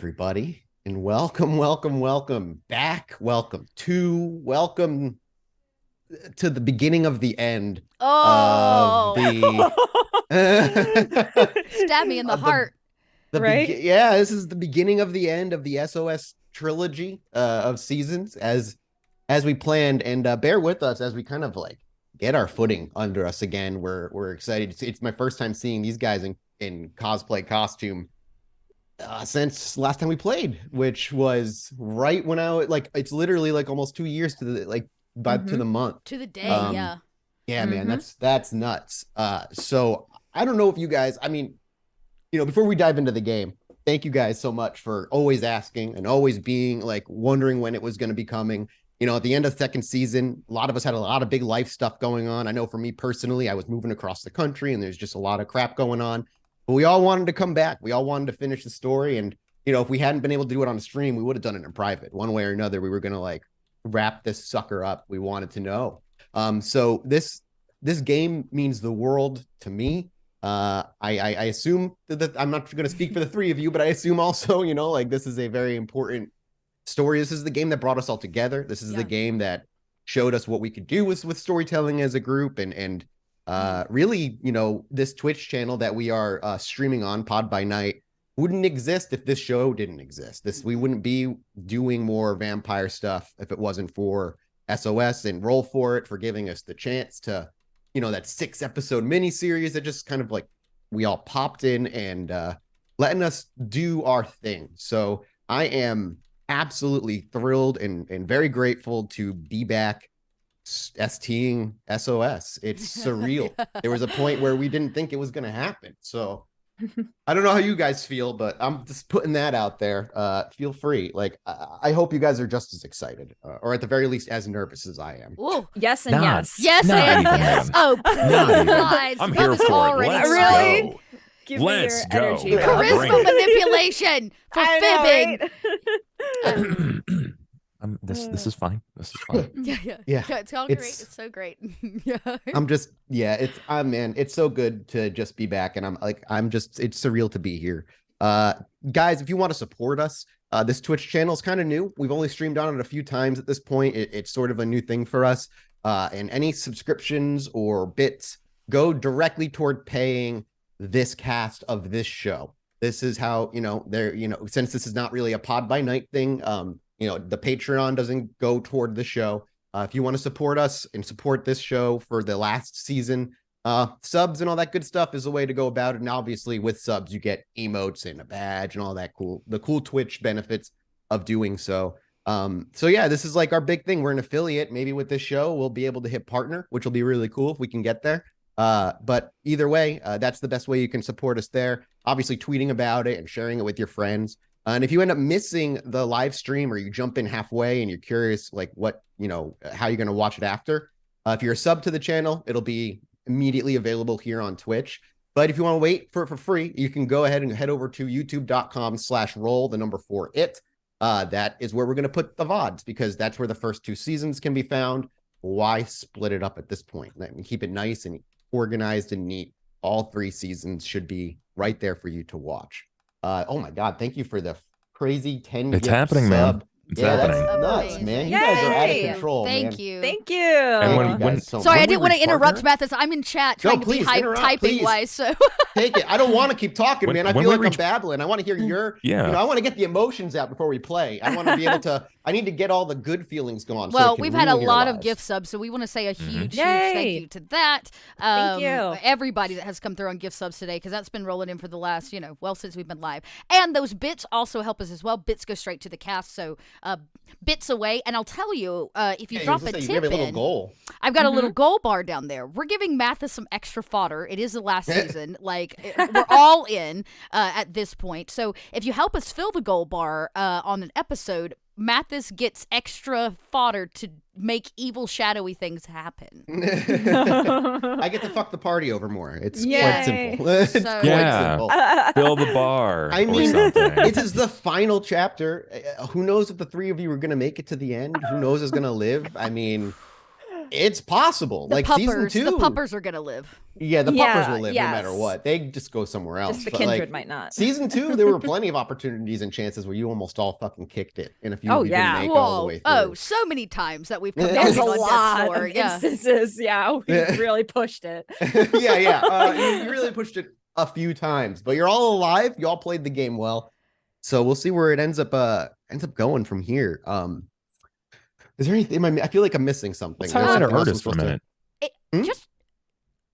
everybody, and welcome back. Welcome to the beginning of the end of Oh, the stab me in the heart. Right? yeah, this is the beginning of the end of the SOS trilogy of seasons as we planned, and bear with us as we kind of like get our footing under us again. We're excited. It's my first time seeing these guys in cosplay costume since last time we played, which was right when it's literally like almost 2 years to the to the month, To the day, yeah. yeah. Man, that's nuts. So I don't know if you guys, before we dive into the game, thank you guys so much for always asking and always being like wondering when it was going to be coming. At the end of the second season, a lot of us had a lot of big life stuff going on. I know for me personally, I was moving across the country and there's just a lot of crap going on. But we all wanted to come back. We all wanted to finish the story. And, if we hadn't been able to do it on a stream, we would have done it in private. One way or another, we were going to like wrap this sucker up. We wanted to know. So this game means the world to me. I assume that I'm not going to speak for the three of you, but I assume also, this is a very important story. This is the game that brought us all together. This is the game that showed us what we could do with storytelling as a group, and really, this Twitch channel that we are streaming on, Pod by Night, wouldn't exist if this show didn't exist. We wouldn't be doing more vampire stuff if it wasn't for SOS and Roll For It for giving us the chance to, that 6-episode miniseries that just kind of like we all popped in and letting us do our thing. So I am absolutely thrilled and very grateful to be back STing SOS. It's surreal. There was a point where we didn't think it was going to happen. So I don't know how you guys feel, but I'm just putting that out there. Feel free. Like, I hope you guys are just as excited, or at the very least as nervous as I am. Ooh. Yes and yes. Yes Not and even yes. him. Oh, Not please. I'm here for it. Let's Really? go. Give me Let's your go. energy. Yeah. Bob. Bring Charisma it. manipulation for I fibbing. know, right? This is fine. This is fine. Yeah. It's all great. It's- It's so great. It's so good to just be back, and it's surreal to be here. Guys, if you want to support us, this Twitch channel is kind of new. We've only streamed on it a few times at this point. It's sort of a new thing for us. And any subscriptions or bits go directly toward paying this cast of this show. This is how, since this is not really a Pod by Night thing, the Patreon doesn't go toward the show. If you want to support us and support this show for the last season, subs and all that good stuff is the way to go about it. And obviously with subs, you get emotes and a badge and all that the cool Twitch benefits of doing so. This is like our big thing. We're an affiliate. Maybe with this show, we'll be able to hit partner, which will be really cool if we can get there. But either way, that's the best way you can support us there. Obviously tweeting about it and sharing it with your friends. And if you end up missing the live stream or you jump in halfway and you're curious, like how you're going to watch it after, if you're a sub to the channel, it'll be immediately available here on Twitch. But if you want to wait for free, you can go ahead and head over to youtube.com/roll4it. That is where we're going to put the VODs, because that's where the first 2 seasons can be found. Why split it up at this point? Keep it nice and organized and neat. All 3 seasons should be right there for you to watch. Oh my God, thank you for the crazy 10 It's gift happening, sub. man. It's That's happening. nuts, man. You guys are out of Yay. control, Thank man. you. Thank you. And Thank you guys so Sorry, I much. didn't want to reach interrupt partner? Mathis. I'm in chat No, trying to please, be interrupt, typing please. wise. So Take it. I don't want to keep talking, When- man. I when feel we like reach- I'm babbling. I want to hear your, Yeah. I want to get the emotions out before we play. I want to be able to, I need to get all the good feelings going. so it well, can we've had a ruin your lot of lives. gift subs, so we want to say a huge Yay. thank you to that. Thank you. Everybody that has come through on gift subs today, because that's been rolling in for the last, since we've been live. And those bits also help us as well. Bits go straight to the cast, so bits away. And I'll tell you, if you Hey, drop you a have tip a little in, goal. I've got a little goal bar down there. We're giving Mathis some extra fodder. It is the last season. We're all in at this point. So if you help us fill the goal bar on an episode, Mathis gets extra fodder to make evil, shadowy things happen. I get to fuck the party over more. It's Yay. quite simple. It's So- quite Yeah. simple. Fill the bar. I or mean, something. this is the final chapter. Who knows if the 3 of you are going to make it to the end? Who knows is going to live? I mean, It's possible. The Like puppers, season 2. the puppers are gonna live. Yeah, the puppers will live no yes. matter what. They just go somewhere else. Just the But, kindred like, might not. season 2, there were plenty of opportunities and chances where you almost all fucking kicked it, and if you Oh, didn't yeah. make it all the way through. Oh, so many times that we've come There's There's knocking a on death's lot door. of Yeah. instances. Yeah, we really pushed it. You really pushed it a few times, but you're all alive. You all played the game well, so we'll see where it ends up going from here. Is there anything I feel like I'm missing something? Let's There's highlight our something else I'm artist for a supposed to- minute. Just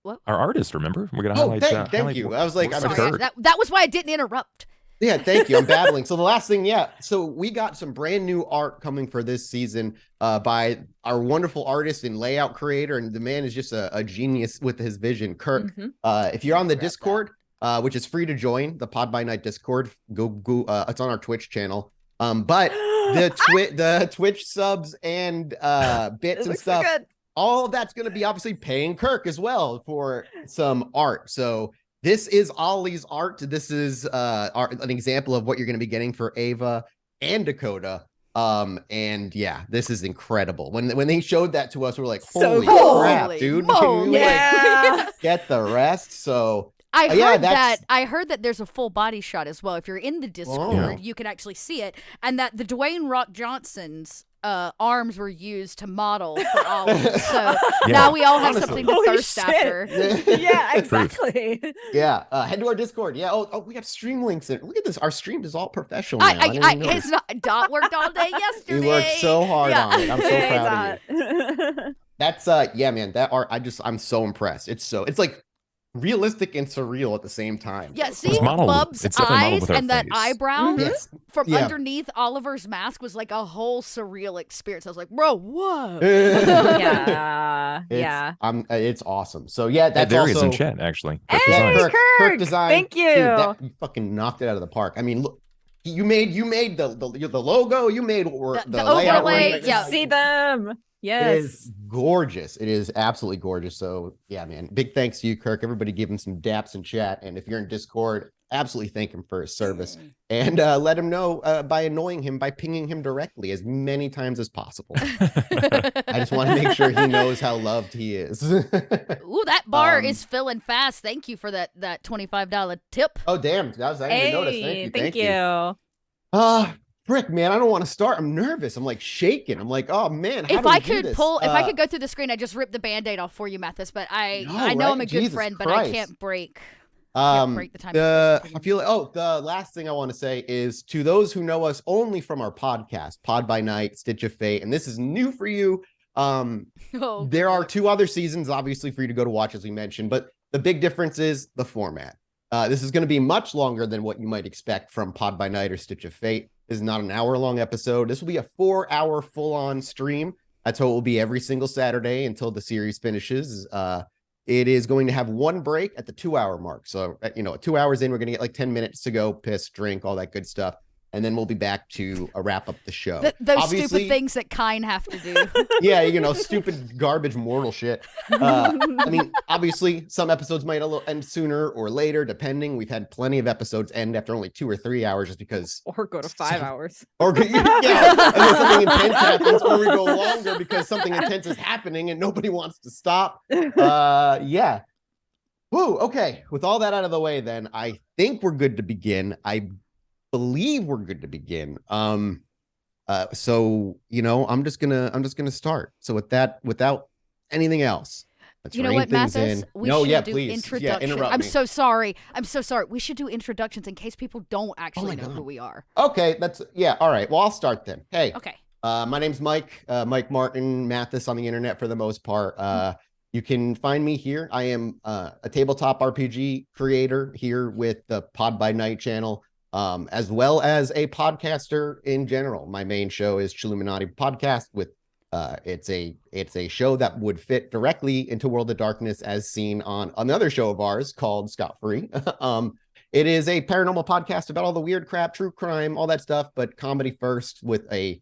what? Our artist, remember? We're gonna Oh, highlight. thank highlight you. what- I was like, what I'm Sorry, occurred. that was why I didn't interrupt. Yeah, thank you. I'm babbling. So the last thing, so we got some brand new art coming for this season by our wonderful artist and layout creator, and the man is just a genius with his vision, Kirk. If you're on the Discord, which is free to join, the Pod by Night Discord, go. It's on our Twitch channel. But the Twitch subs and bits and stuff, all of that's going to be obviously paying Kirk as well for some art. So this is Ollie's art. This is an example of what you're going to be getting for Ava and Dakota. And yeah, this is incredible. When they showed that to us, we were like, holy crap, dude. Moly. Yeah. Get the rest. So I heard that's- I heard that there's a full body shot as well. If you're in the Discord, Oh. you can actually see it, and that the Dwayne Rock Johnson's arms were used to model for Ollie. So now we all have Honestly. something to Holy thirst shit. after. Yeah, exactly. Yeah, head to our Discord. Yeah. Oh, we have stream links in. Look at this. Our stream is all professional now. I didn't even notice. It's not. Dot worked all day yesterday. He worked so hard Yeah. on it. I'm so Hey, proud of you. Dot. That's yeah, man. That art, I'm so impressed. It's like realistic and surreal at the same time. Yeah, seeing modeled- Bub's it's definitely modeled eyes with our and that face. eyebrow Yes. from Yeah. underneath Oliver's mask was like a whole surreal experience. I was like, bro, whoa. Yeah. Yeah. It's awesome. So yeah, Hey, that's there he is also in chat, actually. Hey, Kirk Designs. Kirk, design. thank you. Dude, you fucking knocked it out of the park. I mean, look, you made the logo. You made The layout. overlay, right yeah. now. See them. It Yes. is gorgeous. It is absolutely gorgeous. So yeah, man, big thanks to you, Kirk. Everybody give him some daps in chat. And if you're in Discord, absolutely thank him for his service. And let him know by annoying him, by pinging him directly as many times as possible. I just want to make sure he knows how loved he is. Ooh, that bar Um, is filling fast. Thank you for that $25 tip. Oh, damn. I didn't even notice. Thank you. you. Frick, man, I don't want to start. I'm nervous. I'm like shaking. I'm like, oh man, how If do we I do could this? if I could go through the screen, I'd just rip the Band-Aid off for you, Mathis. But I know right? I'm a good Jesus friend, but I Christ. can't break. Break the time. I feel like, the last thing I want to say is to those who know us only from our podcast, Pod by Night, Stitch of Fate, and this is new for you. Oh, There are 2 other seasons, obviously, for you to go to watch, as we mentioned, but the big difference is the format. This is going to be much longer than what you might expect from Pod by Night or Stitch of Fate. This is not an hour-long episode. This will be a 4-hour full-on stream. That's how it will be every single Saturday until the series finishes. It is going to have 1 break at the 2-hour mark. So, 2 hours in, we're going to get like 10 minutes to go, piss, drink, all that good stuff. And then we'll be back to wrap up the show. those Obviously, stupid things that Kine have to do. Yeah, stupid, garbage, mortal shit. I mean, obviously, some episodes might end sooner or later, depending. We've had plenty of episodes end after only 2 or 3 hours just because. Or go to 5 hours. Or, yeah, and then something intense happens, or we go longer because something intense is happening and nobody wants to stop. Yeah. Woo, okay. With all that out of the way, then, I think we're good to begin. I believe we're good to begin. So I'm just gonna start. So with that, without anything else, let's You know rein what, things Mathis? in. We No, should yeah, do please. introductions. Yeah, interrupt I'm me. so sorry. We should do introductions in case people don't actually know God. who we are. Okay, all right. Well, I'll start then. Hey, Okay. my name's Mike Martin Mathis on the internet for the most part. You can find me here. I am a tabletop RPG creator here with the Pod by Night channel. As well as a podcaster in general. My main show is Chilluminati Podcast with it's a show that would fit directly into World of Darkness as seen on another show of ours called Scott Free. It is a paranormal podcast about all the weird crap, true crime, all that stuff, but comedy first with a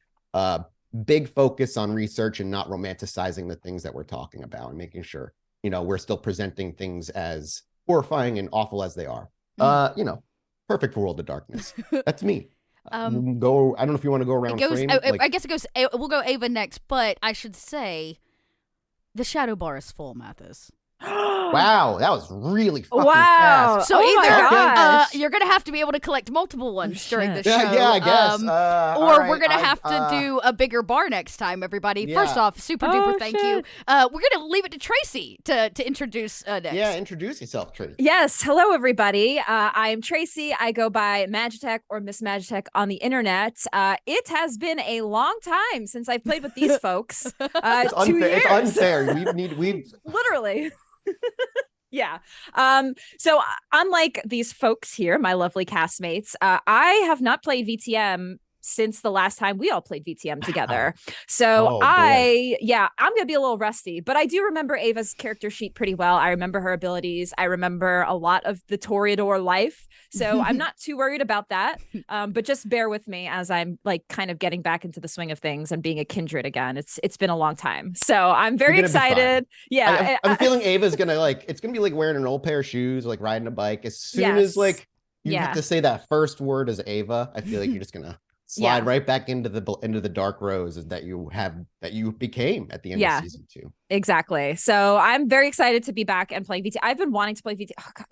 big focus on research and not romanticizing the things that we're talking about and making sure, we're still presenting things as horrifying and awful as they are. Perfect for World of Darkness. That's me. I don't know if you want to go around frame. I guess it goes. We'll go Ava next, but I should say, The shadow bar is full, Mathis. Wow, that was really fucking Wow. fast. So Oh my either gosh. you're gonna have to be able to collect multiple ones during the show, Yeah, I guess. or we're gonna have to do a bigger bar next time. Everybody, first Yeah. off, super duper thank you. We're gonna leave it to Tracy to introduce next. Yeah, introduce yourself, Tracy. Yes. Hello, everybody. I'm Tracy. I go by Magitech or Miss Magitech on the internet. It has been a long time since I've played with these folks. It's 2 unfair. years. It's unfair. We've Literally. Yeah. So unlike these folks here, my lovely castmates, I have not played VTM since the last time we all played VTM together. So I'm gonna be a little rusty, but I do remember Ava's character sheet pretty well. I remember her abilities. I remember a lot of the Toreador life. So I'm not too worried about that. But just bear with me as I'm like kind of getting back into the swing of things and being a kindred again. It's been a long time. So I'm very excited. Yeah. I'm feeling Ava's gonna it's gonna be like wearing an old pair of shoes, like riding a bike. As soon as like you have to say that first word as Ava, I feel like you're just gonna slide right back into the dark rose that you became at the end of season 2. Exactly. So I'm very excited to be back and playing VT. I've been wanting to play VT. Oh, God,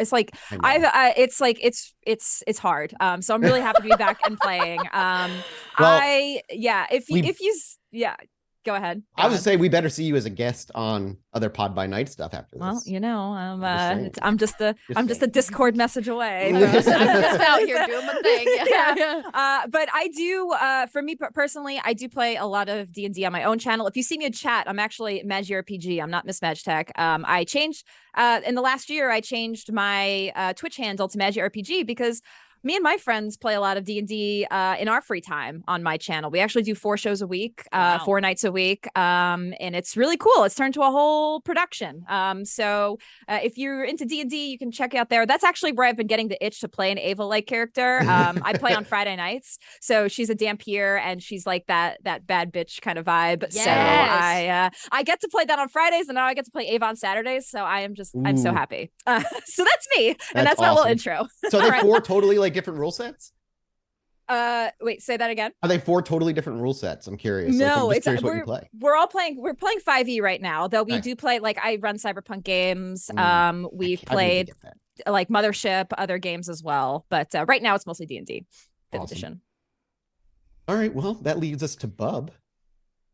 it's like it's hard. So I'm really happy to be back and playing. Go ahead. I was say we better see you as a guest on other Pod by Night stuff after this. Well, I'm just a Discord message away. I'm just out here doing my thing. But I do, for me personally, I do play a lot of D&D on my own channel. If you see me in chat, I'm actually Magi RPG. I'm not Miss Magitech. I changed in the last year. I changed my Twitch handle to Magi RPG because me and my friends play a lot of D&D in our free time on my channel. We actually do 4 shows a week, 4 nights a week, and it's really cool. It's turned to a whole production. So if you're into D&D, you can check out there. That's actually where I've been getting the itch to play an Ava-like character. I play on Friday nights, so she's a Dampier, and she's like that bad bitch kind of vibe. Yes. So I get to play that on Fridays, and now I get to play Ava on Saturdays. So I'm so happy. So that's me, and that's my little intro. So they're 4 totally like different rule sets? Wait, say that again. Are they 4 totally different rule sets? I'm curious. No, I'm curious what you play. We're playing 5e right now, though we do play, like, I run Cyberpunk games. We've played like Mothership, other games as well, but right now it's mostly D&D 5th edition. All right, well, that leads us to Bub.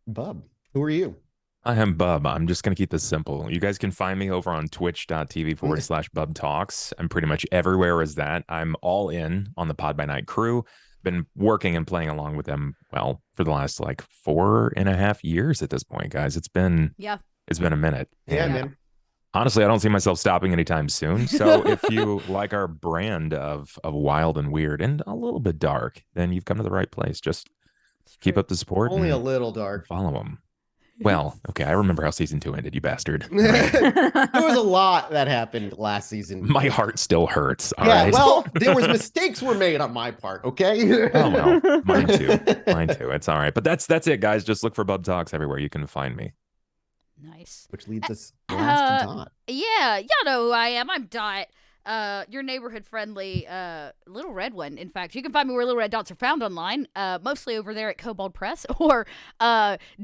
Bub, who are you? I am Bub. I'm just going to keep this simple. You guys can find me over on twitch.tv/Bub Talks. I'm pretty much everywhere as that. I'm all in on the Pod by Night crew. Been working and playing along with them, well, for the last like 4.5 years at this point, guys. It's been a minute. Yeah, and man. honestly, I don't see myself stopping anytime soon. So if you like our brand of wild and weird and a little bit dark, then you've come to the right place. Just keep up the support. Only a little dark. Follow them. Well, okay, I remember how season 2 ended, you bastard. There was a lot that happened last season. My heart still hurts. All yeah, right. well, there was mistakes were made on my part, okay? Oh, well, mine too. Mine too. It's all right. But that's it, guys. Just look for Bub Talks everywhere. You can find me. Nice. Which leads us last to Dot. Yeah, y'all know who I am. I'm Dot. Your neighborhood friendly little red one. In fact, you can find me where little red dots are found online, mostly over there at Kobold Press, or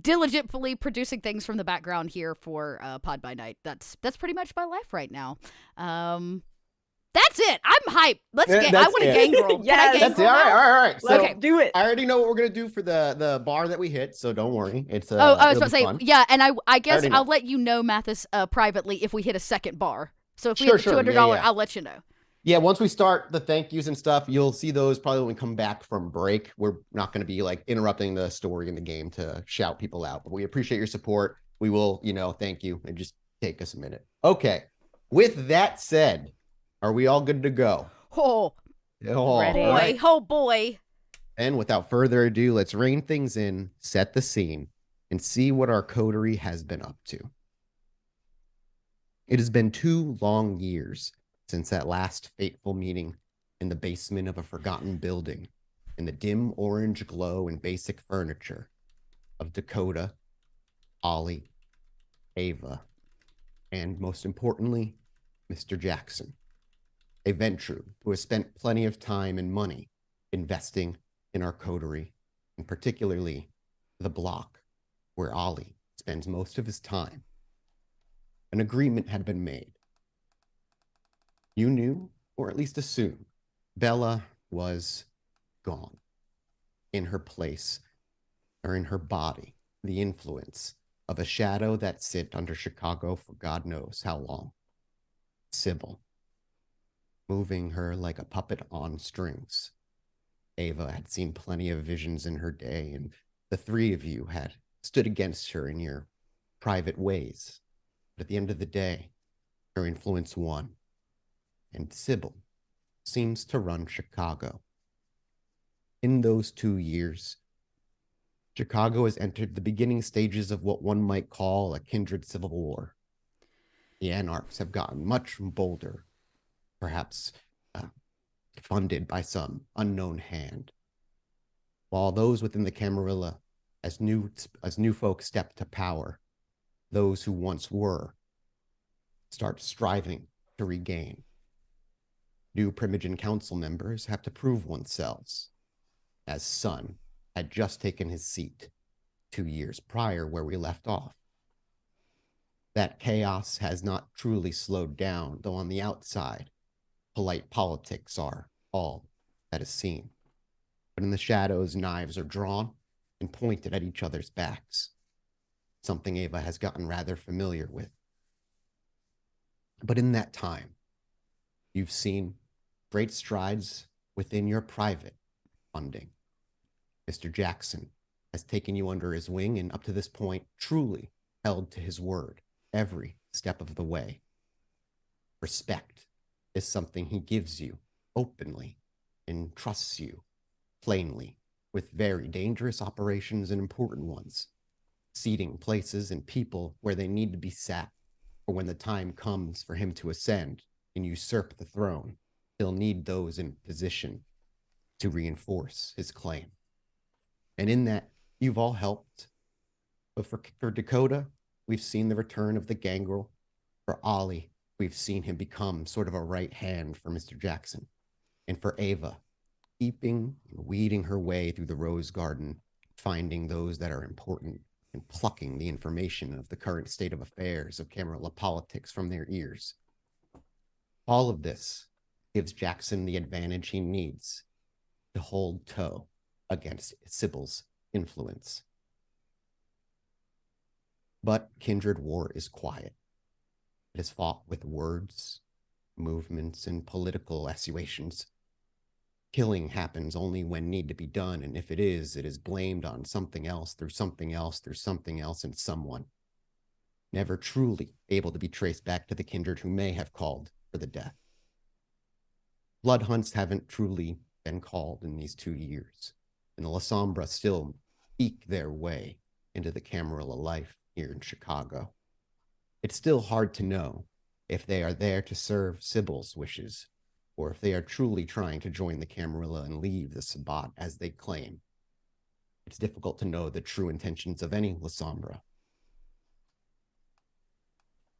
diligently producing things from the background here for Pod by Night. That's pretty much my life right now. That's it. I'm hyped. Let's get. I want to gangrel. Yes. Can I gangrel? All right. So okay, do it. I already know what we're gonna do for the bar that we hit, so don't worry. It's I was about to say, fun. yeah, and I guess I'll let you know, Mathis, privately if we hit a second bar. So if we hit the $200, I'll let you know. Yeah, once we start the thank yous and stuff, you'll see those probably when we come back from break. We're not going to be like interrupting the story in the game to shout people out, but we appreciate your support. We will, thank you, and just take us a minute. Okay. With that said, are we all good to go? Ready. Boy, oh boy. And without further ado, let's rein things in, set the scene, and see what our coterie has been up to. It has been 2 long years since that last fateful meeting in the basement of a forgotten building in the dim orange glow and basic furniture of Dakota, Ollie, Ava, and most importantly, Mr. Jackson, a Ventru who has spent plenty of time and money investing in our coterie, and particularly the block where Ollie spends most of his time an agreement had been made. You knew, or at least assumed, Bella was gone. In her place, or in her body, the influence of a shadow that sit under Chicago for God knows how long. Sybil, moving her like a puppet on strings. Ava had seen plenty of visions in her day, and the three of you had stood against her in your private ways. But at the end of the day, her influence won, and Sybil seems to run Chicago. In those 2 years, Chicago has entered the beginning stages of what one might call a kindred civil war. The anarchs have gotten much bolder, perhaps funded by some unknown hand, while those within the Camarilla, as new folk step to power, those who once were start striving to regain. New Primogen council members have to prove oneself, as Sun had just taken his seat 2 years prior where we left off. That chaos has not truly slowed down, though on the outside, polite politics are all that is seen. But in the shadows, knives are drawn and pointed at each other's backs, something Ava has gotten rather familiar with. But in that time, you've seen great strides within your private funding. Mr. Jackson has taken you under his wing and up to this point truly held to his word every step of the way. Respect is something he gives you openly and trusts you plainly with very dangerous operations and important ones, seating places and people where they need to be sat for when the time comes for him to ascend and usurp the throne. He'll need those in position to reinforce his claim. And in that, you've all helped. But for Dakota, we've seen the return of the gangrel. For Ollie, we've seen him become sort of a right hand for Mr. Jackson. And for Ava, keeping and weeding her way through the rose garden, finding those that are important and plucking the information of the current state of affairs of Camarilla politics from their ears. All of this gives Jackson the advantage he needs to hold toe against Sybil's influence. But kindred war is quiet. It is fought with words, movements, and political assuations. Killing happens only when need to be done, and if it is blamed on something else, through something else, through something else, and someone. Never truly able to be traced back to the kindred who may have called for the death. Blood hunts haven't truly been called in these 2 years, and the La Sombra still eke their way into the Camarilla life here in Chicago. It's still hard to know if they are there to serve Sybil's wishes, or if they are truly trying to join the Camarilla and leave the Sabbat as they claim. It's difficult to know the true intentions of any La Sombra.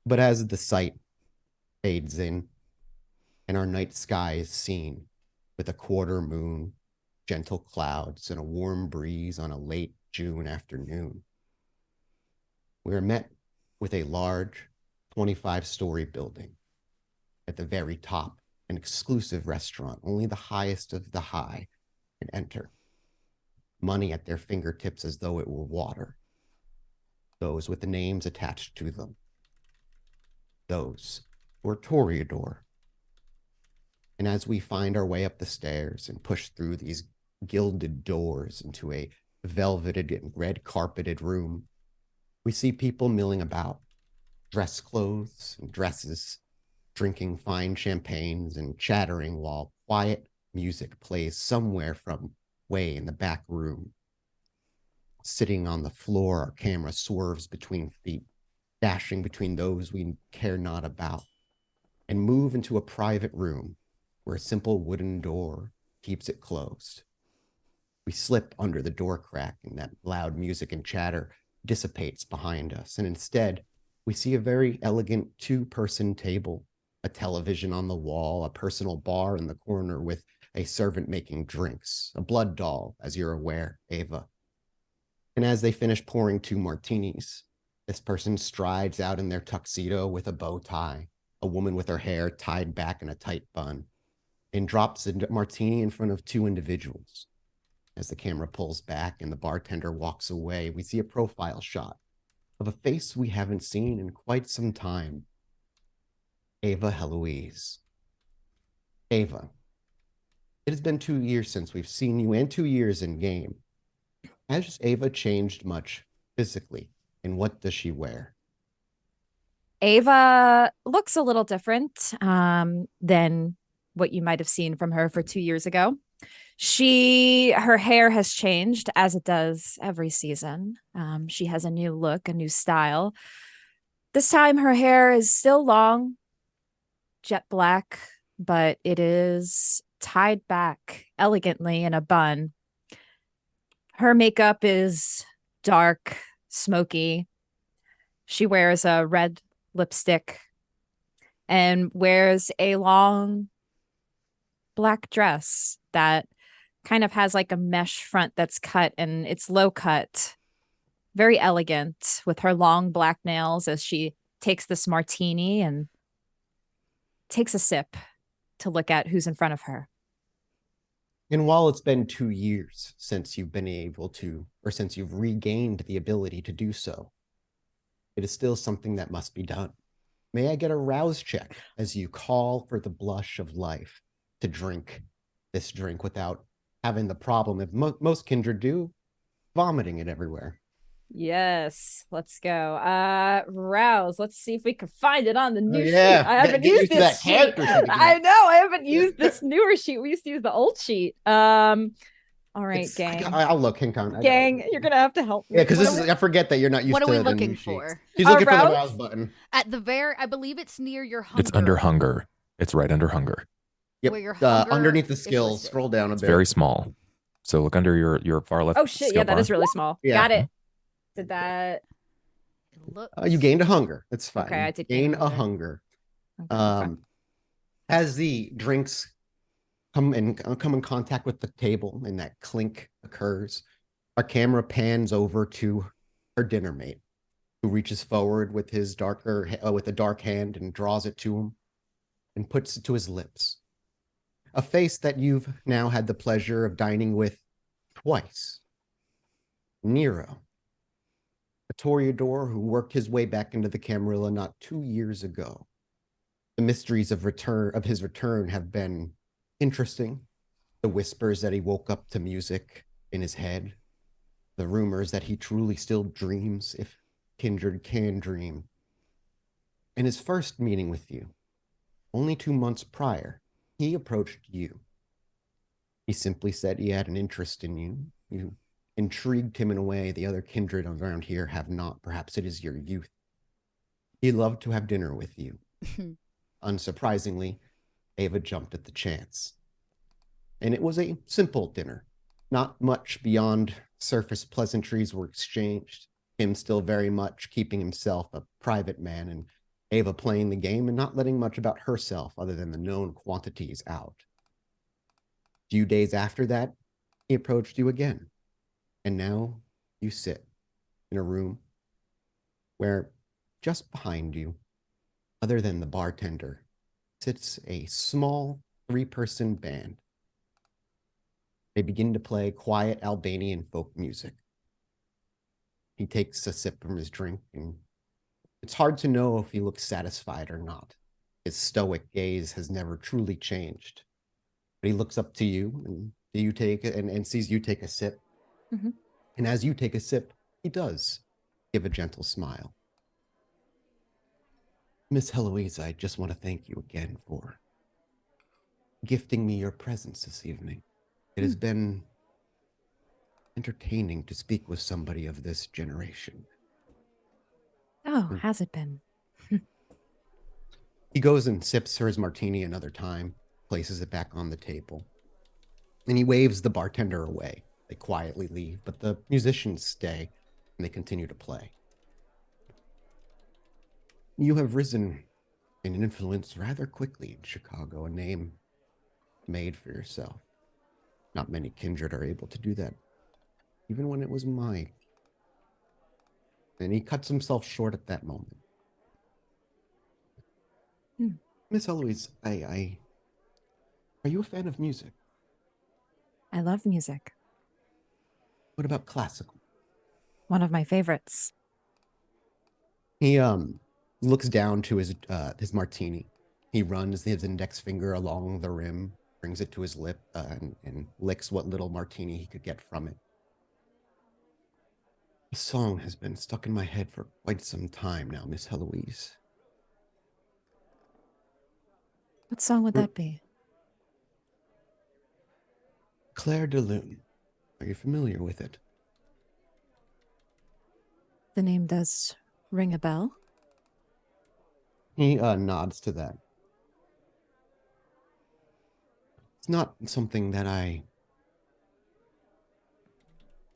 But as the sight fades in, and our night sky is seen with a quarter moon, gentle clouds, and a warm breeze on a late June afternoon, we are met with a large 25-story building. At the very top, an exclusive restaurant, only the highest of the high can enter. Money at their fingertips as though it were water. Those with the names attached to them. Those were Toreador. And as we find our way up the stairs and push through these gilded doors into a velveted and red carpeted room, we see people milling about, dress clothes and dresses, drinking fine champagnes and chattering while quiet music plays somewhere from way in the back room. Sitting on the floor, our camera swerves between feet, dashing between those we care not about, and move into a private room where a simple wooden door keeps it closed. We slip under the door crack and that loud music and chatter dissipates behind us, and instead we see a very elegant 2-person table, a television on the wall, a personal bar in the corner with a servant making drinks, a blood doll, as you're aware, Ava. And as they finish pouring 2 martinis, This person strides out in their tuxedo with a bow tie, a woman with her hair tied back in a tight bun, and drops a martini in front of two individuals. As the camera pulls back and the bartender walks away, we see a profile shot of a face we haven't seen in quite some time. Ava Heloise. Ava, it has been 2 years since we've seen you and 2 years in game. Has Ava changed much physically? And what does she wear? Ava looks a little different than what you might have seen from her for 2 years ago. Her hair has changed, as it does every season. She has a new look, a new style. This time her hair is still long, jet black, but it is tied back elegantly in a bun. Her makeup is dark, smoky. She wears a red lipstick and wears a long black dress that kind of has like a mesh front that's cut, and it's low cut, very elegant, with her long black nails as she takes this martini and takes a sip to look at who's in front of her. And while it's been 2 years since you've been able to, or since you've regained the ability to do so, it is still something that must be done. May I get a rouse check as you call for the blush of life to drink this drink without having the problem, if most kindred do, vomiting it everywhere? Yes, let's go. Rouse. Let's see if we can find it on the new sheet. Yeah, I haven't get used used to this that sheet. character sheet again. I know. I haven't used this newer sheet. We used to use the old sheet. All right, gang. I'll look. Hang on. Gang, you're gonna have to help me. Yeah, because I forget that you're not used What to are we the looking new for? sheets. She's looking for the rouse? rouse button. At the very, I believe it's near your hunger. It's under hunger. It's right under hunger. Yep. Where your hunger Underneath the is skills, listed. scroll down a It's bit. very small. So look under your far left. Oh shit! skill Yeah, that bar. is really small. Yeah. Got it. Did that? It looks... You gained a hunger. That's fine. Okay, I did gain gain a hunger. hunger. Okay. As the drinks come in contact with the table and that clink occurs, our camera pans over to her dinner mate, who reaches forward with his with a dark hand and draws it to him and puts it to his lips. A face that you've now had the pleasure of dining with twice. Nero, a toreador who worked his way back into the Camarilla not 2 years ago. The mysteries of his return have been interesting. The whispers that he woke up to music in his head, the rumors that he truly still dreams, if kindred can dream. In his first meeting with you, only 2 months prior, he approached you. He simply said he had an interest in you. You intrigued him in a way the other kindred around here have not. Perhaps it is your youth. He loved to have dinner with you. Unsurprisingly, Ava jumped at the chance. And it was a simple dinner. Not much beyond surface pleasantries were exchanged. Him still very much keeping himself a private man, and Ava playing the game and not letting much about herself other than the known quantities out. A few days after that, he approached you again. And now you sit in a room where just behind you, other than the bartender, sits a small 3-person band. They begin to play quiet Albanian folk music. He takes a sip from his drink, and it's hard to know if he looks satisfied or not. His stoic gaze has never truly changed. But he looks up to you, and you take it and sees you take a sip. Mm-hmm. And as you take a sip, he does give a gentle smile. Miss Heloise, I just want to thank you again for gifting me your presence this evening. It has been entertaining to speak with somebody of this generation. Oh, has it been? He goes and sips for his martini another time, places it back on the table, and he waves the bartender away. They quietly leave, but the musicians stay, and they continue to play. You have risen in influence rather quickly in Chicago, a name made for yourself. Not many kindred are able to do that, even when it was my And he cuts himself short at that moment. Miss Eloise, are you a fan of music? I love music. What about classical? One of my favorites. He looks down to his martini. He runs his index finger along the rim, brings it to his lip, and licks what little martini he could get from it. A song has been stuck in my head for quite some time now, Miss Heloise. What song would that be? Claire de Lune. Are you familiar with it? The name does ring a bell. He nods to that. It's not something that I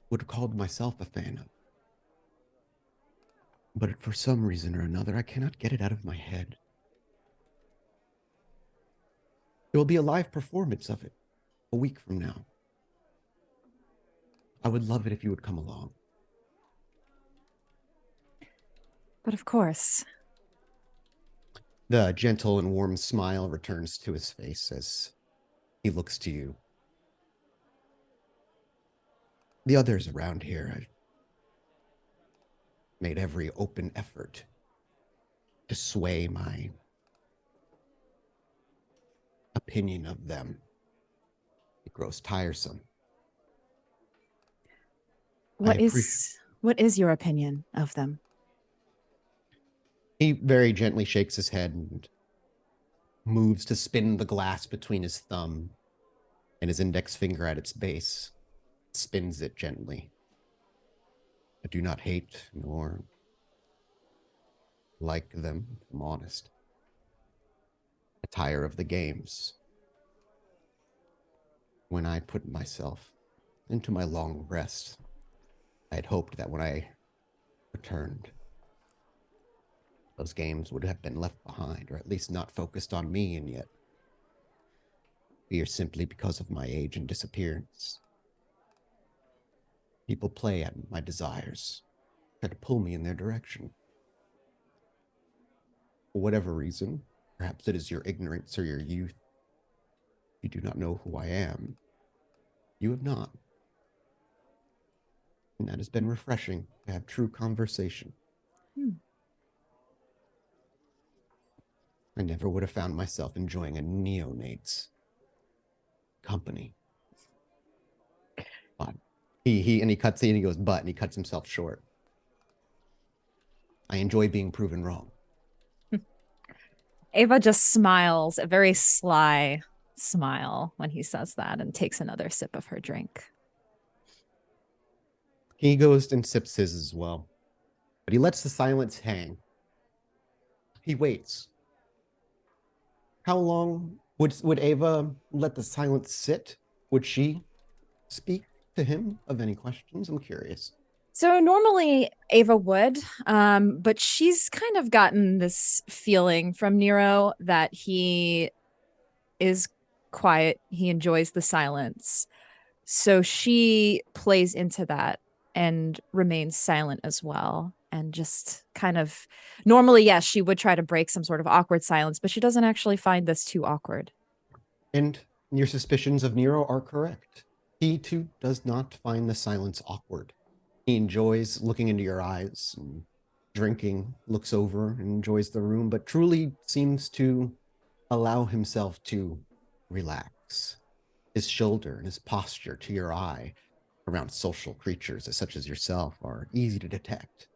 would have called myself a fan of. But for some reason or another, I cannot get it out of my head. There will be a live performance of it a week from now. I would love it if you would come along. But of course. The gentle and warm smile returns to his face as he looks to you. The others around here have made every open effort to sway my opinion of them. It grows tiresome. What is your opinion of them? He very gently shakes his head and moves to spin the glass between his thumb and his index finger at its base. Spins it gently. I do not hate nor like them, if I'm honest. I tire of the games. When I put myself into my long rest, I had hoped that when I returned, those games would have been left behind, or at least not focused on me, and yet, fear simply because of my age and disappearance. People play at my desires, try to pull me in their direction. For whatever reason, perhaps it is your ignorance or your youth, you do not know who I am. You have not. And that has been refreshing to have true conversation. I never would have found myself enjoying a neonate's company. But he cuts and he goes, but, and he cuts himself short. I enjoy being proven wrong. Ava just smiles, a very sly smile when he says that, and takes another sip of her drink. He goes and sips his as well, but he lets the silence hang. He waits. How long would Ava let the silence sit? Would she speak to him of any questions? I'm curious. So normally Ava would, but she's kind of gotten this feeling from Nero that he is quiet. He enjoys the silence. So she plays into that and remains silent as well. And just kind of normally, yes, she would try to break some sort of awkward silence, but she doesn't actually find this too awkward. And your suspicions of Nero are correct. He too does not find the silence awkward. He enjoys looking into your eyes and drinking, looks over and enjoys the room, but truly seems to allow himself to relax. His shoulder and his posture to your eye around social creatures such as yourself are easy to detect.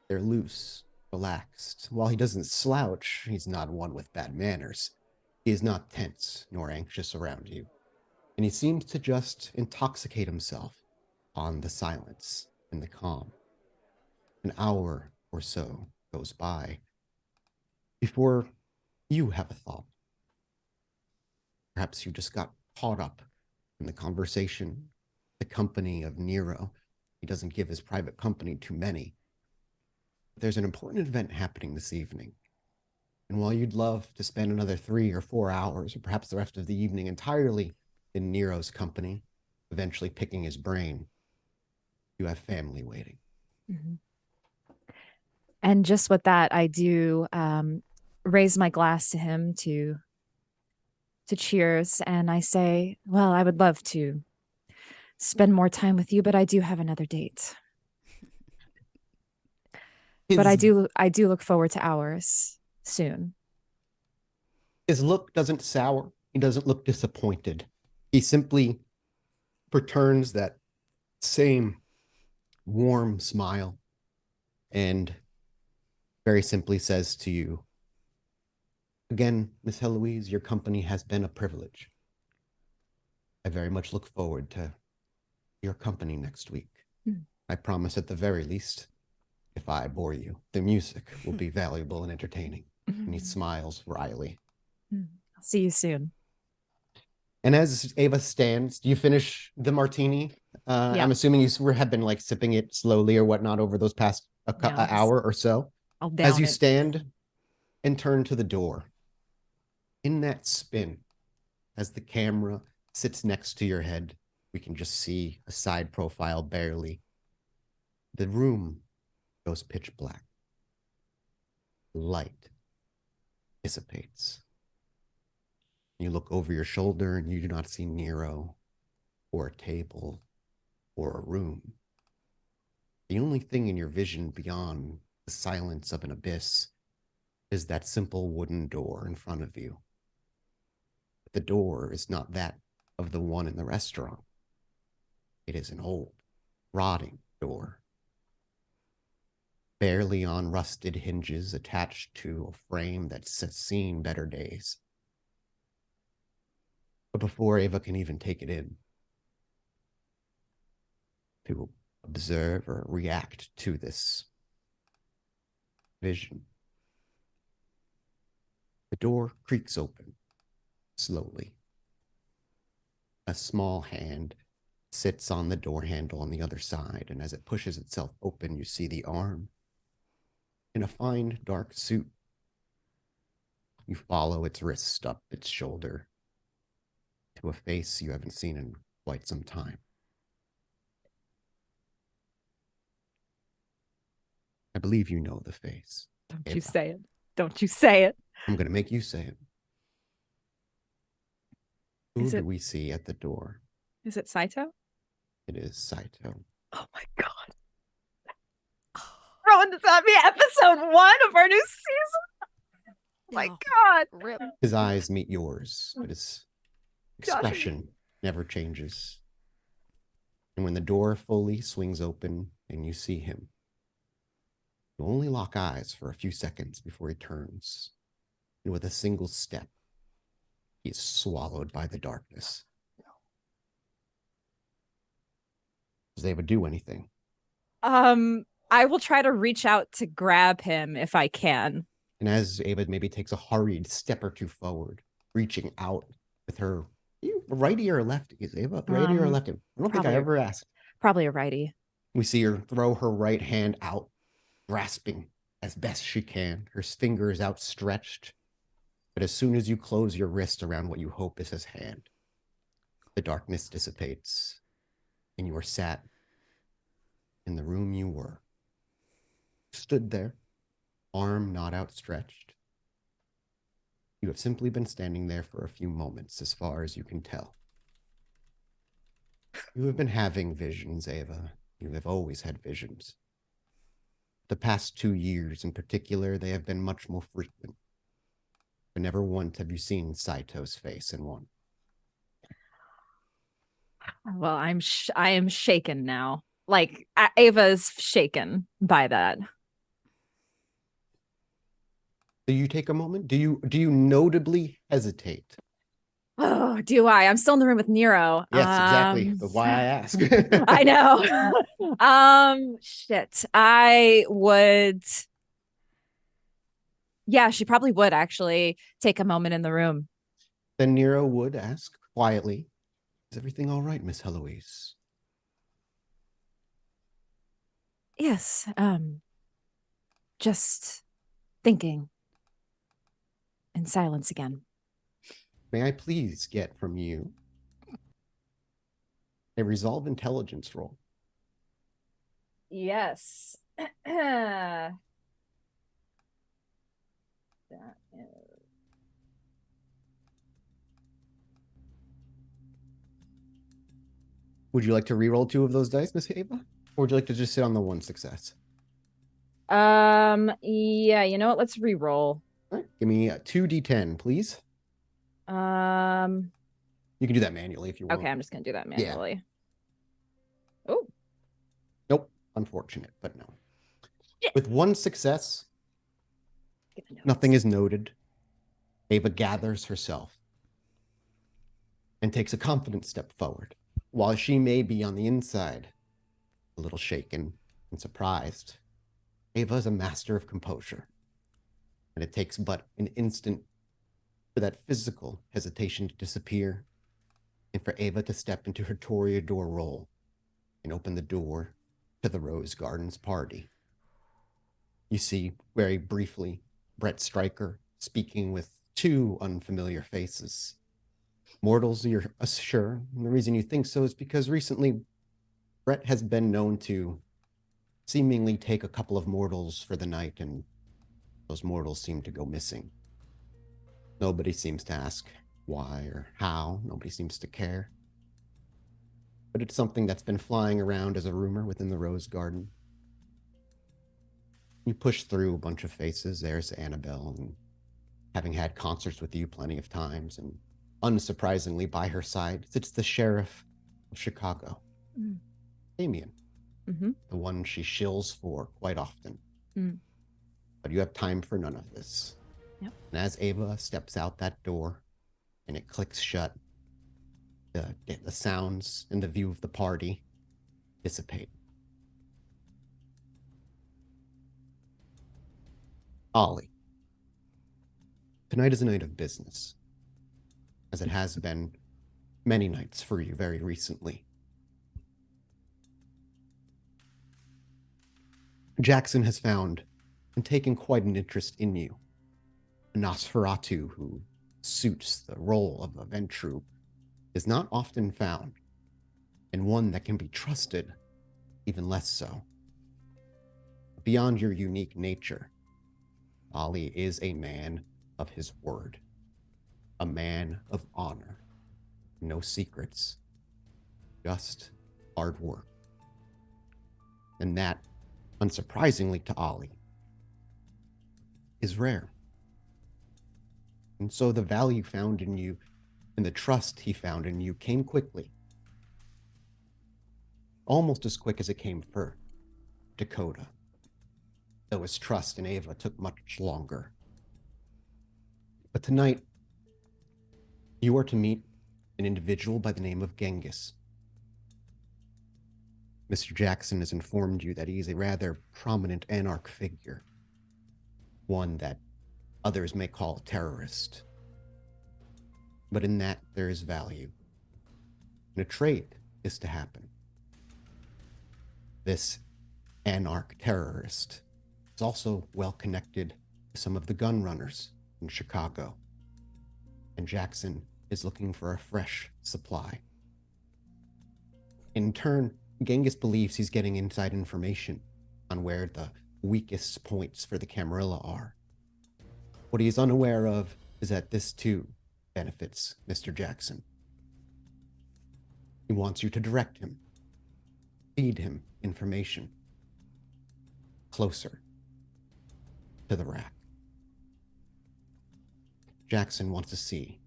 They're loose, relaxed. While he doesn't slouch, he's not one with bad manners. He is not tense nor anxious around you. And he seems to just intoxicate himself on the silence and the calm. An hour or so goes by before you have a thought. Perhaps you just got caught up in the conversation, the company of Nero. He doesn't give his private company to many. There's an important event happening this evening. And while you'd love to spend another 3 or 4 hours, or perhaps the rest of the evening entirely in Nero's company, eventually picking his brain, you have family waiting. Mm-hmm. And just with that, I do raise my glass to him to cheers, and I say, well, I would love to spend more time with you, but I do have another date. But His I do look forward to ours soon. his look doesn't sour. He doesn't look disappointed. He simply returns that same warm smile and very simply says to you, again, Miss Heloise, your company has been a privilege. I very much look forward to your company next week. I promise at the very least, if I bore you, the music will be valuable and entertaining. And he smiles wryly. I'll see you soon. And as Ava stands, do you finish the martini? Yeah. I'm assuming you have been like sipping it slowly or whatnot over those past hour or so. I'll As down you it. stand and turn to the door, in that spin, as the camera sits next to your head, we can just see a side profile barely. The room goes pitch black. Light dissipates. You look over your shoulder and you do not see Nero or a table or a room. The only thing in your vision beyond the silence of an abyss is that simple wooden door in front of you. The door is not that of the one in the restaurant. It is an old, rotting door, barely on rusted hinges attached to a frame that's seen better days. But before Ava can even take it in, to observe or react to this vision, the door creaks open slowly. A small hand sits on the door handle on the other side, and as it pushes itself open, you see the arm in a fine dark suit. You follow its wrist up its shoulder to a face you haven't seen in quite some time. I believe you know the face. Don't Ava. you say it. Don't you say it. I'm going to make you say it. Who Is do it- we see at the door? Is it Saito? It is Saito. Oh my God. Rowan, does that be episode 1 of our new season? Oh my Oh, God. rip. His eyes meet yours, but his expression never changes. And when the door fully swings open and you see him, you only lock eyes for a few seconds before he turns. And with a single step, he is swallowed by the darkness. Does Ava do anything? I will try to reach out to grab him if I can. And as Ava maybe takes a hurried step or two forward, reaching out with her, you righty or lefty? Is Ava righty or lefty? I don't think I ever asked. Probably a righty. We see her throw her right hand out, grasping as best she can, her fingers outstretched. But as soon as you close your wrist around what you hope is his hand, the darkness dissipates, and you are sat in the room you were. Stood there, arm not outstretched. You have simply been standing there for a few moments, as far as you can tell. You have been having visions, Ava. You have always had visions. The past 2 years in particular, they have been much more frequent. But never once have you seen Saito's face in one. Well, I am shaken now. Like Ava's shaken by that. Do you take a moment? Do you notably hesitate? Oh, do I? I'm still in the room with Nero. Yes, exactly. But why I ask? I know. Shit. I would. Yeah, she probably would actually take a moment in the room. Then Nero would ask quietly, "Is everything all right, Miss Heloise?" Yes. Just thinking in silence again. May I please get from you a resolve intelligence roll? Yes. That is... Would you like to re-roll 2 of those dice, Miss Ava? Or would you like to just sit on the 1 success? Yeah, you know what? Let's re-roll. All right, give me a 2d10, please. You can do that manually if you want. Okay, I'm just gonna do that Yeah. manually. Oh, Nope. Unfortunate, but no. With 1 success, nothing is noted. Ava gathers herself and takes a confident step forward. While she may be on the inside, a little shaken and surprised, Ava is a master of composure. And it takes but an instant for that physical hesitation to disappear and for Ava to step into her toreador role and open the door to the Rose Gardens party. You see, very briefly, Brett Stryker speaking with 2 unfamiliar faces. Mortals, you're sure. And the reason you think so is because recently Brett has been known to seemingly take a couple of mortals for the night, and those mortals seem to go missing. Nobody seems to ask why or how. Nobody seems to care. But it's something that's been flying around as a rumor within the Rose Garden. You push through a bunch of faces. There's Annabelle, and having had concerts with you plenty of times, and unsurprisingly by her side sits the sheriff of Chicago, Damien, the one she shills for quite often. But you have time for none of this. Yep. And as Ava steps out that door and it clicks shut, the sounds and the view of the party dissipate. Ollie, tonight is a night of business, as it has been many nights for you very recently. Jackson has found and taken quite an interest in you. A Nosferatu who suits the role of a Ventru is not often found, and one that can be trusted even less so. Beyond your unique nature, Ollie is a man of his word, a man of honor. No secrets, just hard work. And that, unsurprisingly to Ollie, is rare. And so the value found in you and the trust he found in you came quickly. Almost as quick as it came for Dakota, though his trust in Ava took much longer. But tonight, you are to meet an individual by the name of Genghis. Mr. Jackson has informed you that he is a rather prominent anarch figure, one that others may call a terrorist. But in that, there is value. And a trade is to happen. This anarch terrorist is also well connected to some of the gun runners in Chicago. And Jackson is looking for a fresh supply. In turn, Genghis believes he's getting inside information on where the weakest points for the Camarilla are. What he is unaware of is that this too benefits Mr. Jackson. He wants you to direct him, feed him information closer to the rack. Jackson wants to see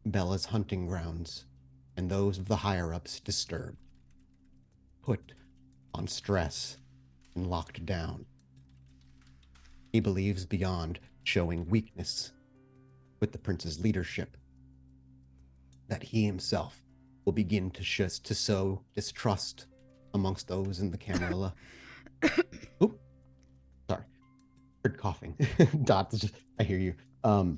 Bella's hunting grounds and those of the higher-ups disturbed, put on stress and locked down. He believes beyond showing weakness with the prince's leadership, that he himself will begin to sow distrust amongst those in the Camarilla. Oop, sorry, heard coughing. Dot, I hear you. I'll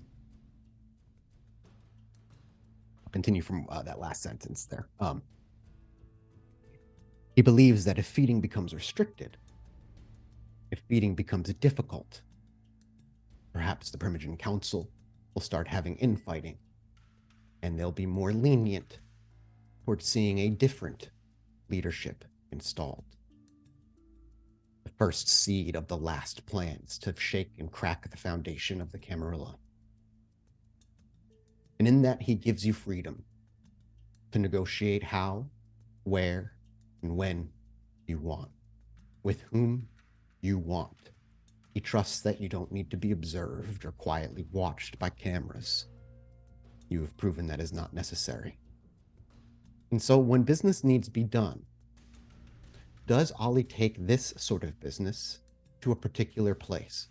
continue from that last sentence there. He believes that if feeding becomes restricted, if feeding becomes difficult, perhaps the Primogen Council will start having infighting, and they'll be more lenient towards seeing a different leadership installed. the first seed of the last plans to shake and crack the foundation of the Camarilla. And in that, he gives you freedom to negotiate how, where, and when you want, with whom you want. He trusts that you don't need to be observed or quietly watched by cameras. You have proven that is not necessary. And so when business needs be done, does Ollie take this sort of business to a particular place?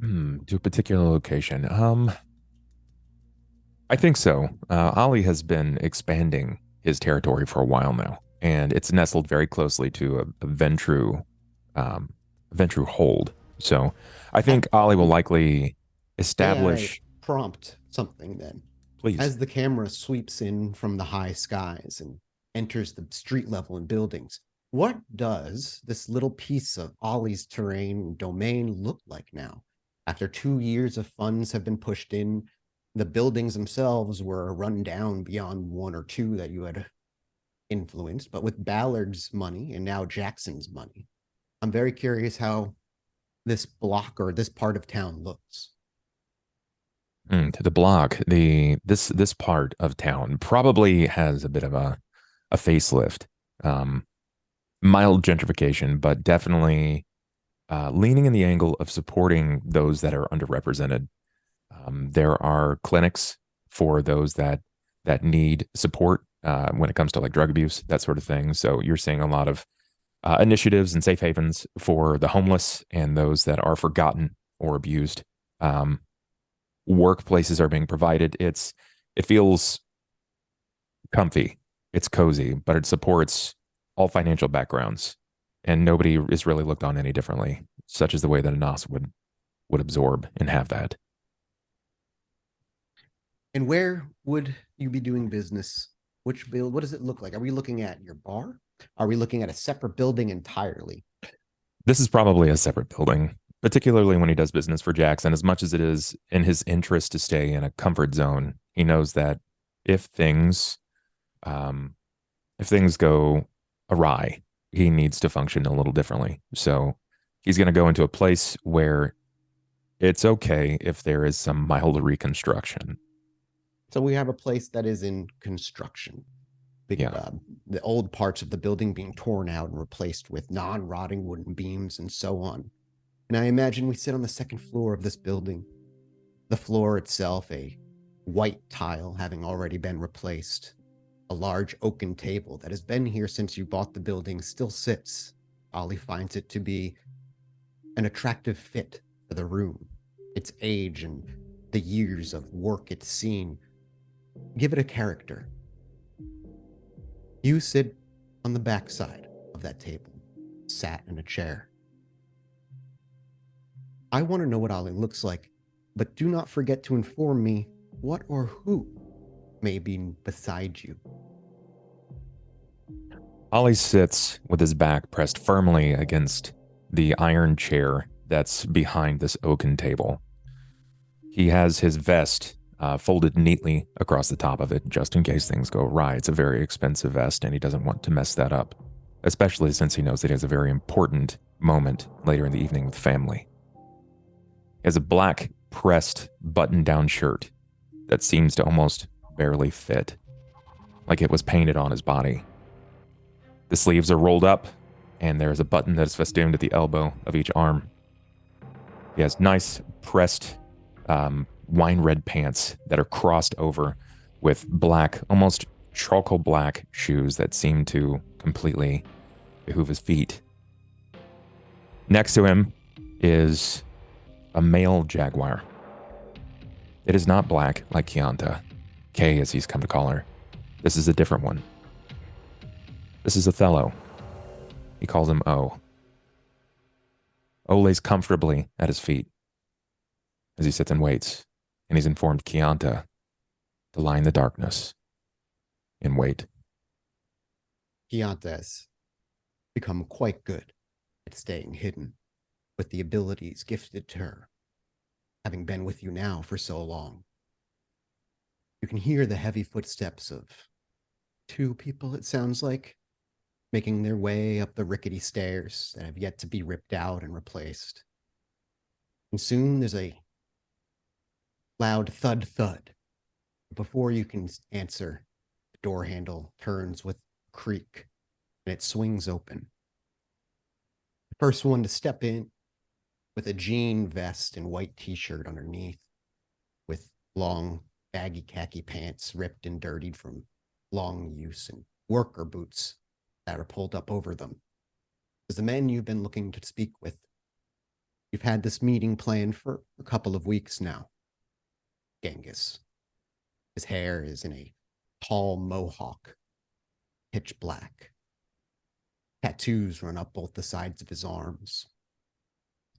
To a particular location. I think so. Ollie has been expanding his territory for a while now, and it's nestled very closely to a Ventru hold. So I think Ollie will likely May I establish. prompt something then? Please. As the camera sweeps in from the high skies and enters the street level and buildings, what does this little piece of Ollie's terrain and domain look like now? After 2 years of funds have been pushed in, the buildings themselves were run down beyond 1 or 2 that you had influenced, but with Ballard's money and now Jackson's money, I'm very curious how this block or this part of town looks. To the block, this part of town probably has a bit of a facelift, mild gentrification, but definitely leaning in the angle of supporting those that are underrepresented. There are clinics for those that need support when it comes to like drug abuse, that sort of thing. So you're seeing a lot of initiatives and safe havens for the homeless and those that are forgotten or abused. Workplaces are being provided. It feels comfy, it's cozy, but it supports all financial backgrounds, and nobody is really looked on any differently, such as the way that a NOS would absorb and have that. And where would you be doing business? Which build? What does it look like? Are we looking at your bar? Are we looking at a separate building entirely? This is probably a separate building, particularly when he does business for Jackson. As much as it is in his interest to stay in a comfort zone, he knows that if things go awry, he needs to function a little differently. So he's going to go into a place where it's okay if there is some mild reconstruction. So we have a place that is in construction. The old parts of the building being torn out and replaced with non-rotting wooden beams and so on. And I imagine we sit on the second floor of this building. The floor itself, a white tile having already been replaced. A large oaken table that has been here since you bought the building still sits. Ollie finds it to be an attractive fit for the room. Its age and the years of work it's seen give it a character. You sit on the backside of that table, sat in a chair. I want to know what Ollie looks like, but do not forget to inform me what or who may be beside you. Ollie sits with his back pressed firmly against the iron chair that's behind this oaken table. He has his vest folded neatly across the top of it, just in case things go awry. It's a very expensive vest, and he doesn't want to mess that up, especially since he knows that he has a very important moment later in the evening with family. He has a black pressed button-down shirt that seems to almost barely fit, like it was painted on his body. The sleeves are rolled up, and there's a button that is festooned at the elbow of each arm. He has nice pressed wine red pants that are crossed over with black, almost charcoal black shoes that seem to completely behoove his feet. Next to him is a male jaguar. It is not black like Chianta, Kay as he's come to call her. This is a different one. This is Othello. He calls him O. O lays comfortably at his feet as he sits and waits, and he's informed Chianta to lie in the darkness and wait. Chianta has become quite good at staying hidden with the abilities gifted to her, having been with you now for so long. You can hear the heavy footsteps of 2 people, it sounds like, making their way up the rickety stairs that have yet to be ripped out and replaced. And soon there's a loud thud thud. Before you can answer, the door handle turns with a creak and it swings open. The first one to step in with a jean vest and white t-shirt underneath, with long baggy khaki pants ripped and dirtied from long use, and worker boots that are pulled up over them, is the man you've been looking to speak with. You've had this meeting planned for a couple of weeks now. Genghis. His hair is in a tall mohawk, pitch black. Tattoos run up both the sides of his arms.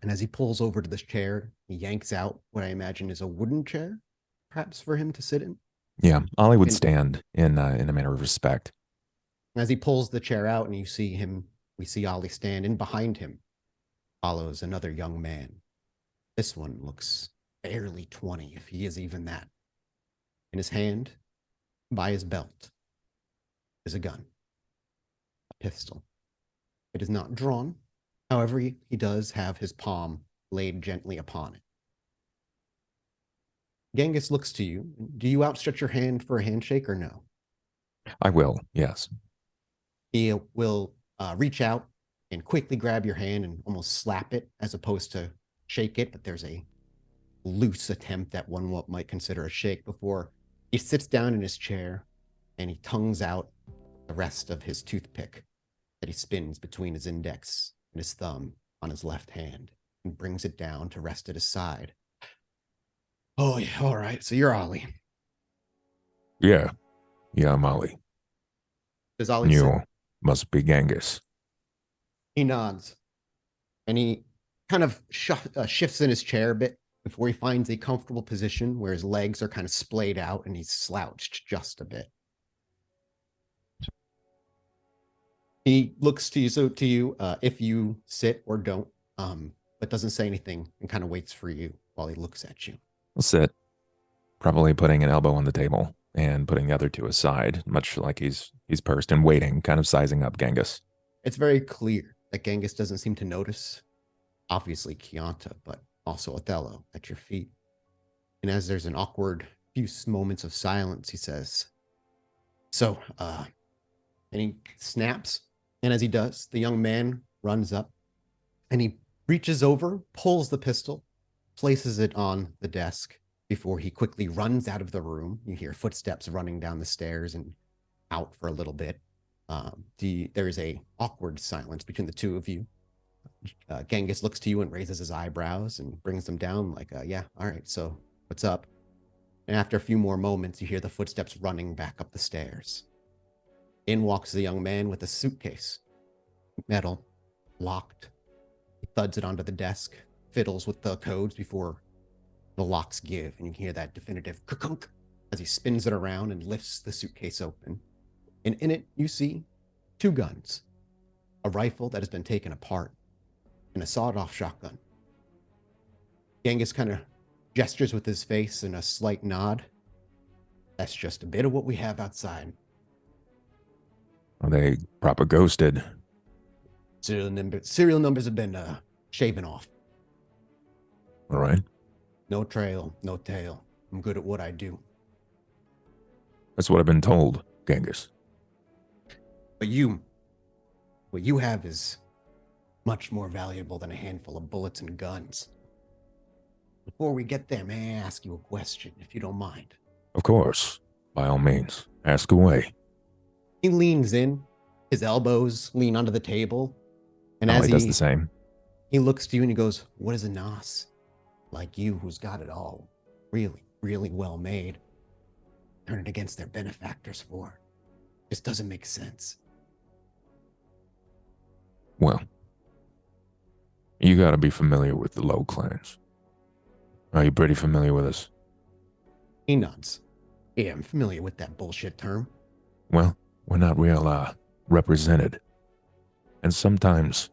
And as he pulls over to this chair, he yanks out what I imagine is a wooden chair, perhaps for him to sit in. Yeah, Ollie would And stand in a manner of respect. as he pulls the chair out and we see Ollie stand, and behind him follows another young man. This one looks barely 20, if he is even that. In his hand, by his belt, is a gun, a pistol. It is not drawn. However, he does have his palm laid gently upon it. Genghis looks to you. Do you outstretch your hand for a handshake or no? I will, yes. He will reach out and quickly grab your hand and almost slap it as opposed to shake it, but there's a loose attempt at what might consider a shake before he sits down in his chair and he tongues out the rest of his toothpick that he spins between his index and his thumb on his left hand and brings it down to rest at his side. Oh, yeah, all right. So you're Ollie. Yeah, I'm Ollie. Does Ollie You say? must be Genghis. He nods and he kind of shifts in his chair a bit before he finds a comfortable position where his legs are kind of splayed out and he's slouched just a bit. He looks to you if you sit or don't, but doesn't say anything and kind of waits for you while he looks at you. I'll sit, probably putting an elbow on the table and putting the other to his side, much like he's pursed and waiting, kind of sizing up Genghis. It's very clear that Genghis doesn't seem to notice, obviously Chianta, but also Othello at your feet. And as there's an awkward few moments of silence, he says, so, and he snaps. And as he does, the young man runs up and he reaches over, pulls the pistol, places it on the desk before he quickly runs out of the room. You hear footsteps running down the stairs and out for a little bit. There is a awkward silence between the two of you. Genghis looks to you and raises his eyebrows and brings them down like, yeah, all right, so what's up? And after a few more moments, you hear the footsteps running back up the stairs. In walks the young man with a suitcase, metal, locked. He thuds it onto the desk, fiddles with the codes before the locks give, and you hear that definitive kunk as he spins it around and lifts the suitcase open. And in it, you see 2 guns, a rifle that has been taken apart, and a sawed-off shotgun. Genghis kind of gestures with his face in a slight nod. That's just a bit of what we have outside. Are they proper ghosted? Serial numbers have been shaven off. All right. No trail, no tail. I'm good at what I do. That's what I've been told, Genghis. But what you have is much more valuable than a handful of bullets and guns. Before we get there, may I ask you a question, if you don't mind? Of course. By all means. Ask away. He leans in, his elbows lean onto the table, and Ollie as does the same. he looks to you and he goes, what is a nos? Like you, who's got it all. Really, really well made. Turn it against their benefactors for. Just doesn't make sense. Well, you gotta be familiar with the Low Clans. Are you pretty familiar with us? He nods. Yeah, I'm familiar with that bullshit term. Well, we're not real, represented. And sometimes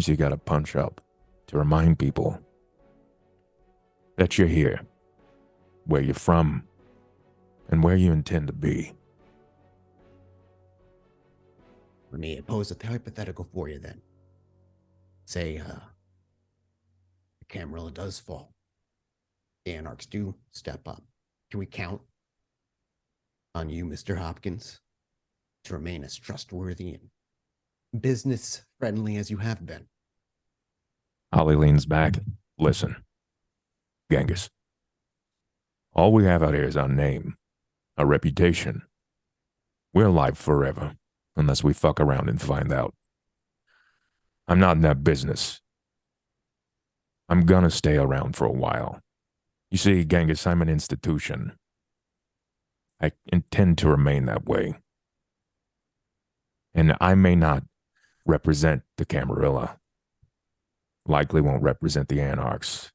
you gotta punch up to remind people that you're here, where you're from, and where you intend to be. Let me pose a hypothetical for you then. Say, the Camarilla does fall. The Anarchs do step up. Can we count on you, Mr. Hopkins, to remain as trustworthy and business friendly as you have been? Ollie leans back. Listen, Genghis. All we have out here is our name, our reputation. We're alive forever, unless we fuck around and find out. I'm not in that business. I'm gonna stay around for a while. You see, Genghis, I'm an institution. I intend to remain that way. And I may not represent the Camarilla. Likely won't represent the Anarchs.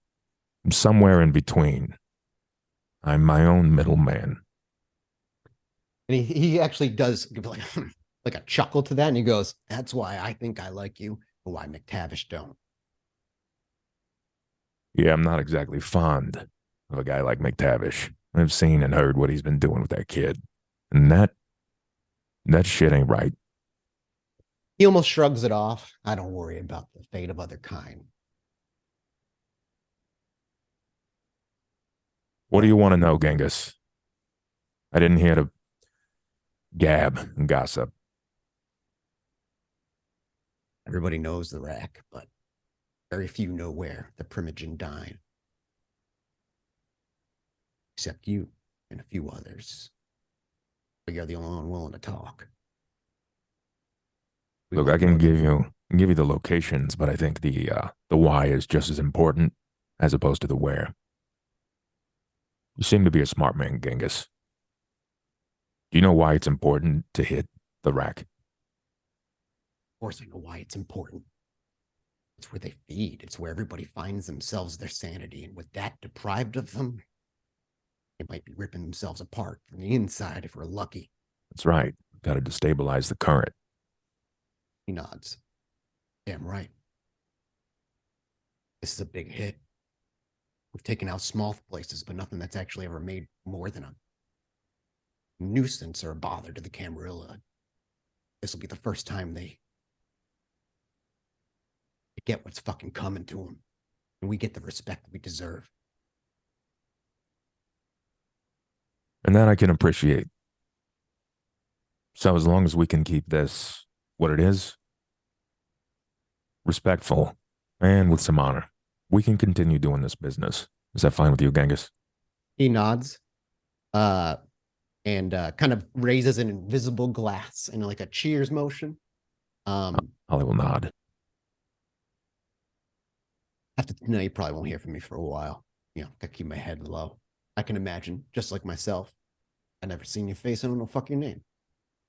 I'm somewhere in between. I'm my own middleman. And he actually does give like a chuckle to that, and he goes, "That's why I think I like you, and why McTavish don't." Yeah, I'm not exactly fond of a guy like McTavish. I've seen and heard what he's been doing with that kid. And that shit ain't right. He almost shrugs it off. I don't worry about the fate of other kind. What do you want to know, Genghis? I didn't hear to gab and gossip. Everybody knows the rack, but very few know where the Primogen died. Except you and a few others. But you're the only one willing to talk. Look, I can give you the locations, but I think the why is just as important as opposed to the where. You seem to be a smart man, Genghis. Do you know why it's important to hit the rack? Of course I know why it's important. It's where they feed. It's where everybody finds themselves their sanity. And with that deprived of them, they might be ripping themselves apart from the inside if we're lucky. That's right. Got to destabilize the current. He nods. Damn right. This is a big hit. We've taken out small places, but nothing that's actually ever made more than a nuisance or a bother to the Camarilla. This will be the first time they get what's fucking coming to them. And we get the respect we deserve. And that I can appreciate. So as long as we can keep this what it is, respectful, and with some honor, we can continue doing this business. Is that fine with you, Genghis? He nods, and kind of raises an invisible glass in like a cheers motion. Ollie will nod. No, you probably won't hear from me for a while. You know, gotta keep my head low. I can imagine, just like myself. I never seen your face. I don't know fuck your name.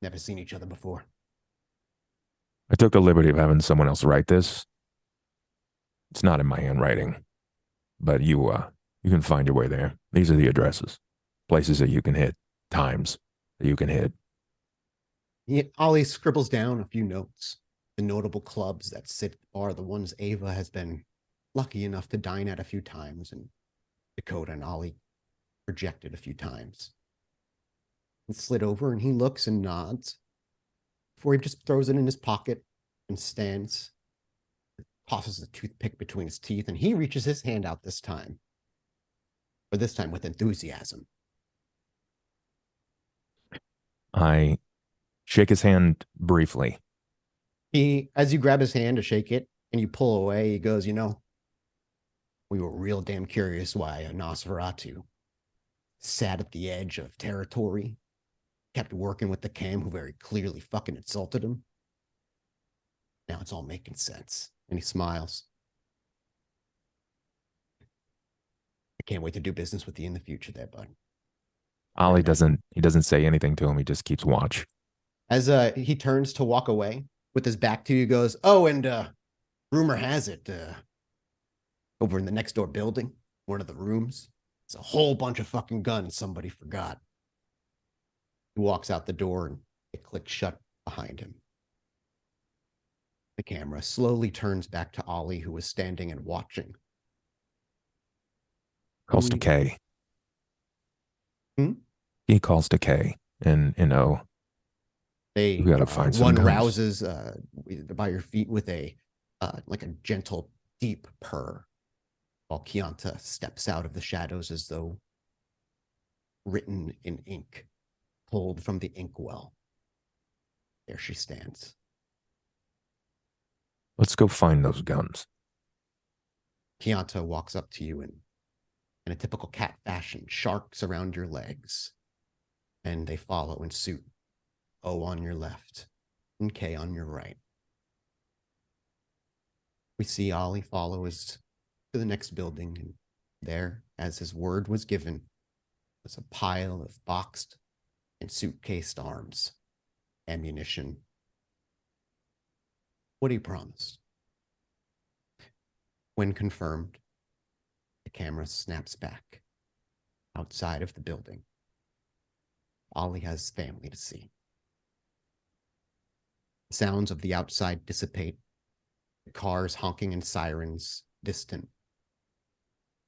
Never seen each other before. I took the liberty of having someone else write this. It's not in my handwriting, but you can find your way there. These are the addresses, places that you can hit, times that you can hit. Ollie scribbles down a few notes. The notable clubs that sit are the ones Ava has been lucky enough to dine at a few times, and Dakota and Ollie rejected a few times. And slid over, and he looks and nods before he just throws it in his pocket and stands, tosses the toothpick between his teeth, and he reaches his hand out this time, but this time with enthusiasm. I shake his hand briefly. As you grab his hand to shake it and you pull away, he goes, "You know, we were real damn curious why a Nosferatu sat at the edge of territory, kept working with the Cam, who very clearly fucking insulted him. Now it's all making sense." And he smiles. "I can't wait to do business with you in the future there, bud." Ollie he doesn't say anything to him. He just keeps watch. As he turns to walk away with his back to you, goes, "Oh, and rumor has it, over in the next door building, one of the rooms, it's a whole bunch of fucking guns somebody forgot." He walks out the door and it clicks shut behind him. The camera slowly turns back to Ollie, who was standing and watching. Calls to K. Hmm? He calls to K and O. They We gotta find some one guns. rouses by your feet with a like a gentle, deep purr, while Chianta steps out of the shadows as though written in ink, pulled from the inkwell. There she stands. Let's go find those guns. Chianta walks up to you and, in a typical cat fashion, sharks around your legs, and they follow in suit. O on your left, and K on your right. We see Ollie follow us to the next building, and there, as his word was given, was a pile of boxed and suitcased arms, ammunition. What he promised. When confirmed, the camera snaps back outside of the building. Ollie has family to see. The sounds of the outside dissipate, the cars honking and sirens distant.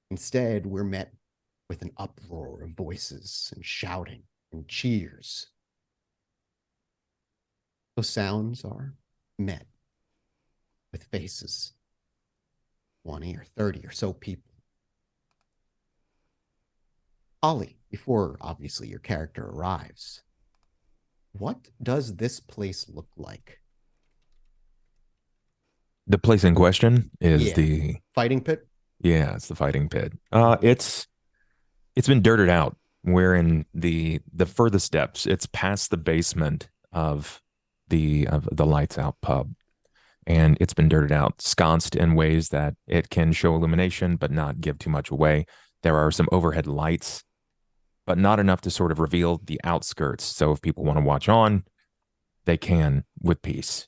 Instead, we're met with an uproar of voices and shouting and cheers. Those sounds are met with faces, 20 or 30 or so people. Ollie, before obviously your character arrives, what does this place look like? The place in question is Yeah. the Fighting pit? Yeah, it's the fighting pit. It's been dirted out. We're in the furthest steps. It's past the basement of the lights out pub, and it's been dirted out, sconced in ways that it can show illumination but not give too much away. There are some overhead lights, but not enough to sort of reveal the outskirts. So if people want to watch on, they can with peace.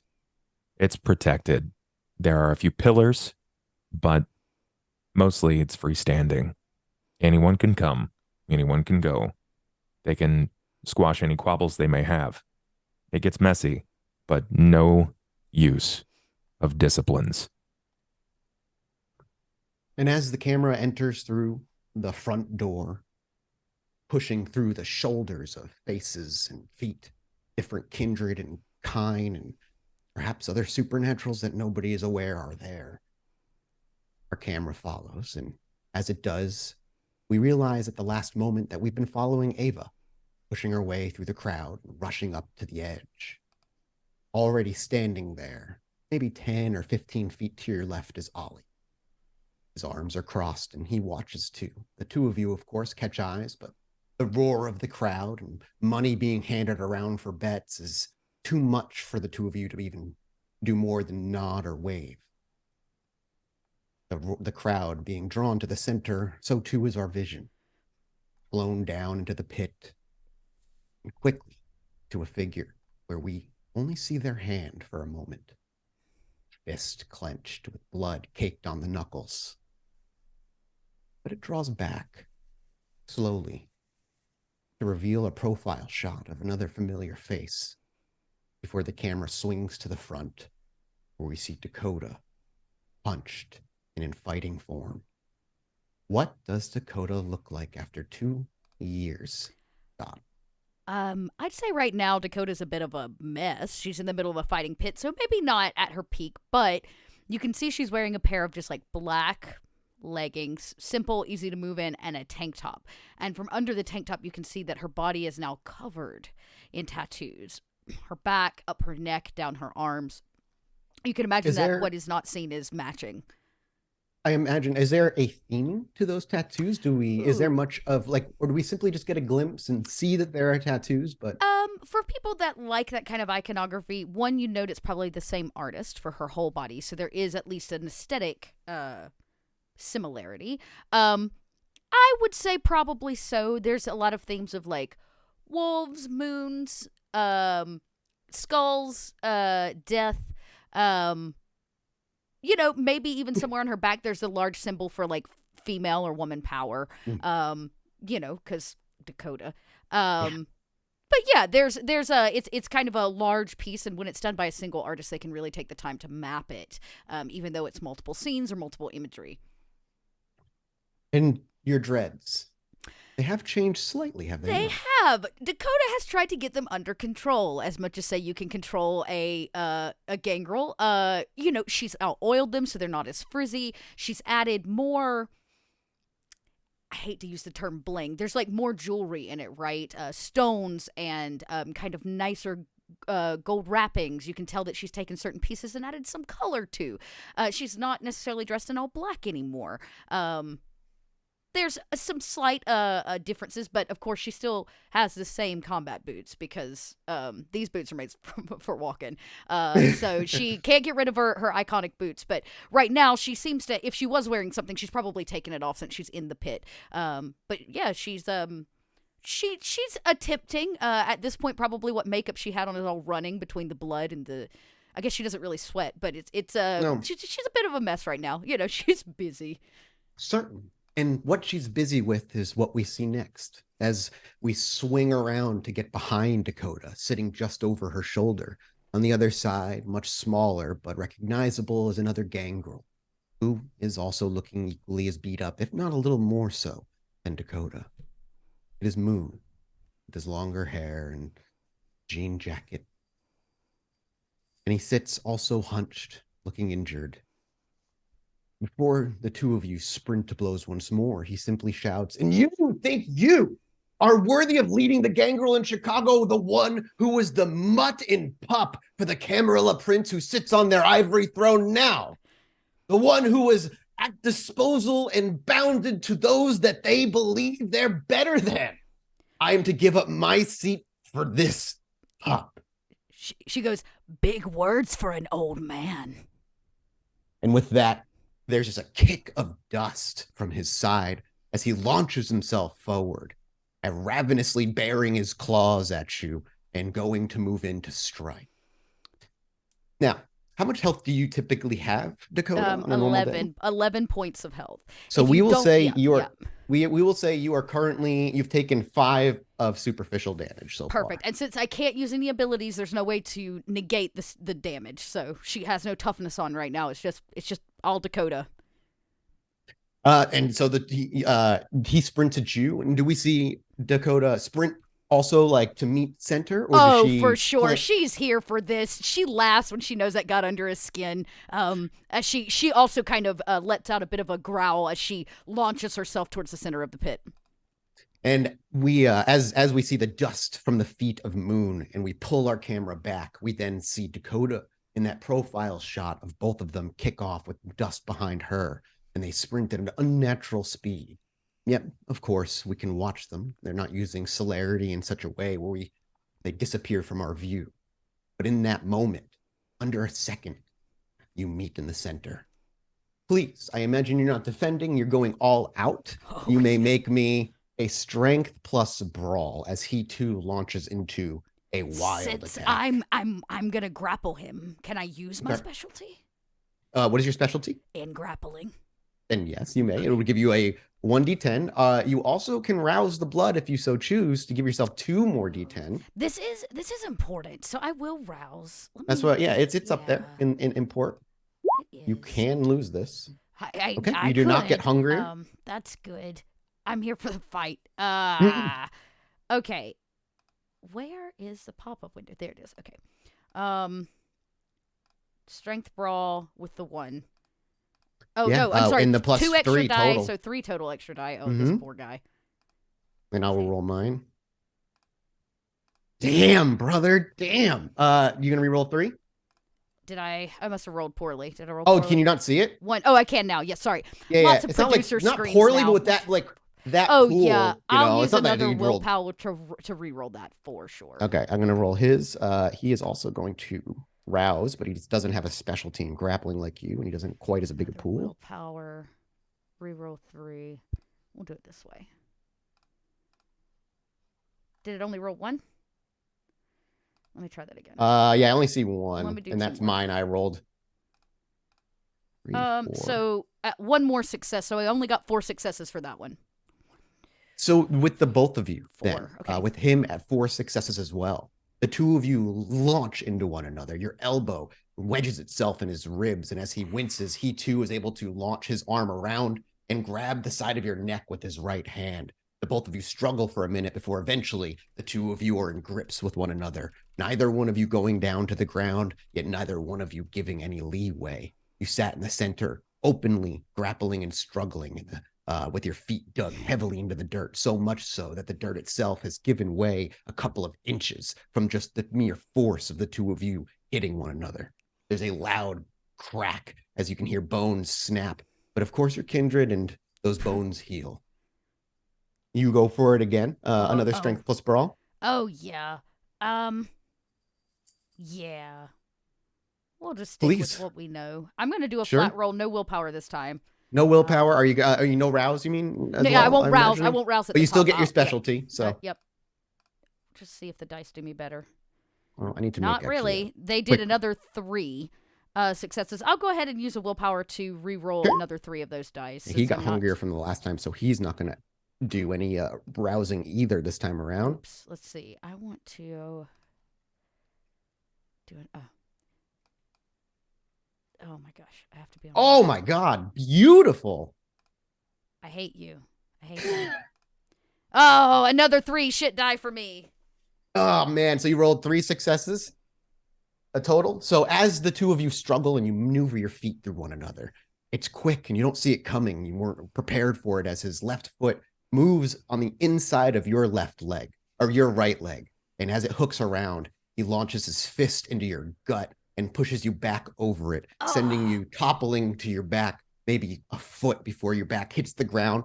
It's protected. There are a few pillars, but mostly it's freestanding. Anyone can come, anyone can go. They can squash any quabbles they may have. It gets messy, but no use of disciplines. And as the camera enters through the front door, pushing through the shoulders of faces and feet, different kindred and kind, and perhaps other supernaturals that nobody is aware are there, our camera follows, and as it does, we realize at the last moment that we've been following Ava, pushing her way through the crowd, rushing up to the edge. Already standing there, maybe 10 or 15 feet to your left, is Ollie. His arms are crossed, and he watches too. The two of you, of course, catch eyes, but the roar of the crowd and money being handed around for bets is too much for the two of you to even do more than nod or wave. The crowd being drawn to the center, so too is our vision, flown down into the pit, and quickly to a figure where we only see their hand for a moment, fist clenched with blood caked on the knuckles. But it draws back, slowly, to reveal a profile shot of another familiar face, before the camera swings to the front, where we see Dakota, punched and in fighting form. What does Dakota look like after 2 years, Dot? I'd say right now Dakota's a bit of a mess. She's in the middle of a fighting pit, so maybe not at her peak, but you can see she's wearing a pair of just like black leggings, simple, easy to move in, and a tank top. And from under the tank top, you can see that her body is now covered in tattoos. Her back, up her neck, down her arms. You can imagine that what is not seen is matching. I imagine, is there a theme to those tattoos? Is there much of like, or do we simply just get a glimpse and see that there are tattoos? But for people that like that kind of iconography, one, you note it's probably the same artist for her whole body, so there is at least an aesthetic similarity. I would say probably so. There's a lot of themes of like wolves, moons, skulls, death, maybe even somewhere on her back there's a large symbol for like female or woman power. Because Dakota. But yeah, there's it's kind of a large piece, and when it's done by a single artist, they can really take the time to map it, even though it's multiple scenes or multiple imagery. And your dreads, They have changed slightly, have they? They not? have. Dakota has tried to get them under control, as much as say you can control a gangrel. She's oiled them so they're not as frizzy. She's added more. I hate to use the term bling. There's like more jewelry in it, right? Stones and kind of nicer gold wrappings. You can tell that she's taken certain pieces and added some color to. She's not necessarily dressed in all black anymore. There's some slight differences, but of course she still has the same combat boots because these boots are made for walking. So she can't get rid of her iconic boots. But right now she seems to, if she was wearing something, she's probably taken it off since she's in the pit. But yeah, she's attempting at this point probably what makeup she had on is all running between the blood and the. I guess she doesn't really sweat, but it's No. she's a bit of a mess right now. She's busy. Certain. And what she's busy with is what we see next as we swing around to get behind Dakota, sitting just over her shoulder. On the other side, much smaller but recognizable, is another gangrel, who is also looking equally as beat up, if not a little more so, than Dakota. It is Moon, with his longer hair and jean jacket. And he sits also hunched, looking injured. Before the two of you sprint to blows once more, he simply shouts, "And you think you are worthy of leading the gangrel in Chicago, the one who was the mutt in pup for the Camarilla prince who sits on their ivory throne now? The one who was at disposal and bounded to those that they believe they're better than. I am to give up my seat for this pup." She goes, "Big words for an old man." And with that, there's just a kick of dust from his side as he launches himself forward and ravenously baring his claws at you and going to move in to strike. Now, how much health do you typically have, Dakota? On a normal day? 11 points of health. So If we you will don't- say yeah, you are. yeah. We will say you are currently. You've taken 5 of superficial damage so far. Perfect. And since I can't use any abilities, there's no way to negate the damage. So she has no toughness on right now. It's just all Dakota. And so he sprints at you. And do we see Dakota sprint also like to meet center? Or does she for sure. plant- She's here for this. She laughs when she knows that got under his skin. As she also kind of lets out a bit of a growl as she launches herself towards the center of the pit. And we, as we see the dust from the feet of Moon, and we pull our camera back, we then see Dakota in that profile shot of both of them kick off with dust behind her, and they sprint at an unnatural speed. Yet, of course, we can watch them. They're not using celerity in such a way where they disappear from our view. But in that moment, under a second, you meet in the center. Please, I imagine you're not defending, you're going all out. Oh, You may make me a strength plus brawl as he too launches into a wild Since attack. I'm gonna grapple him. Can I use my Okay. specialty What is your specialty? in grappling? And yes, you may. It will give you a 1d10. You also can rouse the blood if you so choose to give yourself 2 more d10. This is important. So I will rouse. That's what. Yeah, it's up there in import. You can lose this. I Okay, I you do not get could. hungrier. That's good. I'm here for the fight. Okay. Where is the pop-up window? There it is. Okay. Strength brawl with the 1. Oh Yeah, no, I'm sorry. and the plus 2 extra 3 die, total. so 3 total extra die. Oh, this poor guy. And I will roll mine. Damn, brother. Damn. You gonna re-roll 3? Did I must have rolled poorly. Did I roll Oh, poorly? can you not see it? 1. Oh, I can now. Yes, sorry. Yeah, Lots yeah. of It's not like producer not screens poorly, now. but with that that Oh pool, yeah, I'll it's use not that another you rolled. willpower to re-roll that for sure. Okay, I'm gonna roll his. He is also going to rouse, but he just doesn't have a specialty in grappling like you, and he doesn't quite as a big a Another pool. Willpower, re-roll 3. We'll do it this way. Did it only roll 1? Let me try that again. Yeah, I only see Let one, me do and 2 that's more. mine. I rolled. 3, 4. So 1 more success. So I only got 4 successes for that one. So with the both of you, 4, then, okay. with him at 4 successes as well, the two of you launch into one another. Your elbow wedges itself in his ribs, and as he winces, he too is able to launch his arm around and grab the side of your neck with his right hand. The both of you struggle for a minute before eventually the two of you are in grips with one another. Neither one of you going down to the ground, yet neither one of you giving any leeway. You sat in the center, openly grappling and struggling with your feet dug heavily into the dirt, so much so that the dirt itself has given way a couple of inches from just the mere force of the two of you hitting one another. There's a loud crack as you can hear bones snap, but of course you're kindred and those bones heal. You go for it again. Another strength plus brawl. Oh, yeah. Yeah. We'll just stick with what we know. I'm going to do a flat roll, no willpower this time. No willpower? Are you no rouse, you mean? No, yeah, I won't rouse. I won't rouse at But you still get your specialty, so. Yep. Just see if the dice do me better. Well, I need to Not make really. They did another 3 successes. I'll go ahead and use a willpower to re-roll another 3 of those dice. He got hungrier from the last time, so he's not going to do any rousing either this time around. Oops. Let's see. I want to do an oh my gosh. I have to be on. Oh my god. Beautiful. I hate you. I hate you. Oh, another 3 shit die for me. Oh man, so you rolled 3 successes a total. So as the two of you struggle and you maneuver your feet through one another, it's quick and you don't see it coming. You weren't prepared for it as his left foot moves on the inside of your left leg, or your right leg. And as it hooks around, he launches his fist into your gut and pushes you back over it, sending you toppling to your back, maybe a foot before your back hits the ground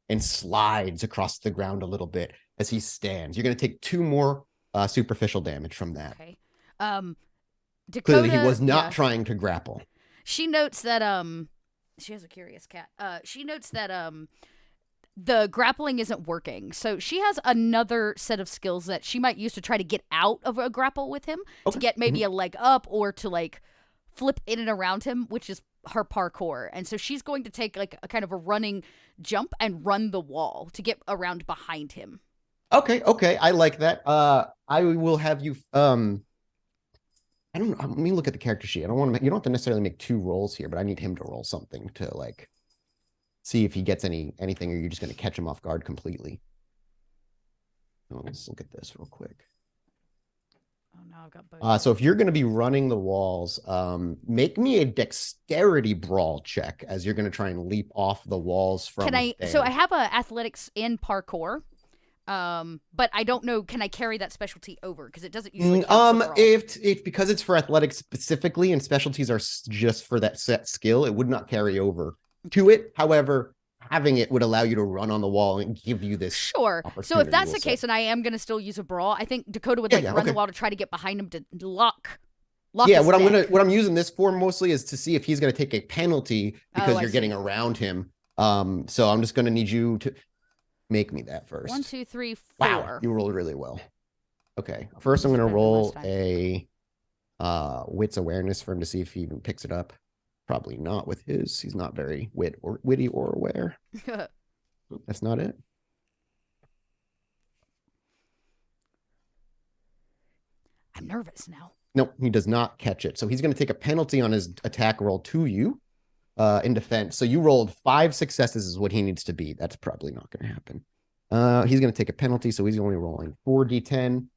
and slides across the ground a little bit as he stands. You're going to take 2 more superficial damage from that. Okay. Dakota, clearly he was not trying to grapple. She notes that she has a curious cat. She notes that the grappling isn't working. So she has another set of skills that she might use to try to get out of a grapple with him, to get maybe a leg up or to like flip in and around him, which is her parkour. And so she's going to take like a kind of a running jump and run the wall to get around behind him. Okay. I like that. I will have you I don't know. Let me look at the character sheet. I don't want to you don't have to necessarily make 2 rolls here, but I need him to roll something to like see if he gets anything, or you're just going to catch him off guard completely. Let's look at this real quick. Oh no, I've got both. So if you're going to be running the walls, make me a dexterity brawl check as you're going to try and leap off the walls from there. So I have a athletics and parkour. But I don't know, can I carry that specialty over? Because it doesn't usually if because it's for athletics specifically and specialties are just for that set skill, it would not carry over to it. However, having it would allow you to run on the wall and give you this sure. So if that's the case, and I am going to still use a brawl, I think Dakota would run the wall to try to get behind him to lock yeah, his neck. what I'm using this for mostly is to see if he's going to take a penalty because you're getting around him. So I'm just going to need you to make me that first. 1, 2, 3, 4. Wow, you rolled really well. Okay, first I'm going to roll a wits awareness for him to see if he even picks it up. Probably not with his. He's not very witty or aware. That's not it. I'm nervous now. Nope, he does not catch it. So he's going to take a penalty on his attack roll to you in defense. So you rolled 5 successes is what he needs to beat. That's probably not going to happen. He's going to take a penalty, so he's only rolling 4d10.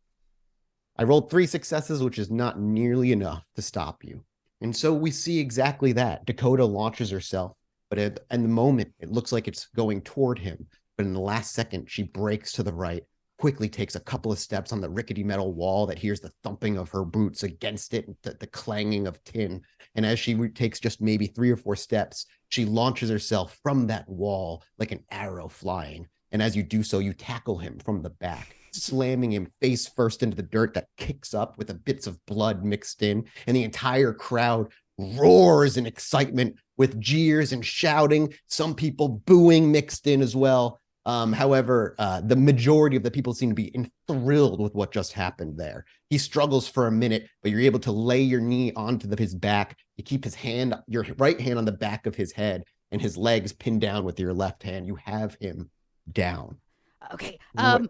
I rolled 3 successes, which is not nearly enough to stop you. And so we see exactly that. Dakota launches herself, but in the moment, it looks like it's going toward him. But in the last second, she breaks to the right, quickly takes a couple of steps on the rickety metal wall that hears the thumping of her boots against it, the clanging of tin. And as she takes just maybe 3 or 4 steps, she launches herself from that wall like an arrow flying. And as you do so, you tackle him from the back, slamming him face first into the dirt that kicks up with the bits of blood mixed in. And the entire crowd roars in excitement with jeers and shouting, some people booing mixed in as well. However, the majority of the people seem to be enthralled with what just happened there. He struggles for a minute, but you're able to lay your knee onto his back. You keep your right hand on the back of his head and his legs pinned down with your left hand. You have him down. Okay. I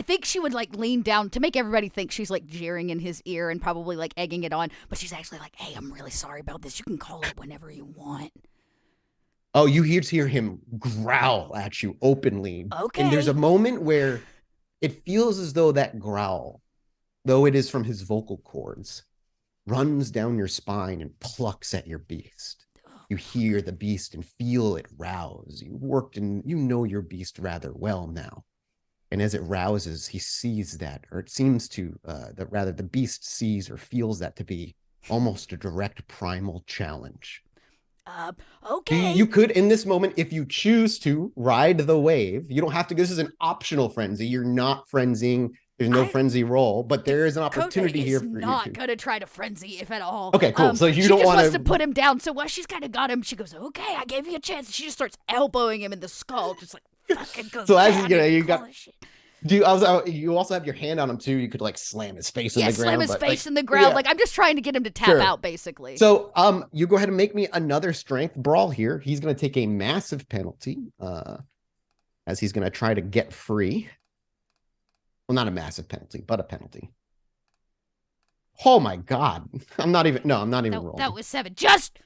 think she would like lean down to make everybody think she's like jeering in his ear and probably like egging it on, but she's actually like, "Hey, I'm really sorry about this. You can call it whenever you want." Oh, you hear him growl at you openly. Okay. And there's a moment where it feels as though that growl, though it is from his vocal cords, runs down your spine and plucks at your beast. You hear the beast and feel it rouse. You worked and you know your beast rather well now. And as it rouses, he sees that, or it seems to, the beast sees or feels that to be almost a direct primal challenge. Okay. You could, in this moment, if you choose to, ride the wave. You don't have to. This is an optional frenzy. You're not frenzying. There's no frenzy roll, but there is an opportunity here for you. Not gonna try to frenzy, if at all. Okay, cool. So you she don't just want wants to put him down. So while she's kind of got him, she goes, "Okay, I gave you a chance." And she just starts elbowing him in the skull, just like fucking go. So as you got. Shit. You also have your hand on him too. You could like slam his face in the ground. Slam his face in the ground. Like I'm just trying to get him to tap out, basically. So you go ahead and make me another strength brawl here. He's gonna take a massive penalty, as he's gonna try to get free. Well, not a massive penalty, but a penalty. Oh my god. I'm not even rolling. That was 7. Just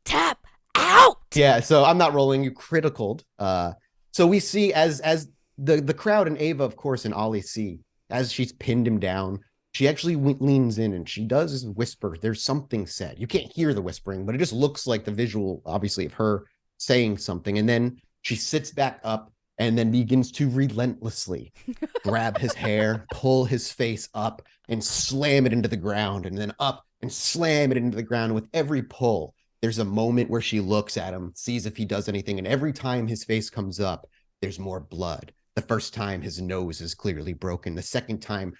tap out. Yeah, so I'm not rolling. You criticaled. So we see as the crowd and Ava, of course, and Ollie see as she's pinned him down, she actually leans in and she does whisper. There's something said. You can't hear the whispering, but it just looks like the visual, obviously, of her saying something. And then she sits back up and then begins to relentlessly grab his hair, pull his face up, and slam it into the ground, and then up and slam it into the ground. With every pull, there's a moment where she looks at him, sees if he does anything, and every time his face comes up, there's more blood. The first time his nose is clearly broken. The second time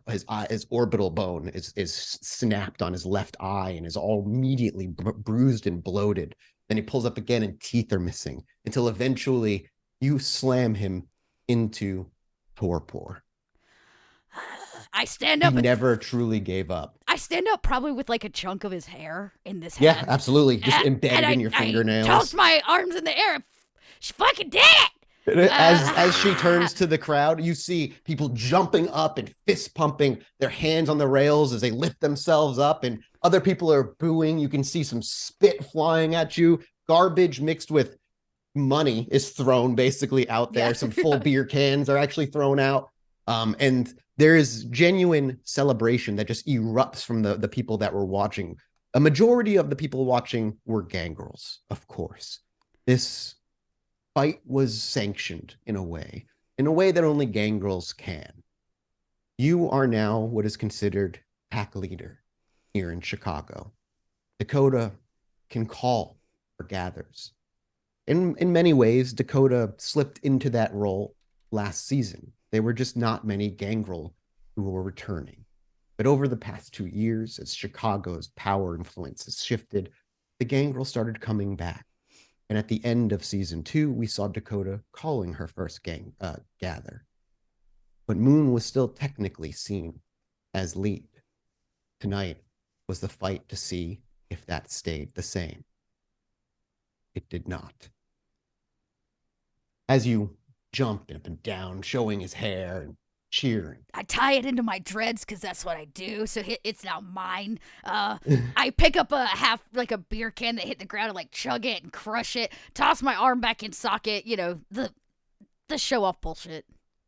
his orbital bone is snapped on his left eye and is all immediately bruised and bloated. Then he pulls up again and teeth are missing until eventually you slam him into torpor. I stand up. He never truly gave up. I stand up probably with like a chunk of his hair in this Yeah, hand. absolutely. Just embedded in your fingernails. I toss my arms in the air. She fucking did it. As she turns to the crowd, you see people jumping up and fist pumping their hands on the rails as they lift themselves up, and other people are booing. You can see some spit flying at you. Garbage mixed with money is thrown basically out there. Some full beer cans are actually thrown out. And there is genuine celebration that just erupts from the people that were watching. A majority of the people watching were gangrels, of course. This fight was sanctioned in a way that only gangrels can. You are now what is considered pack leader here in Chicago. Dakota can call for gathers. In many ways, Dakota slipped into that role last season. There were just not many gangrel who were returning. But over the past 2 years, as Chicago's power influence has shifted, the gangrel started coming back. And at the end of season 2, we saw Dakota calling her first gather. But Moon was still technically seen as lead. Tonight was the fight to see if that stayed the same. It did not. As you jump up and down, showing his hair and cheering. I tie it into my dreads because that's what I do. So it's now mine. I pick up a beer can that hit the ground and like chug it and crush it. Toss my arm back in socket. You know, the show off bullshit.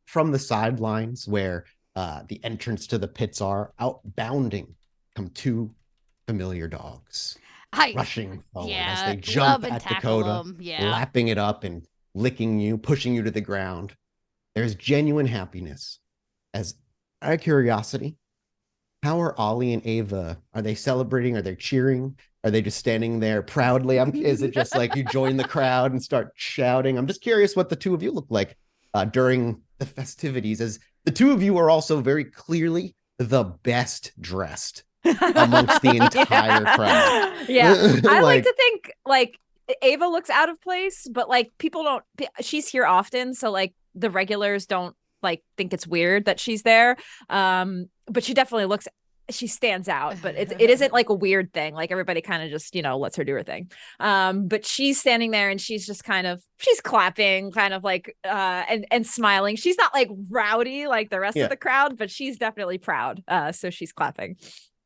From the sidelines where the entrance to the pits are, out bounding come 2 familiar dogs. Rushing forward as they jump at Dakota, lapping it up and licking you, pushing you to the ground. There's genuine happiness. As out of curiosity, how are Ollie and Ava? Are they celebrating? Are they cheering? Are they just standing there proudly? Is it just like you join the crowd and start shouting? I'm just curious what the two of you look like during the festivities, as the two of you are also very clearly the best dressed amongst the entire crowd. Yeah. I like to think like Ava looks out of place, but like people don't, she's here often. So like the regulars don't like think it's weird that she's there. But she definitely she stands out, but it isn't like a weird thing. Like everybody kind of just, lets her do her thing. But she's standing there and she's just she's clapping kind of like, and smiling. She's not like rowdy like the rest of the crowd, but she's definitely proud. So she's clapping.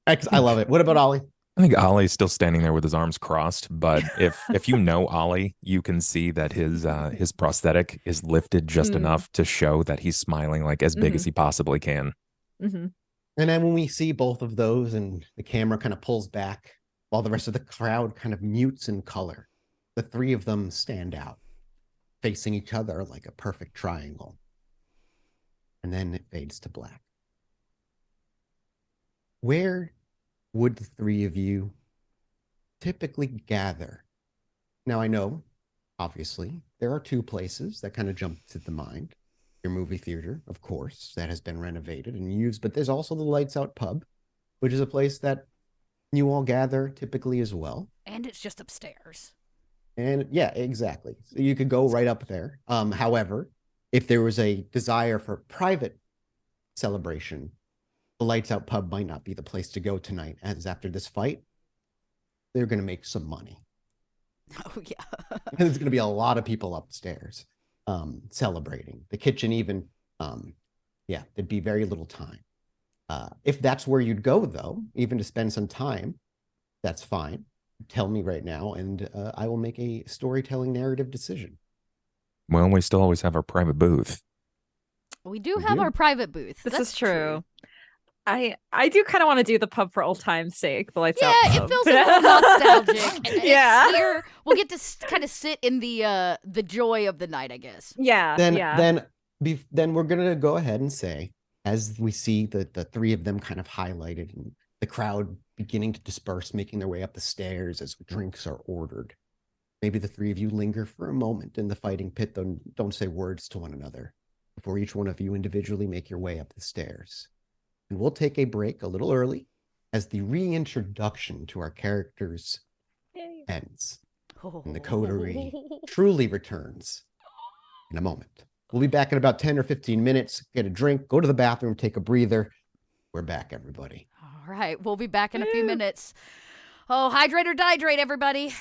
I love it. What about Ollie? I think Ollie's still standing there with his arms crossed, but if you know Ollie, you can see that his prosthetic is lifted just Mm. enough to show that he's smiling like as big as he possibly can. Mm-hmm. And then when we see both of those and the camera kind of pulls back while the rest of the crowd kind of mutes in color, the three of them stand out, facing each other like a perfect triangle. And then it fades to black. Where would the three of you typically gather? Now, I know, obviously, there are two places that kind of jump to the mind. Your movie theater, of course, that has been renovated and used, but there's also the Lights Out pub, which is a place that you all gather typically as well. And it's just upstairs. And yeah, exactly. So you could go right up there. However, if there was a desire for private celebration, the Lights Out pub might not be the place to go tonight, as after this fight, they're going to make some money. Oh, yeah. And there's going to be a lot of people upstairs celebrating. The kitchen even, there'd be very little time. If that's where you'd go, though, even to spend some time, that's fine. Tell me right now, and I will make a storytelling narrative decision. Well, we still always have our private booth. We do have our private booth. This That's is true. I do kind of want to do the pub for old time's sake. The Lights Out Yeah, pub. it feels a little nostalgic. And Yeah. it's here. We'll get to kind of sit in the joy of the night, I guess. Yeah. Then we're gonna go ahead and say, as we see the three of them kind of highlighted and the crowd beginning to disperse, making their way up the stairs as drinks are ordered. Maybe the three of you linger for a moment in the fighting pit, though don't say words to one another, before each one of you individually make your way up the stairs. And we'll take a break a little early as the reintroduction to our characters ends. And the coterie truly returns in a moment. We'll be back in about 10 or 15 minutes. Get a drink, go to the bathroom, take a breather. We're back, everybody. All right. We'll be back in a few minutes. Oh, hydrate or dihydrate, everybody.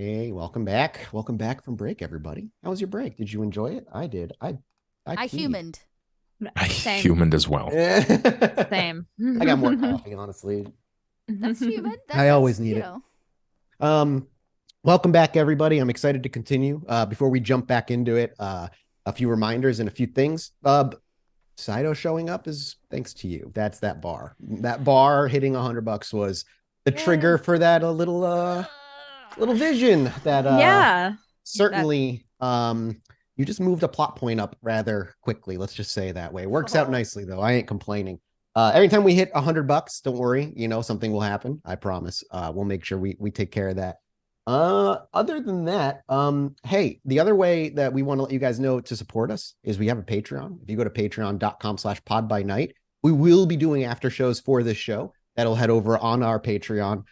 Hey, welcome back. Welcome back from break, everybody. How was your break? Did you enjoy it? I did. I I peed. humaned. I Same. humaned as well. Same. I got more coffee, honestly. That's human. I always need you it. know. Welcome back, everybody. I'm excited to continue. Before we jump back into it, a few reminders and a few things. Saito showing up is thanks to you. That's that bar. That bar hitting $100 was the trigger for that little vision that Yeah. certainly you just moved a plot point up rather quickly. Let's just say that way. Works out nicely though. I ain't complaining. Every time we hit $100, don't worry, something will happen. I promise. We'll make sure we take care of that. Other than that, hey, the other way that we want to let you guys know to support us is we have a Patreon. If you go to patreon.com/podbynight, we will be doing after shows for this show. That'll head over on our Patreon.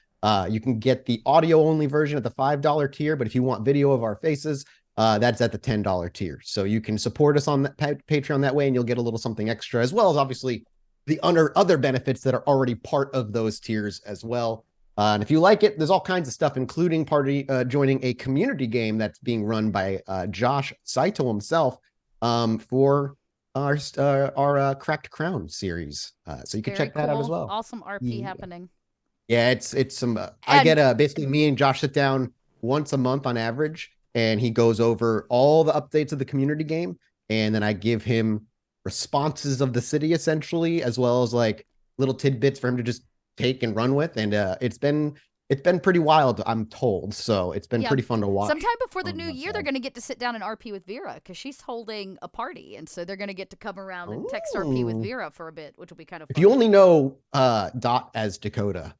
You can get the audio only version at the $5 tier, but if you want video of our faces, that's at the $10 tier. So you can support us on that Patreon that way, and you'll get a little something extra, as well as obviously the other benefits that are already part of those tiers as well. And if you like it, there's all kinds of stuff, including joining a community game that's being run by Josh Saito himself for our Cracked Crown series. So you can check that out as well. Awesome RP happening. Yeah, it's some. I get basically me and Josh sit down once a month on average, and he goes over all the updates of the community game, and then I give him responses of the city essentially, as well as like little tidbits for him to just take and run with, and it's been pretty wild, I'm told. So it's been pretty fun to watch. Sometime before the new year, they're going to get to sit down and RP with Vera because she's holding a party, and so they're going to get to come around and text RP with Vera for a bit, which will be kind of fun. If you only know Dot as Dakota,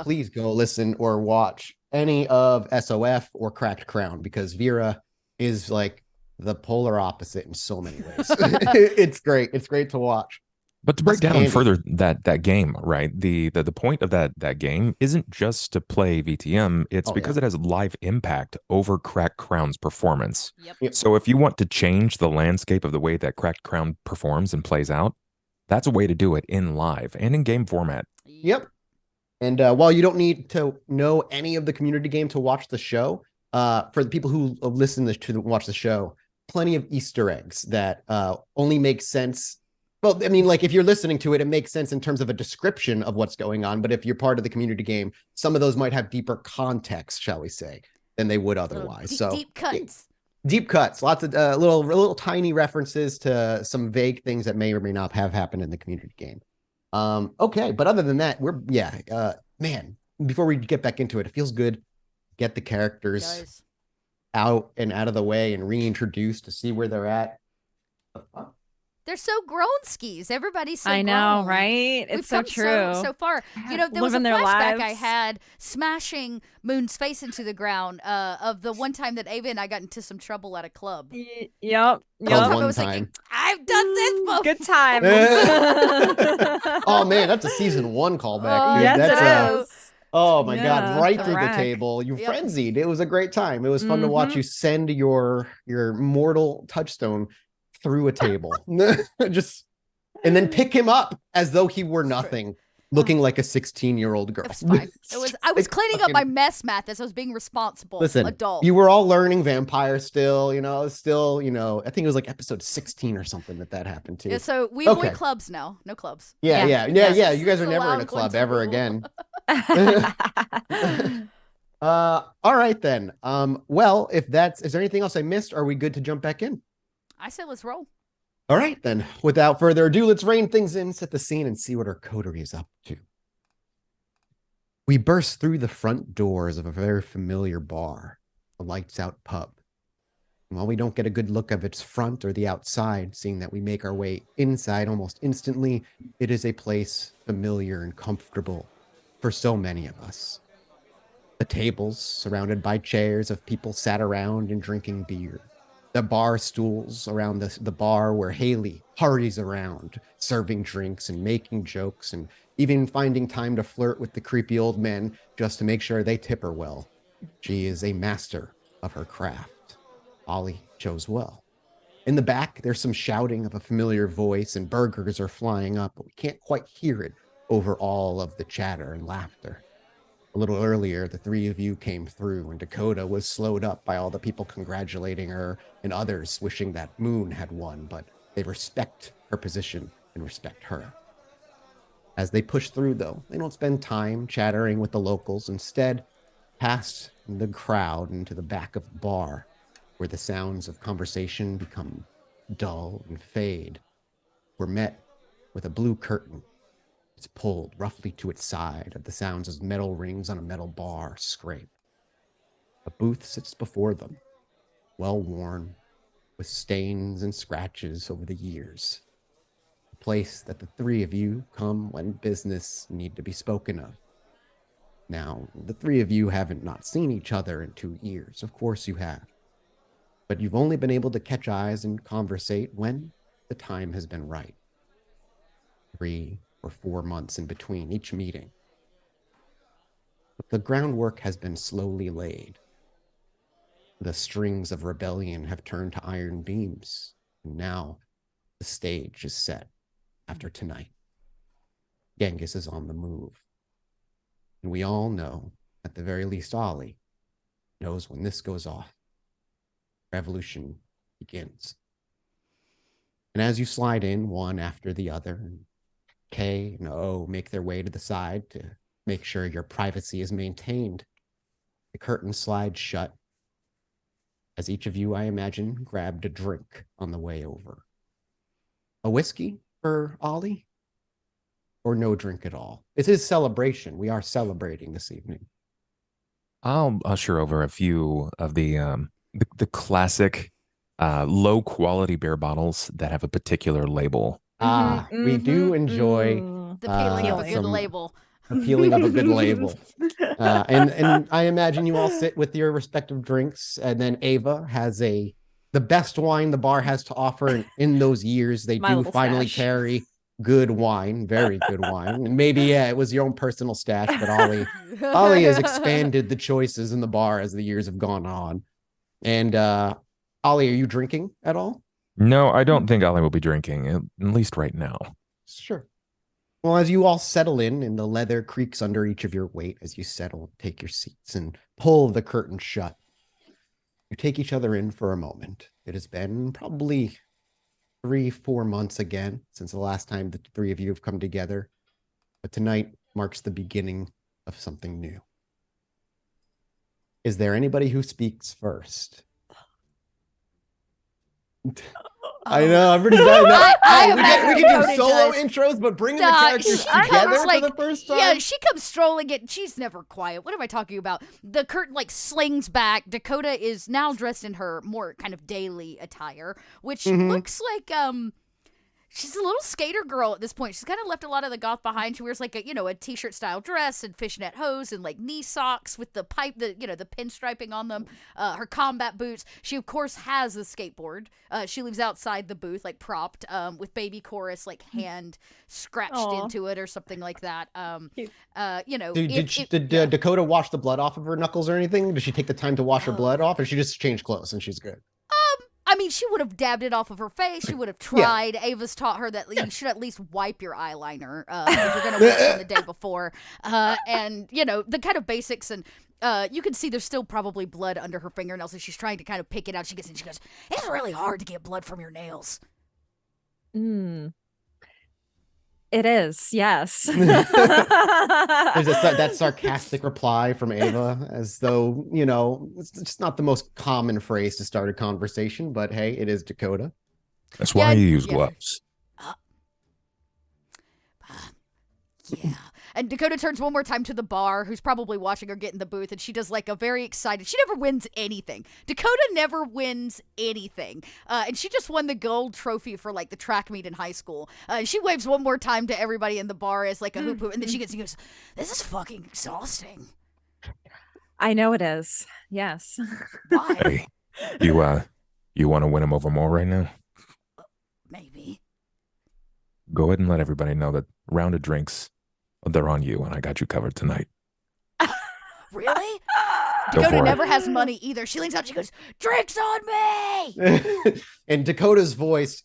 please go listen or watch any of SOF or Cracked Crown, because Vera is like the polar opposite in so many ways. It's great to watch. But to break down further that game, right? The point of that game isn't just to play VTM. It's because it has live impact over Cracked Crown's performance. Yep. So if you want to change the landscape of the way that Cracked Crown performs and plays out, that's a way to do it in live and in game format. Yep. And while you don't need to know any of the community game to watch the show, for the people who listen to watch the show, plenty of Easter eggs that only make sense. Well, I mean, like if you're listening to it, it makes sense in terms of a description of what's going on. But if you're part of the community game, some of those might have deeper context, shall we say, than they would otherwise. Deep cuts. Deep cuts. Lots of little tiny references to some vague things that may or may not have happened in the community game. Okay, but other than that, man, before we get back into it, it feels good to get the characters out and out of the way and reintroduced to see where they're at. They're so grown skis. Everybody's so I know, grown. right? It's so true. So far. There was a flashback I had smashing Moon's face into the ground of the one time that Ava and I got into some trouble at a club. Yep. One was time. Like, I've done this before. Good time. Oh, man, that's a season 1 callback. Dude. Yes, that's it is. Oh, my God. Right through the correct. Table. You frenzied. It was a great time. It was fun to watch you send your mortal touchstone through a table. And then pick him up as though he were nothing, looking like a 16-year-old girl. It was fine. I was cleaning up my mess, Mathis. I was being responsible. Listen, adult. You were all learning vampire still, I think it was like episode 16 or something that happened to. Yeah, so we avoid clubs now. No clubs. Yeah. You guys are never in a club ever again. All right then. Well, is there anything else I missed? Are we good to jump back in? I said let's roll. All right, then. Without further ado, let's rein things in, set the scene, and see what our coterie is up to. We burst through the front doors of a very familiar bar, a lights-out pub. And while we don't get a good look of its front or the outside, seeing that we make our way inside almost instantly, it is a place familiar and comfortable for so many of us. The tables, surrounded by chairs of people sat around and drinking beer. The bar stools around the bar where Haley hurries around, serving drinks and making jokes and even finding time to flirt with the creepy old men just to make sure they tip her well. She is a master of her craft. Ollie chose well. In the back, there's some shouting of a familiar voice and burgers are flying up, but we can't quite hear it over all of the chatter and laughter. A little earlier, the three of you came through, and Dakota was slowed up by all the people congratulating her and others wishing that Moon had won, but they respect her position and respect her. As they push through, though, they don't spend time chattering with the locals. Instead, past the crowd into the back of the bar, where the sounds of conversation become dull and fade. We're met with a blue curtain. It's pulled roughly to its side at the sounds as metal rings on a metal bar scrape. A booth sits before them, well worn, with stains and scratches over the years. A place that the three of you come when business need to be spoken of. Now, the three of you haven't not seen each other in 2 years. Of course you have. But you've only been able to catch eyes and conversate when the time has been right. 3 or 4 months in between each meeting. But the groundwork has been slowly laid. The strings of rebellion have turned to iron beams, and now the stage is set after tonight. Genghis is on the move. And we all know, at the very least Ollie, knows when this goes off, revolution begins. And as you slide in one after the other, and K and O make their way to the side to make sure your privacy is maintained, the curtain slides shut as each of you, I imagine, grabbed a drink on the way over. A whiskey for Ollie? Or no drink at all? It's his celebration. We are celebrating this evening. I'll usher over a few of the classic low quality beer bottles that have a particular label. We do enjoy the peeling of a good some label. Appealing of a good label. And I imagine you all sit with your respective drinks, and then Ava has the best wine the bar has to offer. And in those years, they do finally carry good wine, very good wine. And maybe, it was your own personal stash, but Ollie has expanded the choices in the bar as the years have gone on. And Ollie, are you drinking at all? No, I don't think Ollie will be drinking, at least right now. Sure. Well, as you all settle in and the leather creaks under each of your weight as you settle, take your seats and pull the curtain shut. You take each other in for a moment. It has been probably 3-4 months again since the last time the three of you have come together. But tonight marks the beginning of something new. Is there anybody who speaks first? I know, I'm pretty bad. We can do solo intros, but bringing the characters together for the first time. Yeah, she comes strolling in. She's never quiet. What am I talking about? The curtain slings back. Dakota is now dressed in her more kind of daily attire, which looks like she's a little skater girl at this point. She's kind of left a lot of the goth behind. She wears a t-shirt style dress and fishnet hose and knee socks with the pipe, the pinstriping on them, her combat boots. She of course has a skateboard. She leaves outside the booth propped with baby chorus hand scratched into it or something like that. Did Dakota wash the blood off of her knuckles or anything? Did she take the time to wash her blood off, or she just changed clothes and she's good? I mean, she would have dabbed it off of her face. She would have tried. Yeah. Ava's taught her that you should at least wipe your eyeliner if you're going to work on the day before. And, the kind of basics. And you can see there's still probably blood under her fingernails. And she's trying to kind of pick it out. She gets in. She goes, "It's really hard to get blood from your nails." It is, yes. There's that sarcastic reply from Ava, as though, it's just not the most common phrase to start a conversation, but hey, it is Dakota. That's why you use gloves. Yeah. And Dakota turns one more time to the bar, who's probably watching her get in the booth, and she does a very excited. She never wins anything. Dakota never wins anything. And she just won the gold trophy for the track meet in high school. And she waves one more time to everybody in the bar as a hoop hoop, and then she goes, "This is fucking exhausting." I know it is. Yes. Why? Hey, you want to win him over more right now? Maybe. Go ahead and let everybody know that round of drinks, they're on you, and I got you covered tonight. Really? Dakota never has money either. She leans out, she goes, "Drinks on me!" And Dakota's voice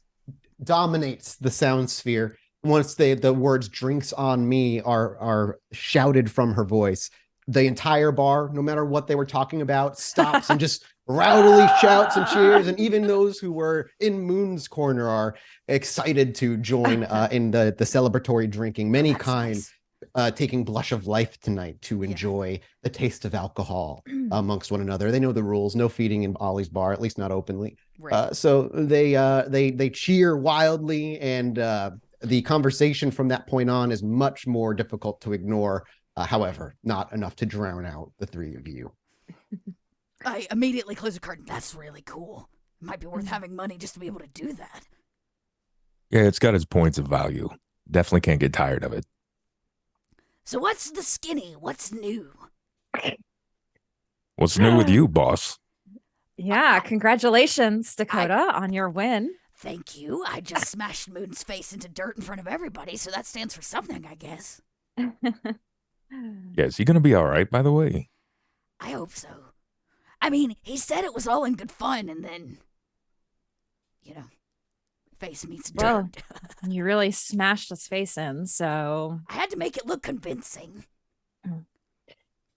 dominates the sound sphere. Once the words "drinks on me" are shouted from her voice, the entire bar, no matter what they were talking about, stops and just rowdily shouts and cheers. And even those who were in Moon's corner are excited to join in the celebratory drinking. Many That's kind nice. taking blush of life tonight to enjoy the taste of alcohol amongst one another. They know the rules: no feeding in Ollie's bar, at least not openly. Right. So they cheer wildly, and the conversation from that point on is much more difficult to ignore. However, not enough to drown out the three of you. I immediately close the curtain. That's really cool. Might be worth having money just to be able to do that. Yeah, it's got its points of value. Definitely can't get tired of it. So what's the skinny? What's new? What's new with you, boss? Yeah, congratulations, Dakota, on your win. Thank you. I just smashed Moon's face into dirt in front of everybody, so that stands for something, I guess. Yeah, is he going to be all right, by the way? I hope so. I mean, he said it was all in good fun, and then, face meets dirt. Well, you really smashed his face in, so I had to make it look convincing.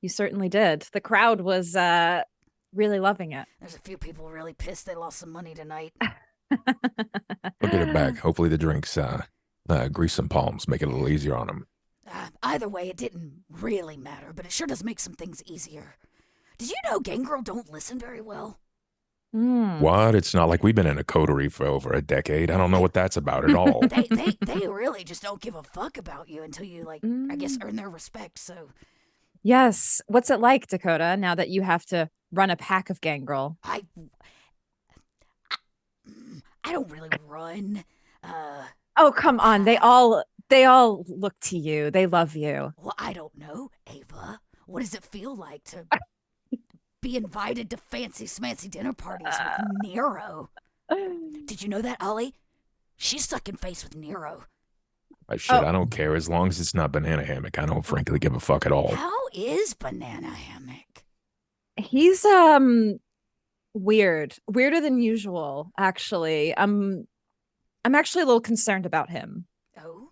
you certainly did. The crowd was really loving it. There's a few people really pissed they lost some money tonight. We'll get it back. Hopefully the drinks grease some palms, make it a little easier on them. Either way, it didn't really matter, but it sure does make some things easier. Did you know gangrel don't listen very well? What? It's not like we've been in a coterie for over a decade. I don't know what that's about at all. They really just don't give a fuck about you until you, I guess, earn their respect, so... Yes. What's it like, Dakota, now that you have to run a pack of gangrel? I don't really run. Oh, come on. They all look to you. They love you. Well, I don't know, Ava. What does it feel like to be invited to fancy smancy dinner parties with Nero? Did you know that, Ollie? She's stuck in face with Nero. I don't care. As long as it's not banana hammock, I don't frankly give a fuck at all. How is banana hammock? He's weirder than usual, actually. I'm actually a little concerned about him. Oh?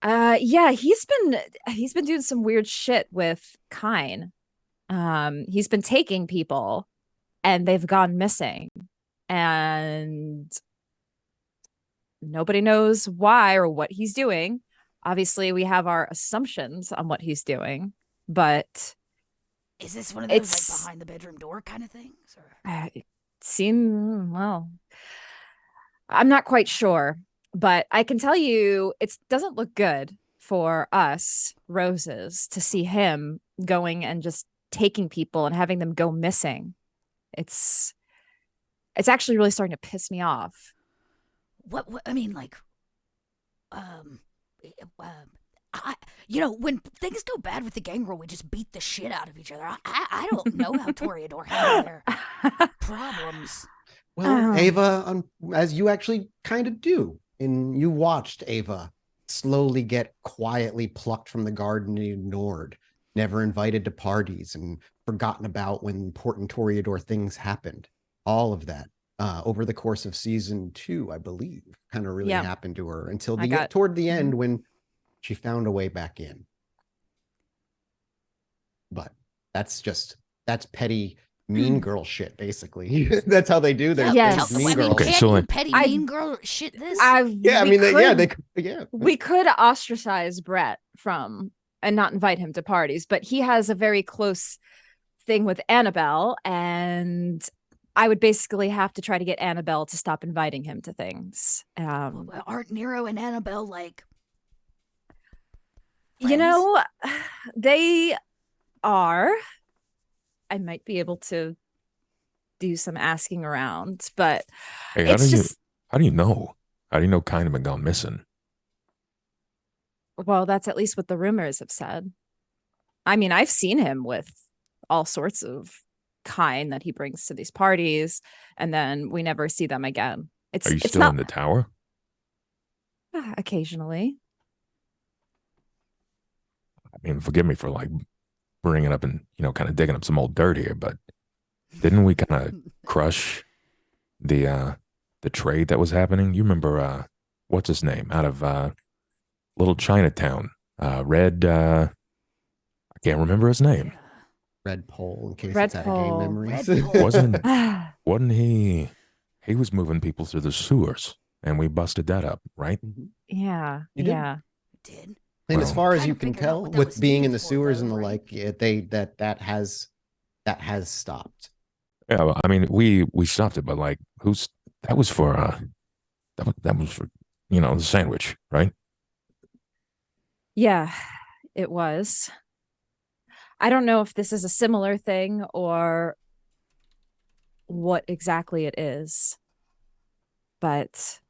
Yeah, he's been doing some weird shit with Kine. He's been taking people and they've gone missing, and nobody knows why or what he's doing. Obviously, we have our assumptions on what he's doing, but is this one of those behind the bedroom door kind of things? Or? Well, I'm not quite sure, but I can tell you it doesn't look good for us roses to see him going and just taking people and having them go missing. It's actually really starting to piss me off. What I mean, when things go bad with the gangrel, we just beat the shit out of each other. I don't know how Toreador handle their problems. Well, Ava, as you actually kind of do, and you watched Ava slowly get quietly plucked from the garden and ignored, never invited to parties, and forgotten about when important Toreador things happened. All of that over the course of season 2, I believe, kind of really happened to her until toward the end when she found a way back in. But that's petty mean girl shit, basically. That's how they do their mean girls. Okay, so petty mean girl shit this. We could ostracize Brett and not invite him to parties, but he has a very close thing with Annabelle, and I would basically have to try to get Annabelle to stop inviting him to things. Aren't Nero and Annabelle like friends? You know, they are. I might be able to do some asking around, but hey, how do you know? How do you know Kine been gone missing? Well, that's at least what the rumors have said. I mean, I've seen him with all sorts of Kine that he brings to these parties, and then we never see them again. Are you still in the tower? Occasionally. I mean, forgive me for bringing up and kind of digging up some old dirt here, but didn't we kind of crush the trade that was happening? You remember what's his name out of Little Chinatown? Red. I Can't remember his name. Red Pole, in case Red it's out of game Pole. memories. Red Pole. Wasn't he? He was moving people through the sewers, and we busted that up, right? Yeah. You did? Yeah. Did. And as Well, far as Kinda you can figured out tell, what that with was being in needed the for, sewers though, and the right? like, that has stopped. Yeah, well, I mean, we stopped it, but like, that was for that was for the sandwich, right? Yeah, it was. I don't know if this is a similar thing or what exactly it is, but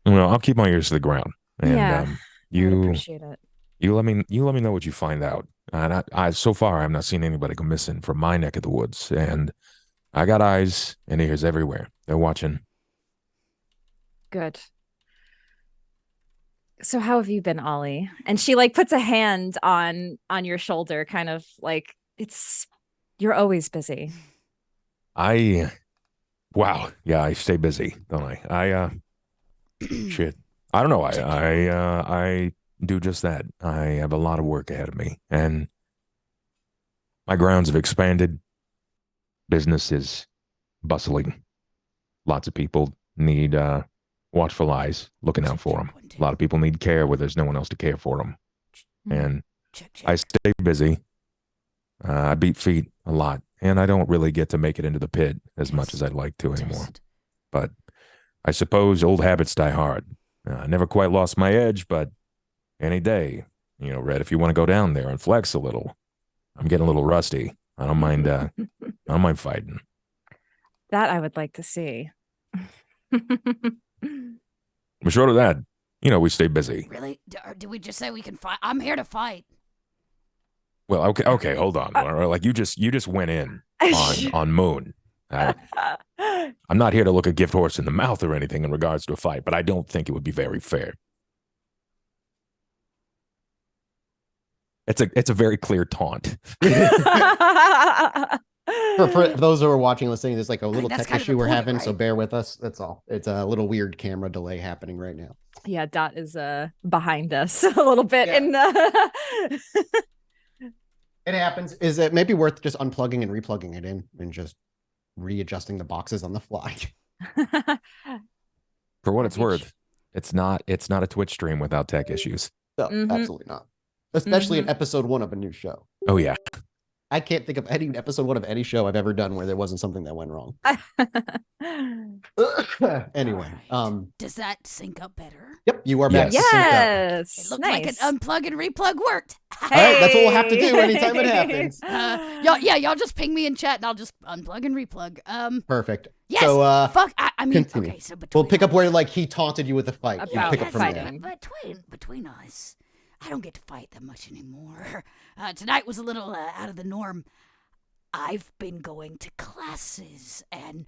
Well, I'll keep my ears to the ground, and yeah, I would you appreciate it. let me know what you find out. And I so far I have not seen anybody go missing from my neck of the woods, and I got eyes and ears everywhere. They're watching. Good. So how have you been, Ollie? And she like puts a hand on your shoulder, kind of like you're always busy. Wow, yeah, I stay busy, don't I? Shit, I don't know. I do just that. I have a lot of work ahead of me, and my grounds have expanded. Business is bustling. Lots of people need watchful eyes looking out for them. A lot of people need care where there's no one else to care for them. And Check. I stay busy. I beat feet a lot, and I don't really get to make it into the pit as much as I'd like to anymore. But I suppose old habits die hard. I never quite lost my edge, but any day, Red, if you want to go down there and flex a little, I'm getting a little rusty. I don't mind. I don't mind fighting. That I would like to see. But short of that, we stay busy. Really? Did we just say we can fight? I'm here to fight. Well, okay, hold on. Like you just went in on Moon. I'm not here to look a gift horse in the mouth or anything in regards to a fight, but I don't think it would be very fair. It's a very clear taunt. For those who are watching, listening, there's like a little that's tech kind of the issue we're point, having, so right? bear with us. That's all. It's a little weird camera delay happening right now. Yeah, Dot is behind us a little bit Yeah. in the It happens. Is it maybe worth just unplugging and replugging it in and just readjusting the boxes on the fly? For what it's worth, it's not a Twitch stream without tech issues. No, absolutely not. Especially in episode 1 of a new show. Oh yeah. I can't think of any episode 1 of any show I've ever done where there wasn't something that went wrong. Anyway, Right. Does that sync up better? Yep, you are back. Yes. To sync up. Yes. It looked nice. like an unplug and replug worked. All right, that's what we'll have to do anytime it happens. Y'all just ping me in chat and I'll just unplug and replug. Perfect. Yes. So, fuck. I mean, continue. okay. So we'll pick up where like he taunted you with a fight. You About pick up from fighting. there. Between us, I don't get to fight that much anymore. Tonight was a little out of the norm. I've been going to classes and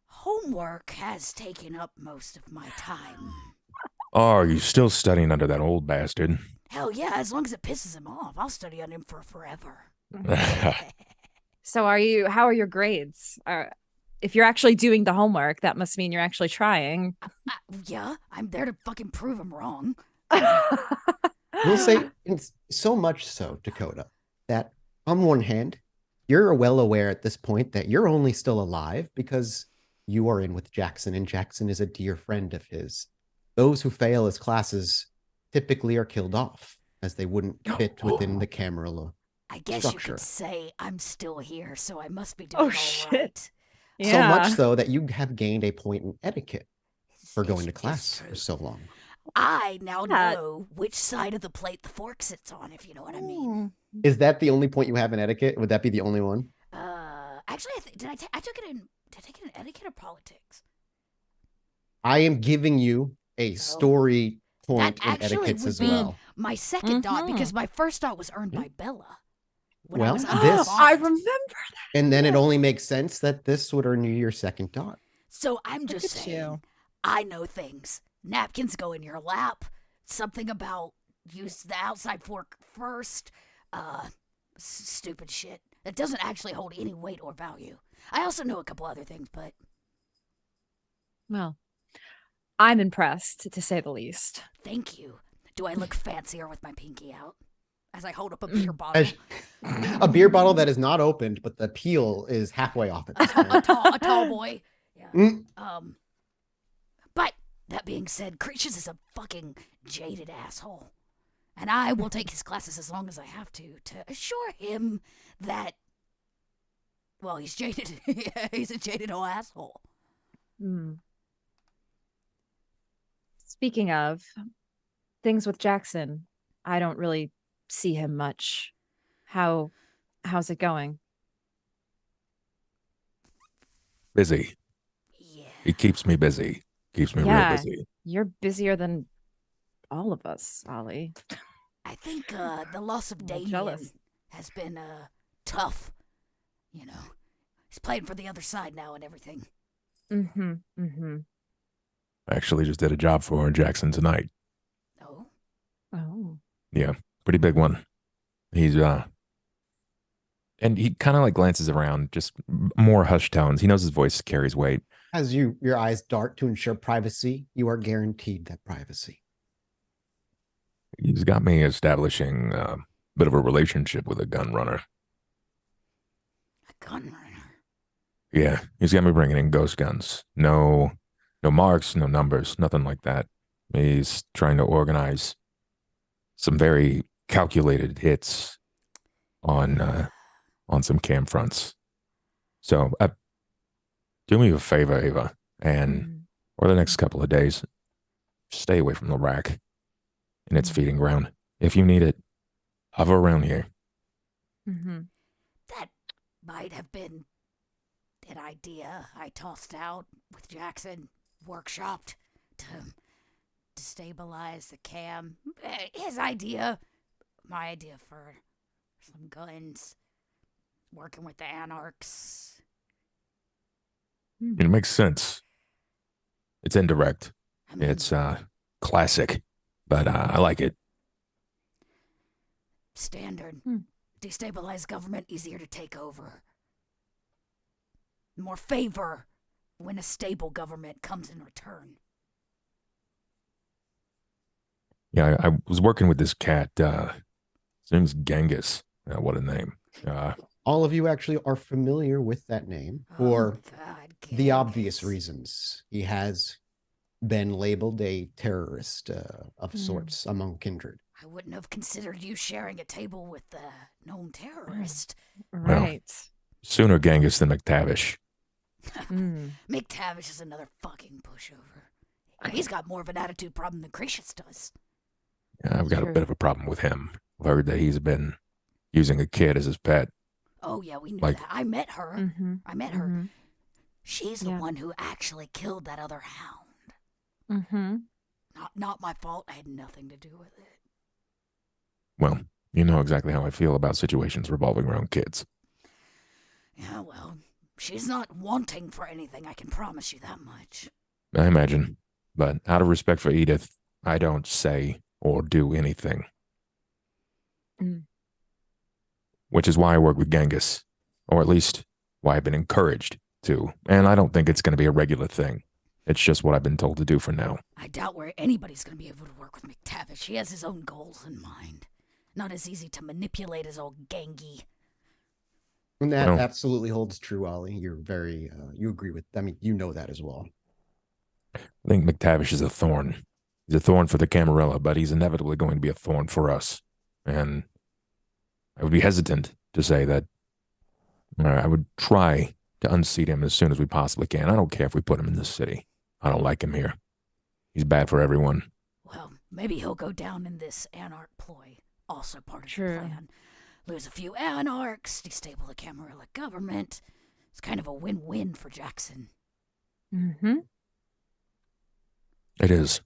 homework has taken up most of my time. Oh, are you still studying under that old bastard? Hell yeah, as long as it pisses him off, I'll study on him for forever. So how are your grades? If you're actually doing the homework, that must mean you're actually trying. Yeah, I'm there to fucking prove him wrong. We'll say it's so much so, Dakota, that on one hand, you're well aware at this point that you're only still alive because you are in with Jackson, and Jackson is a dear friend of his. Those who fail his classes typically are killed off, as they wouldn't fit within the camera. I guess structure. you could say I'm still here, so I must be doing all right. Yeah. So much so that you have gained a point in etiquette for going to It's class true. for so long. I now Yeah. know which side of the plate the fork sits on, if you know what I mean. Is that the only point you have in etiquette? Would that be the only one? Actually, I took it in. Did I take it in etiquette or politics? I am giving you a story point That in actually etiquettes would as be well. my second dot because my first dot was earned by Bella. When I Well, was under this- bond. I remember that. And then it only makes sense that this would earn you your second dot. So I'm just at saying, you. I know things. Napkins go in your lap. Something about use the outside fork first. Stupid shit. That doesn't actually hold any weight or value. I also know a couple other things, but Well, I'm impressed, to say the least. thank you. Do I look fancier with my pinky out as I hold up a beer bottle? A beer bottle that is not opened, but the peel is halfway off at this point. A tall boy. Yeah. Mm. But that being said, Creatious is a fucking jaded asshole. And I will take his classes as long as I have to assure him that, well, he's jaded. He's a jaded old asshole. Speaking of things with Jackson, I don't really see him much. How's it going? Busy. Yeah. He keeps me busy. Keeps me real busy. You're busier than all of us, Ollie. I think the loss of Damien jealous. has been tough. You know, he's playing for the other side now and everything. I actually just did a job for Jackson tonight. Oh. Yeah, pretty big one. He's and he kind of like glances around, just more hushed tones. He knows his voice carries weight. As your eyes dart to ensure privacy, you are guaranteed that privacy. He's got me establishing a bit of a relationship with a gun runner. A gun runner? Yeah, he's got me bringing in ghost guns. No marks, no numbers, nothing like that. He's trying to organize some very calculated hits on some cam fronts. So do me a favor, Ava, and over the next couple of days, stay away from the rack and its feeding ground. If you need it, hover around here. That might have been an idea I tossed out with Jackson, workshopped to destabilize the cam. His idea, my idea for some guns, working with the anarchs. It makes sense. It's indirect. I mean, It's classic, but I like it. Standard. Destabilize government, easier to take over. More favor when a stable government comes in return. Yeah, I was working with this cat. His name's Genghis. What a name. All of you actually are familiar with that name for the obvious reasons. He has been labeled a terrorist of sorts among kindred. I wouldn't have considered you sharing a table with a known terrorist. Right. Sooner Genghis than McTavish. McTavish is another fucking pushover. He's got more of an attitude problem than Creatious does. Yeah, I've got a bit of a problem with him. I've heard that he's been using a kid as his pet. Oh, yeah, we knew that. I met her. I met her. She's the Yeah. one who actually killed that other hound. Not my fault. I had nothing to do with it. Well, you know exactly how I feel about situations revolving around kids. Yeah, well, she's not wanting for anything, I can promise you that much. I imagine. But out of respect for Edith, I don't say or do anything. Which is why I work with Genghis, or at least why I've been encouraged to. And I don't think it's going to be a regular thing. It's just what I've been told to do for now. I doubt where anybody's going to be able to work with McTavish. He has his own goals in mind. Not as easy to manipulate as old Genghis. And that absolutely holds true, Ollie. You're very, you agree with, I mean, you know that as well. I think McTavish is a thorn. He's a thorn for the Camarilla, but he's inevitably going to be a thorn for us. And I would be hesitant to say that I would try to unseat him as soon as we possibly can. I don't care if we put him in this city. I don't like him here. He's bad for everyone. Well, maybe he'll go down in this anarch ploy. Also part of the plan. Lose a few anarchs, destable the Camarilla government. It's kind of a win-win for Jackson. It is.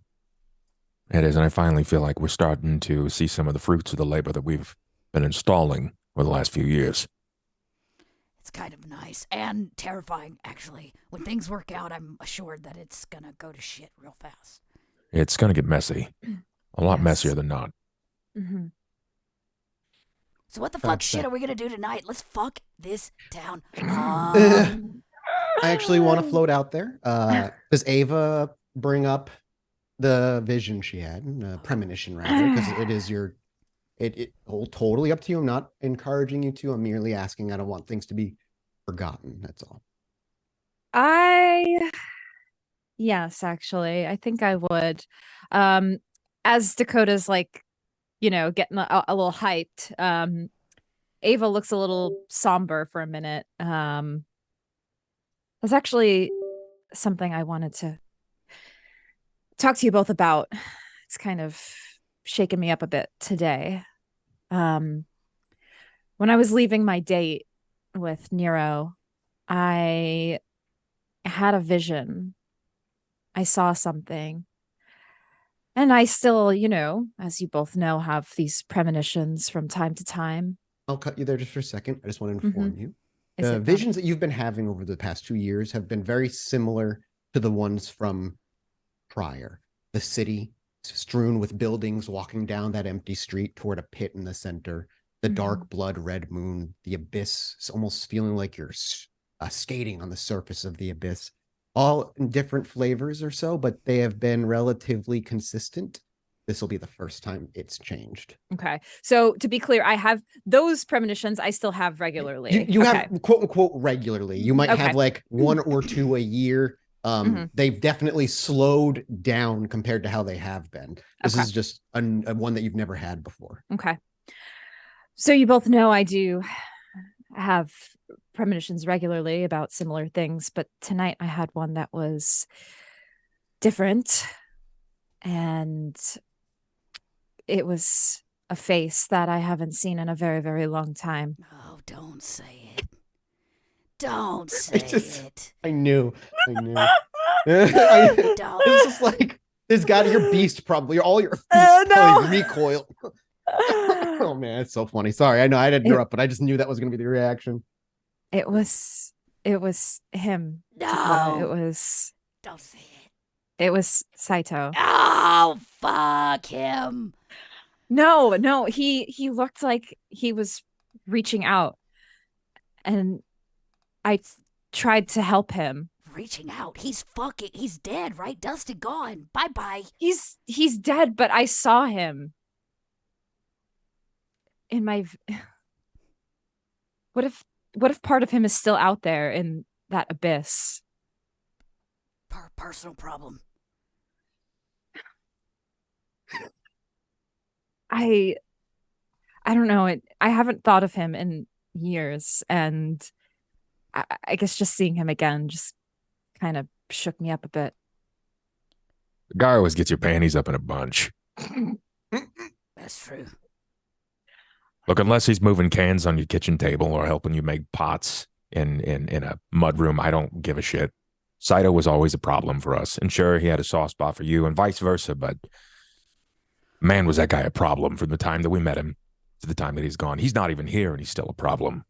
It is, and I finally feel like we're starting to see some of the fruits of the labor that we've been installing over the last few years. It's kind of nice and terrifying, actually. When things work out, I'm assured that it's gonna go to shit real fast. It's going to get messy. A lot messier than not. So what the fuck shit are we gonna do tonight? Let's fuck this town I actually want to float out there. Does Ava bring up the vision she had, premonition rather, because it is totally up to you. I'm not encouraging you to. I'm merely asking. I don't want things to be forgotten. That's all. Yes, actually, I think I would. As Dakota's like, getting a little hyped, Ava looks a little somber for a minute. There's actually something I wanted to talk to you both about. It's kind of shaken me up a bit today. When I was leaving my date with Nero, I had a vision. I saw something. And I still, as you both know, have these premonitions from time to time. I'll cut you there just for a second. I just want to inform you. Is The it visions that you've been having over the past 2 years have been very similar to the ones from prior. The city strewn with buildings, walking down that empty street toward a pit in the center, the dark blood red moon, the abyss, almost feeling like you're skating on the surface of the abyss, all in different flavors or so, but they have been relatively consistent. This will be the first time it's changed. Okay. So to be clear, I have those premonitions I still have regularly. You have quote unquote regularly. You might have like 1 or 2 a year. They've definitely slowed down compared to how they have been. This is just a one that you've never had before. Okay. So you both know I do have premonitions regularly about similar things, but tonight I had one that was different, and it was a face that I haven't seen in a very, very long time. Oh, don't say it. Don't say it. I knew. It's just like, there's got your beast probably, all your beast probably recoil. Oh man, it's so funny. Sorry, I know I didn't interrupt, but I just knew that was going to be the reaction. It was him. No, it was. Don't say it. It was Saito. Oh, fuck him. No, he looked like he was reaching out, and I tried to help him. Reaching out? He's dead, right? Dusted, gone. Bye-bye. He's dead, but I saw him. In my what if part of him is still out there in that abyss? Personal problem. I don't know. I haven't thought of him in years, and I guess just seeing him again just kind of shook me up a bit. The guy always gets your panties up in a bunch. That's true. Look, unless he's moving cans on your kitchen table or helping you make pots in a mud room, I don't give a shit. Saito was always a problem for us. And sure, he had a soft spot for you and vice versa, but man, was that guy a problem from the time that we met him to the time that he's gone. He's not even here and he's still a problem.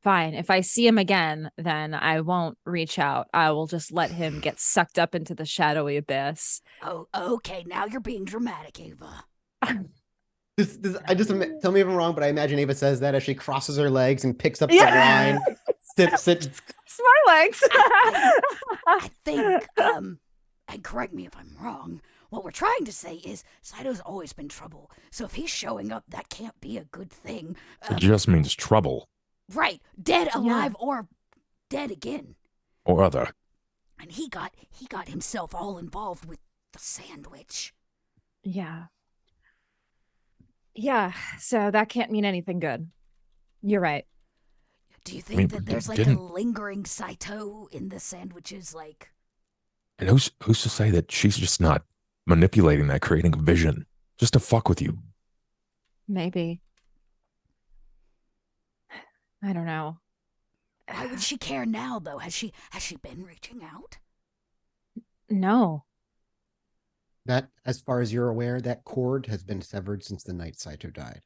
Fine. If I see him again, then I won't reach out. I will just let him get sucked up into the shadowy abyss. Oh, okay. Now you're being dramatic, Ava. I just tell me if I'm wrong, but I imagine Ava says that as she crosses her legs and picks up the wine. Sit. My legs. I think, and correct me if I'm wrong, what we're trying to say is Saito's always been trouble. So if he's showing up, that can't be a good thing. It just means trouble. Right. Dead, alive, or dead again. Or other. And he got himself all involved with the sandwich. Yeah, so that can't mean anything good. You're right. Do you think that there's like a lingering Saito in the sandwiches? Like, and who's to say that she's just not manipulating that, creating a vision just to fuck with you? Maybe. I don't know. Why would she care now, though? Has she been reaching out? No. That, as far as you're aware, that cord has been severed since the night Saito died.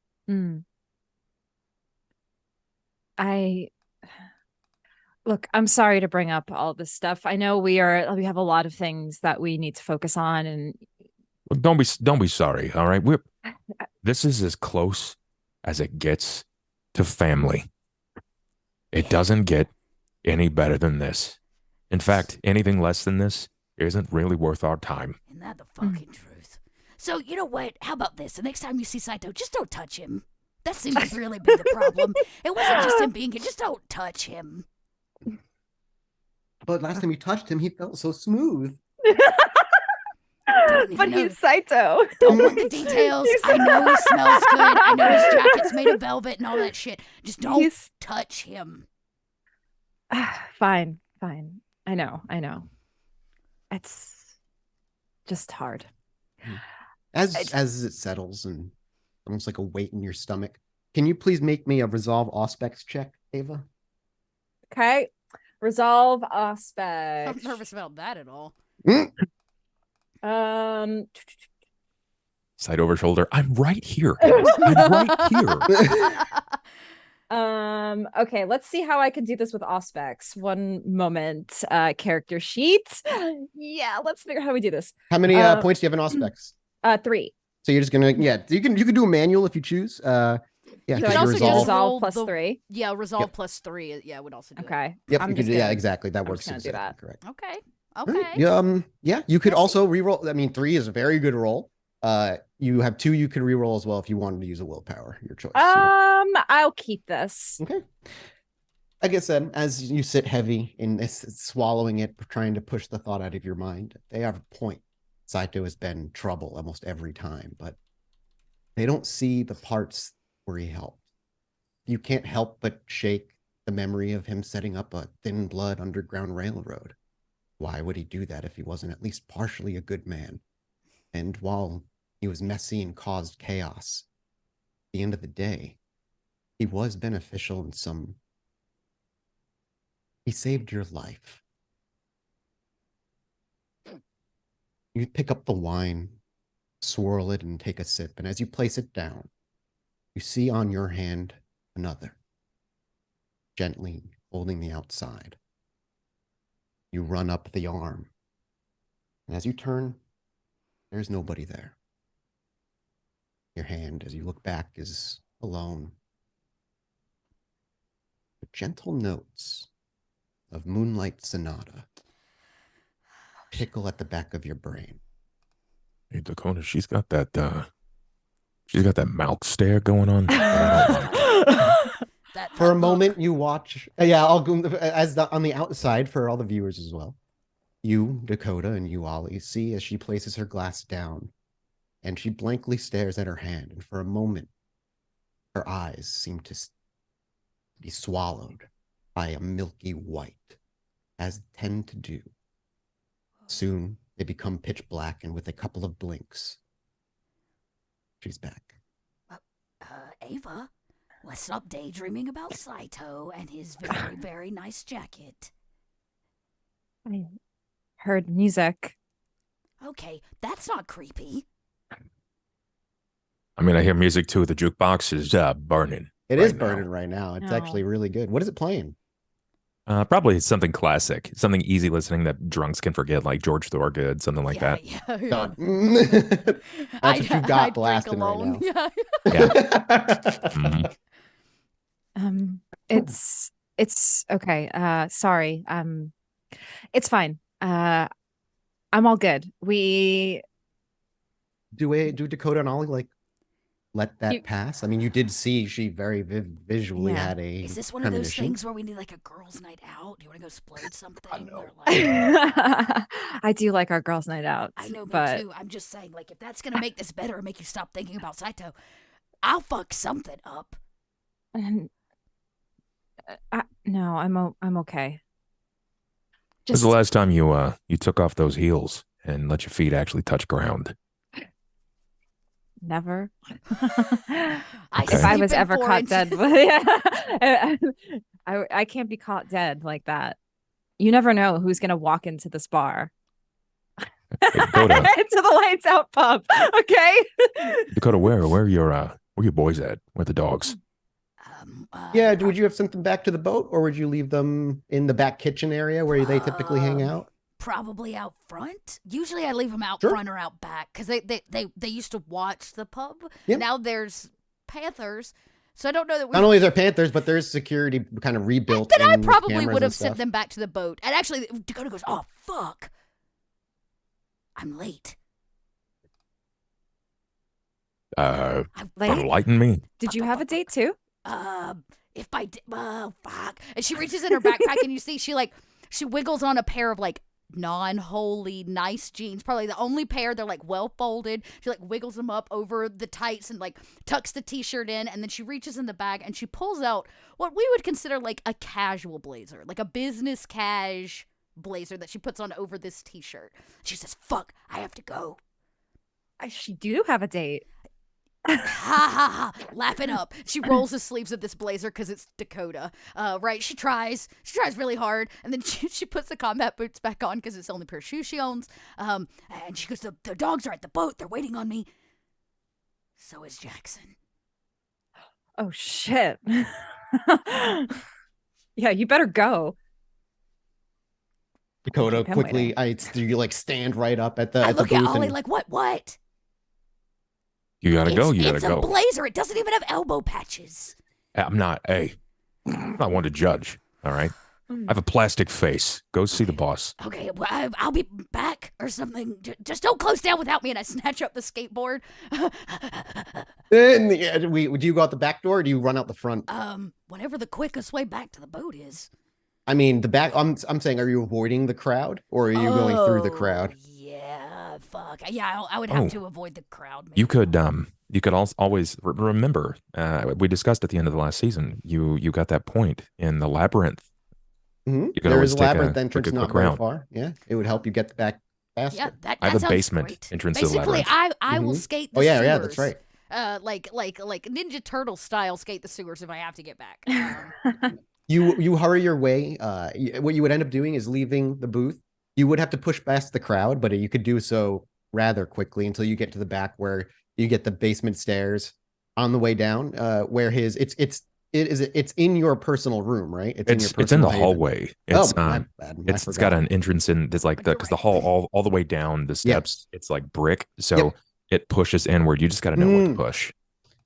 Look, I'm sorry to bring up all this stuff. I know we have a lot of things that we need to focus on, and well, don't be sorry. All right, this is as close as it gets to family. It doesn't get any better than this. In fact, anything less than this isn't really worth our time. Isn't that the fucking truth? So, you know what? How about this? The next time you see Saito, just don't touch him. That seems to really be the problem. It wasn't just him being here. Just don't touch him. But last time you touched him, he felt so smooth. But he's Saito. Don't want the details. I know he smells good. I know his jacket's made of velvet and all that shit. Just don't touch him. Fine. I know. It's just hard. As it settles and almost like a weight in your stomach, can you please make me a resolve aspects check, Ava? Okay. Resolve aspect. I'm nervous about that at all. Side over shoulder. I'm right here. I'm right here. Okay, let's see how I can do this with aspects. One moment. Character sheet. Yeah, let's figure out how we do this. How many points do you have in aspects? 3. So you're just gonna you can do a manual if you choose. Yeah, You So can I also do just resolve roll plus the- 3. Yeah, resolve Yep. plus 3. Yeah, would also do Okay. Yep, I'm you can just do, yeah, gonna- exactly. That I'm works just gonna do exactly that. correct. Okay. Yeah, you could also reroll. I mean, 3 is a very good roll. You have 2 you could reroll as well if you wanted to use a willpower, your choice. I'll keep this. Okay. Like I said, as you sit heavy in this, swallowing it, trying to push the thought out of your mind, they have a point. Saito has been trouble almost every time, but they don't see the parts where he helped. You can't help but shake the memory of him setting up a thin blood underground railroad. Why would he do that if he wasn't at least partially a good man? And while he was messy and caused chaos, at the end of the day, he was beneficial in some. He saved your life. You pick up the wine, swirl it, and take a sip. And as you place it down, you see on your hand another, gently holding the outside. You run up the arm. And as you turn, there's nobody there. Your hand, as you look back, is alone. The gentle notes of Moonlight Sonata tickle at the back of your brain. Hey, Dakota, she's got that mouth stare going on. For a moment, you watch. Yeah, I'll go on the outside for all the viewers as well. You, Dakota, and you, Ollie, see as she places her glass down, and she blankly stares at her hand. And for a moment, her eyes seem to be swallowed by a milky white, as they tend to do. Soon, they become pitch black, and with a couple of blinks, she's back. Ava, let's stop daydreaming about Saito and his very, very nice jacket. I heard music. Okay, that's not creepy. I mean, I hear music too. The jukebox is burning. It right is now. burning right now. It's No. actually really good. What is it playing? Probably something classic, something easy listening that drunks can forget, like George Thorogood, something like that. Yeah. That's what you got blasting right now. Yeah. Mhm. It's okay. Sorry. It's fine. I'm all good. Do Dakota and Ollie like let that pass? I mean, you did see she very visually Yeah. had a Is this one of those premonition. things where we need like a girls' night out? Do you want to go splurge something? know. Or, like, I do like our girls' night out. I know, me but too. I'm just saying, like, if that's gonna make this better and make you stop thinking about Saito, I'll fuck something up. no, I'm okay. When's the last time you took off those heels and let your feet actually touch ground? Never. Okay. If I sleep was in ever 4 caught inches. dead, I can't be caught dead like that. You never know who's gonna walk into this bar. Dakota, Into the lights out pub. Okay. Dakota, where are your boys at? Where are the dogs? Yeah, would you have sent them back to the boat, or would you leave them in the back kitchen area where they typically hang out? Probably out front. Usually I leave them out Sure. front or out back because they used to watch the pub. Yep. Now there's Panthers, so I don't know that we. Not only is there Panthers, but there's security kind of rebuilt. Then I in with probably cameras would and have sent stuff. them back to the boat. And actually, Dakota goes, "Oh fuck." I'm late. Uh, Late? enlighten me. Did you have a date too? If I did, oh fuck. And she reaches in her backpack and you see she wiggles on a pair of like non-wholly nice jeans, probably the only pair. They're like well folded. She like wiggles them up over the tights and like tucks the t-shirt in, and then she reaches in the bag and she pulls out what we would consider like a casual blazer, like a business cash blazer that she puts on over this t-shirt. She says, "Fuck, I have to go." She do have a date. Ha ha ha, laughing up. She rolls the sleeves of this blazer because it's Dakota. Right, she tries really hard, and then she puts the combat boots back on because it's the only pair of shoes she owns. And she goes, the dogs are at the boat, they're waiting on me. So is Jackson. Oh shit. Yeah, you better go. Dakota I'm quickly, waiting. you like stand right up at the I at the look at booth Ollie and like, what? You gotta go. You gotta it's go. a blazer. It doesn't even have elbow patches. I'm not. Hey, I'm not one to judge. All right. I have a plastic face. Go see the boss. Okay, well, I'll be back or something. Just don't close down without me. And I snatch up the skateboard. do you go out the back door or do you run out the front? Whatever the quickest way back to the boat is. I mean, the back. I'm saying, are you avoiding the crowd or are you going through the crowd? Yeah, fuck. Yeah, I would have to avoid the crowd. Maybe. You could always remember. We discussed at the end of the last season. You got that point in the labyrinth. Mm-hmm. There is a labyrinth entrance not very far. Yeah, it would help you get back faster. Yeah, that I have a sounds basement great. entrance Basically, to the labyrinth. I will skate the Oh yeah, sewers. yeah, that's right. Like Ninja Turtle style skate the sewers if I have to get back. You hurry your way. What you would end up doing is leaving the booth. You would have to push past the crowd, but you could do so rather quickly until you get to the back where you get the basement stairs on the way down. Where it's in your personal room, right? It's in the hallway. It's my bad. It's got an entrance in. There's like because the hall all the way down the steps. It's like brick, so it pushes inward. You just got to know what to push.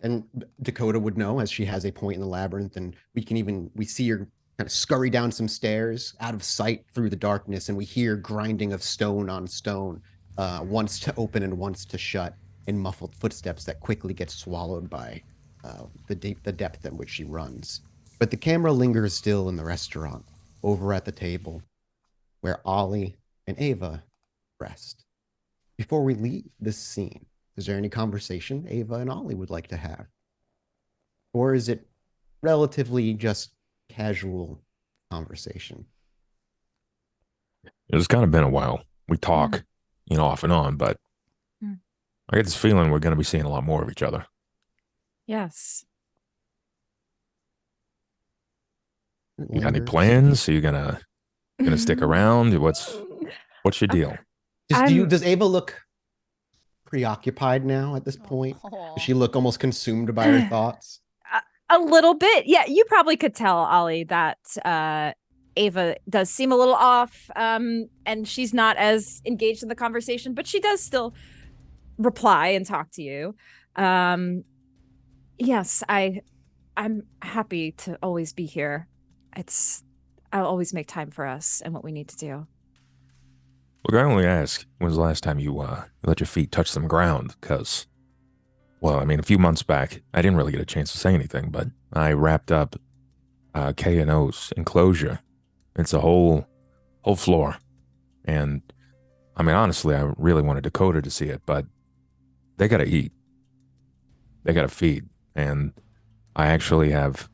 And Dakota would know, as she has a point in the labyrinth, and we see her kind of scurry down some stairs out of sight through the darkness, and we hear grinding of stone on stone, once to open and once to shut, in muffled footsteps that quickly get swallowed by the depth at which she runs. But the camera lingers still in the restaurant, over at the table, where Ollie and Ava rest. Before we leave this scene, is there any conversation Ava and Ollie would like to have? Or is it relatively just casual conversation? It's kind of been a while. We talk, off and on, but I get this feeling we're going to be seeing a lot more of each other. Yes. You got any plans? Are you gonna stick around? What's your deal? Does Ava look preoccupied now at this point? Does she look almost consumed by her thoughts? A little bit. Yeah, you probably could tell, Ollie, that Ava does seem a little off, and she's not as engaged in the conversation, but she does still reply and talk to you. Yes, I'm happy to always be here. I'll always make time for us and what we need to do. Look, I only ask, when was the last time you let your feet touch some ground? Because, well, I mean, a few months back, I didn't really get a chance to say anything, but I wrapped up K&O's enclosure. It's a whole floor. And, I mean, honestly, I really wanted Dakota to see it, but they got to eat. They got to feed. And I actually have...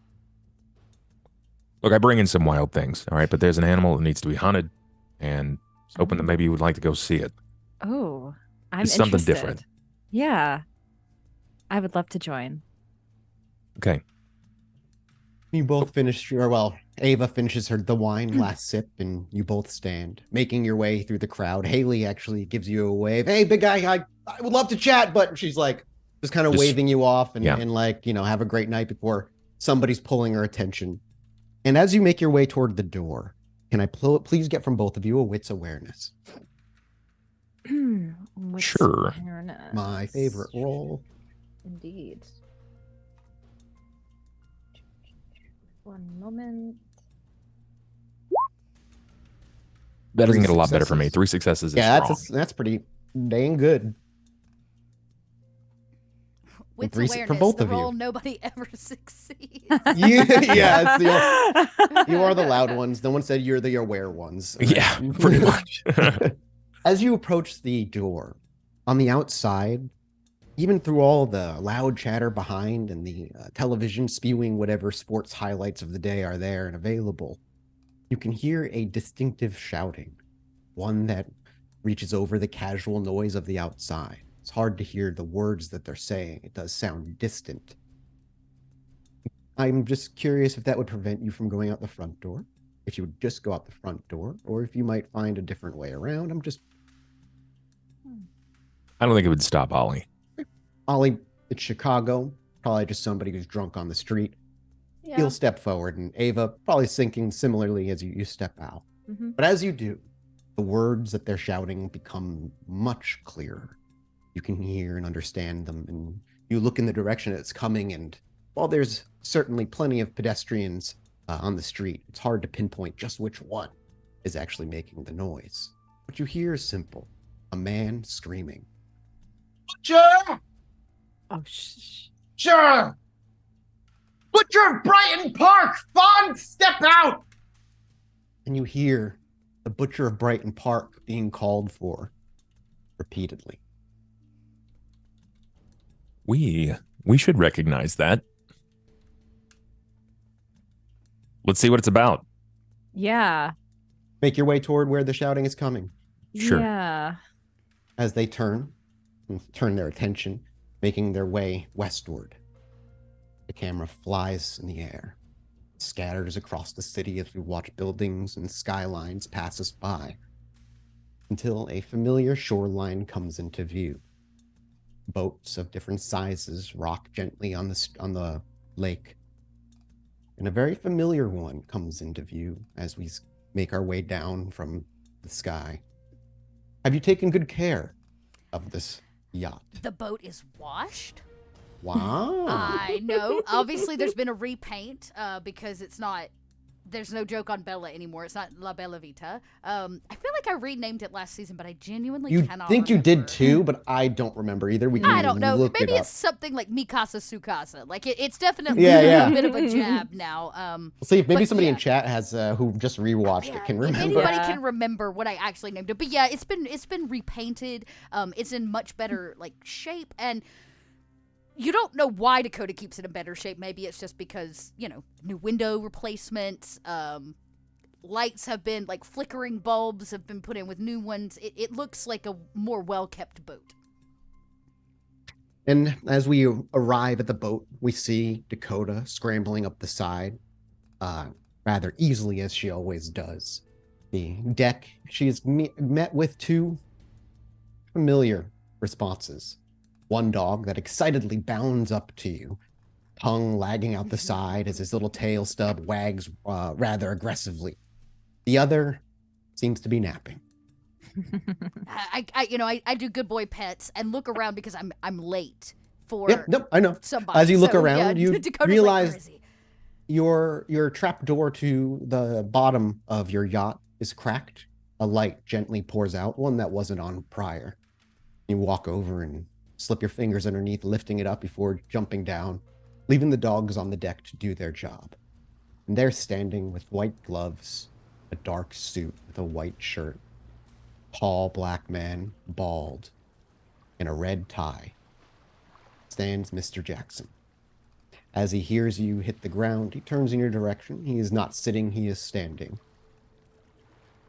Look, I bring in some wild things, all right? But there's an animal that needs to be hunted, and it's hoping that maybe you would like to go see it. Oh, I'm it's interested. Something different. Yeah. I would love to join. Okay. You both Ava finishes the wine last sip, and you both stand, making your way through the crowd. Haley actually gives you a wave. Hey, big guy, I would love to chat, but she's like, just kind of waving you off and like, have a great night before somebody's pulling her attention. And as you make your way toward the door, can I please get from both of you a wits awareness? Sure. Awareness. My favorite role. Indeed. One moment. That doesn't get a lot better for me. 3 successes is strong. That's pretty Dang good. Wits for awareness, both the of you. role nobody ever succeeds. Yeah, you are the loud ones. No one said you're the aware ones. Right? Yeah, pretty much. As you approach the door, on the outside, even through all the loud chatter behind and the television spewing whatever sports highlights of the day are there and available, you can hear a distinctive shouting, one that reaches over the casual noise of the outside. It's hard to hear the words that they're saying. It does sound distant. I'm just curious if that would prevent you from going out the front door, if you would just go out the front door, or if you might find a different way around. I don't think it would stop Ollie. Ollie, it's Chicago, probably just somebody who's drunk on the street. Yeah. He'll step forward, and Ava probably thinking similarly as you step out. Mm-hmm. But as you do, the words that they're shouting become much clearer. You can hear and understand them, and you look in the direction it's coming, and while there's certainly plenty of pedestrians on the street, it's hard to pinpoint just which one is actually making the noise. What you hear is simple. A man screaming. Butcher! Oh, shh. Butcher! Butcher of Brighton Park! Fawn, step out! And you hear the Butcher of Brighton Park being called for repeatedly. We should recognize that. Let's see what it's about. Yeah. Make your way toward where the shouting is coming. Sure. Yeah. As they turn their attention, making their way westward. The camera flies in the air, scatters across the city as we watch buildings and skylines pass us by, until a familiar shoreline comes into view. Boats of different sizes rock gently on the lake, and a very familiar one comes into view as we make our way down from the sky. Have you taken good care of this yacht? The boat is washed. Wow. I know. Obviously, there's been a repaint because it's not. There's no joke on Bella anymore. It's not La Bella Vita. I feel like I renamed it last season, but I genuinely You cannot think you remember. did too, but I don't remember either. We can I don't know. look Maybe it up. it's something like Mikasa Sukasa. Like it's definitely Yeah. a bit of a jab now. We'll see if maybe but somebody in yeah. chat has who just rewatched Yeah, it can if remember. anybody Yeah. can remember what I actually named it, but yeah, it's been repainted. It's in much better like shape, and you don't know why Dakota keeps it in better shape. Maybe it's just because new window replacements. Lights have been like flickering bulbs have been put in with new ones. It looks like a more well kept boat. And as we arrive at the boat, we see Dakota scrambling up the side, rather easily as she always does. The deck, she is met with two familiar responses. One dog that excitedly bounds up to you, tongue lagging out the side as his little tail stub wags rather aggressively. The other seems to be napping. I do good boy pets and look around because I'm late for Yep, nope, I know. somebody. As you look So, around, yeah, you Dakota's realize like, where is he? your trap door to the bottom of your yacht is cracked. A light gently pours out, one that wasn't on prior. You walk over and slip your fingers underneath, lifting it up before jumping down, leaving the dogs on the deck to do their job. And they're standing with white gloves, a dark suit with a white shirt, tall black man, bald, in a red tie, stands Mr. Jackson. As he hears you hit the ground, he turns in your direction. He is not sitting, he is standing.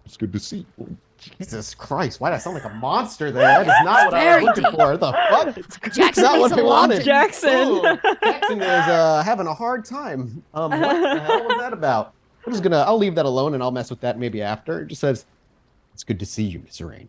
It's good to see you. Jesus Christ, why did I sound like a monster there? That is not what I Very was looking deep. for. The fuck? Jackson not needs what a I wanted. lodging. Jackson. Oh, Jackson is having a hard time. What the hell was that about? I'll leave that alone and I'll mess with that maybe after. It just says, it's good to see you, Miss Rain.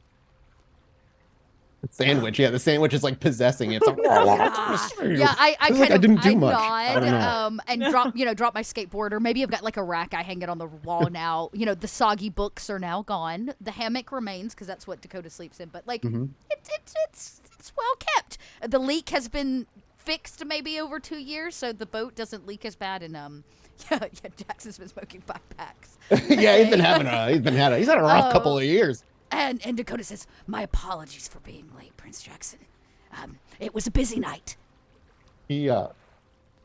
Sandwich, yeah, the sandwich is like possessing it. It's like, Yeah, I It's like I didn't do much. I don't know. nod, and drop my skateboard, or maybe I've got like a rack I hang it on the wall now. The soggy books are now gone. The hammock remains because that's what Dakota sleeps in. But like, Mm-hmm. it's well kept. The leak has been fixed maybe over 2 years, so the boat doesn't leak as bad. And yeah, Jackson's been smoking 5 packs. Yeah, he's had a rough couple of years. And Dakota says, my apologies for being late, Prince Jackson. It was a busy night. He I'm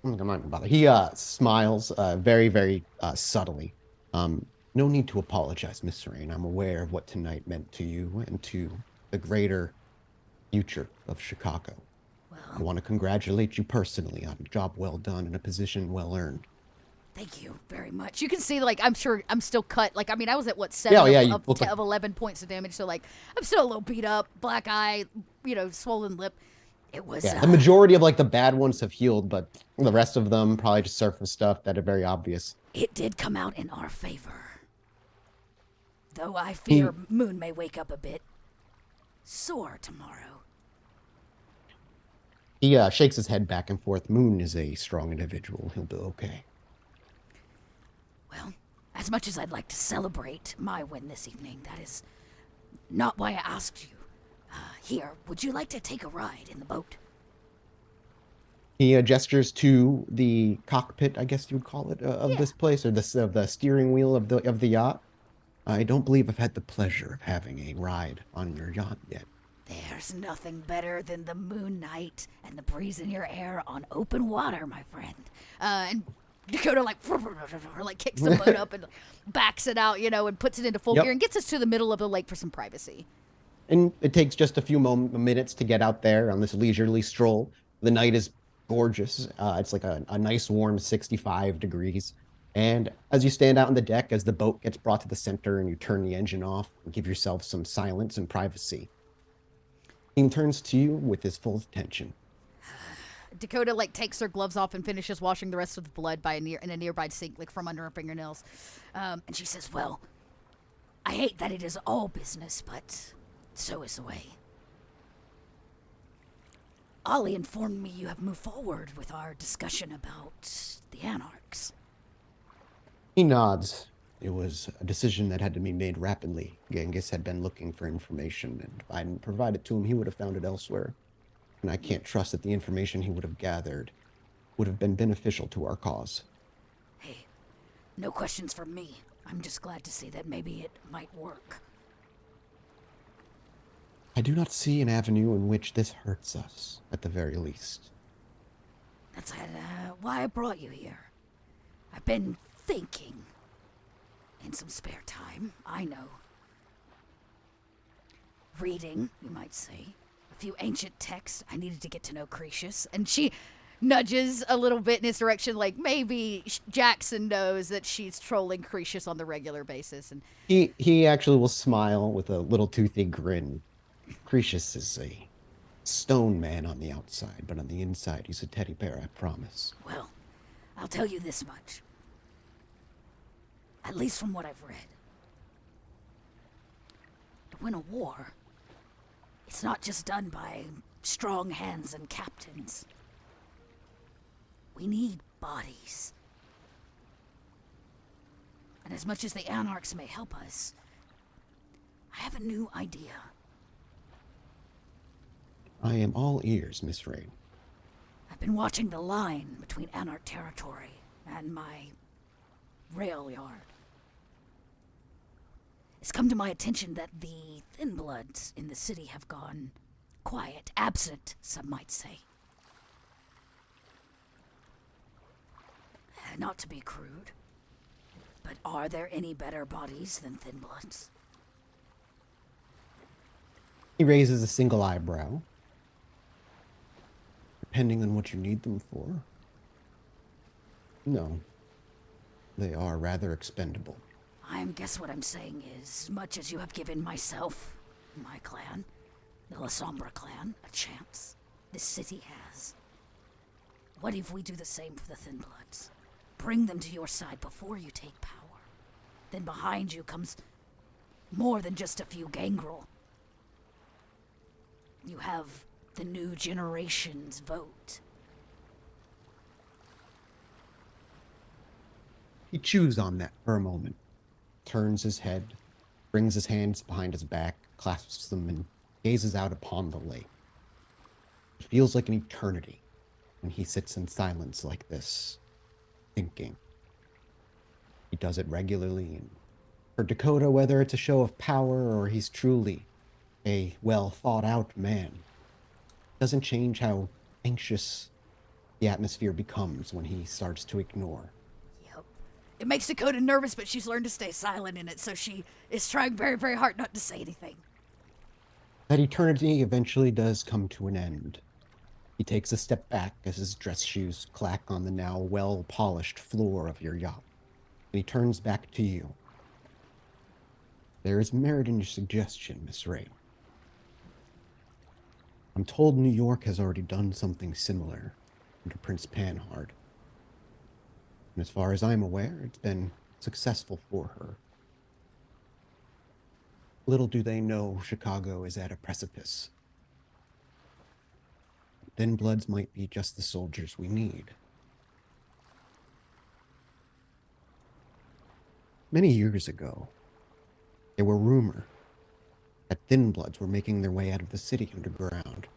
not gonna bother. He smiles very, very subtly. No need to apologize, Miss Rain. I'm aware of what tonight meant to you and to the greater future of Chicago. I want to congratulate you personally on a job well done and a position well earned. Thank you very much. You can see, like, I'm sure I'm still cut. Like, I mean, I was at, what, 7 of 11 points of damage. So, like, I'm still a little beat up, black eye, swollen lip. It was... Yeah, the majority of, like, the bad ones have healed, but the rest of them probably just surface stuff that are very obvious. It did come out in our favor. Though I fear Moon may wake up a bit sore tomorrow. He shakes his head back and forth. Moon is a strong individual. He'll be okay. Well, as much as I'd like to celebrate my win this evening, that is not why I asked you. Here, would you like to take a ride in the boat? He gestures to the cockpit, I guess you would call it, of this place, or of the steering wheel of the yacht. I don't believe I've had the pleasure of having a ride on your yacht yet. There's nothing better than the moon night and the breeze in your hair on open water, my friend. And Dakota like kicks the boat up and backs it out, and puts it into full gear and gets us to the middle of the lake for some privacy. And it takes just a few minutes to get out there on this leisurely stroll. The night is gorgeous. It's like a nice warm 65 degrees. And as you stand out on the deck, as the boat gets brought to the center and you turn the engine off and give yourself some silence and privacy, he turns to you with his full attention. Dakota takes her gloves off and finishes washing the rest of the blood in a nearby sink, from under her fingernails. And she says, well, I hate that it is all business, but so is the way. Ollie informed me you have moved forward with our discussion about the Anarchs. He nods. It was a decision that had to be made rapidly. Genghis had been looking for information, and if I didn't provide it to him, he would have found it elsewhere. And I can't trust that the information he would have gathered would have been beneficial to our cause. Hey, no questions from me. I'm just glad to see that maybe it might work. I do not see an avenue in which this hurts us, at the very least. That's why I brought you here. I've been thinking. In some spare time, I know. Reading, you might say. A few ancient texts. I needed to get to know Cretius. And she nudges a little bit in his direction, like maybe Jackson knows that she's trolling Cretius on the regular basis. And he actually will smile with a little toothy grin. Cretius is a stone man on the outside, but on the inside he's a teddy bear, I promise. Well, I'll tell you this much. At least from what I've read. To win a war, it's not just done by strong hands and captains. We need bodies. And as much as the Anarchs may help us, I have a new idea. I am all ears, Miss Rain. I've been watching the line between Anarch territory and my rail yard. It's come to my attention that the Thin Bloods in the city have gone quiet, absent, some might say. Not to be crude, but are there any better bodies than Thin Bloods? He raises a single eyebrow. Depending on what you need them for. No. They are rather expendable. I guess what I'm saying is, much as you have given myself, my clan, the La Sombra clan, a chance, this city has. What if we do the same for the Thin Bloods? Bring them to your side before you take power. Then behind you comes more than just a few gangrel. You have the new generation's vote. He chews on that for a moment. Turns his head, brings his hands behind his back, clasps them, and gazes out upon the lake. It feels like an eternity when he sits in silence like this, thinking. He does it regularly and For Dakota, whether it's a show of power or he's truly a well thought out man, doesn't change how anxious the atmosphere becomes when he starts to ignore. Yep. It makes Dakota nervous, but she's learned to stay silent in it, so she is trying very, very hard not to say anything. That eternity eventually does come to an end. He takes a step back as his dress shoes clack on the now well-polished floor of your yacht, and he turns back to you. There is merit in your suggestion, Miss Ray. I'm told New York has already done something similar under Prince Panhard. And as far as I'm aware, it's been successful for her. Little do they know Chicago is at a precipice. Thin Bloods might be just the soldiers we need. Many years ago, there were rumors that Thin Bloods were making their way out of the city underground.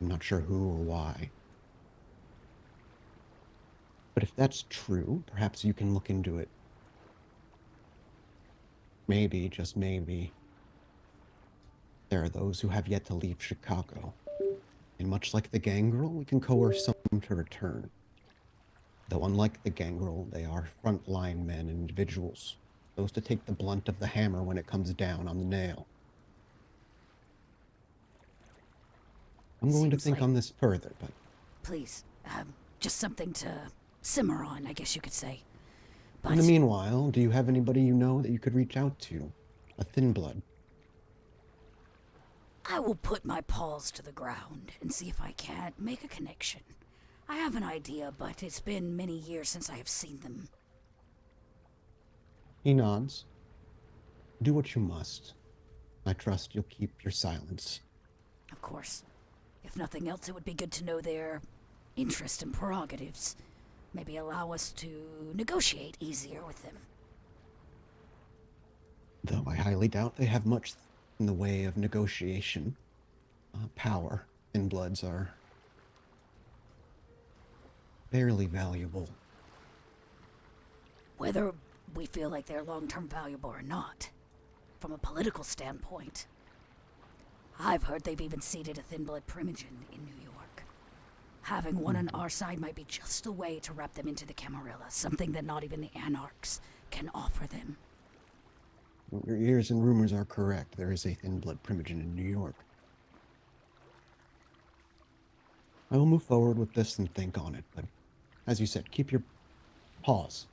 I'm not sure who or why. But if that's true, perhaps you can look into it. Maybe, just maybe, there are those who have yet to leave Chicago. And much like the gangrel, we can coerce some to return. Though unlike the gangrel, they are frontline men and individuals, those to take the blunt of the hammer when it comes down on the nail. I'm going to think on this further, but... Please, just something to simmer on, I guess you could say. But in the meanwhile, do you have anybody you know that you could reach out to? A Thin Blood? I will put my paws to the ground and see if I can't make a connection. I have an idea, but it's been many years since I have seen them. He nods. Do what you must. I trust you'll keep your silence. Of course. If nothing else, it would be good to know their interest and prerogatives. Maybe allow us to negotiate easier with them. Though I highly doubt they have much in the way of negotiation. Power and Bloods are fairly valuable. Whether we feel like they're long-term valuable or not, from a political standpoint, I've heard they've even seated a Thin Blood Primogen in New York. Having one on our side might be just the way to wrap them into the Camarilla, something that not even the Anarchs can offer them. Your ears and rumors are correct. There is a Thin Blood Primogen in New York. I will move forward with this and think on it, but as you said, keep your paws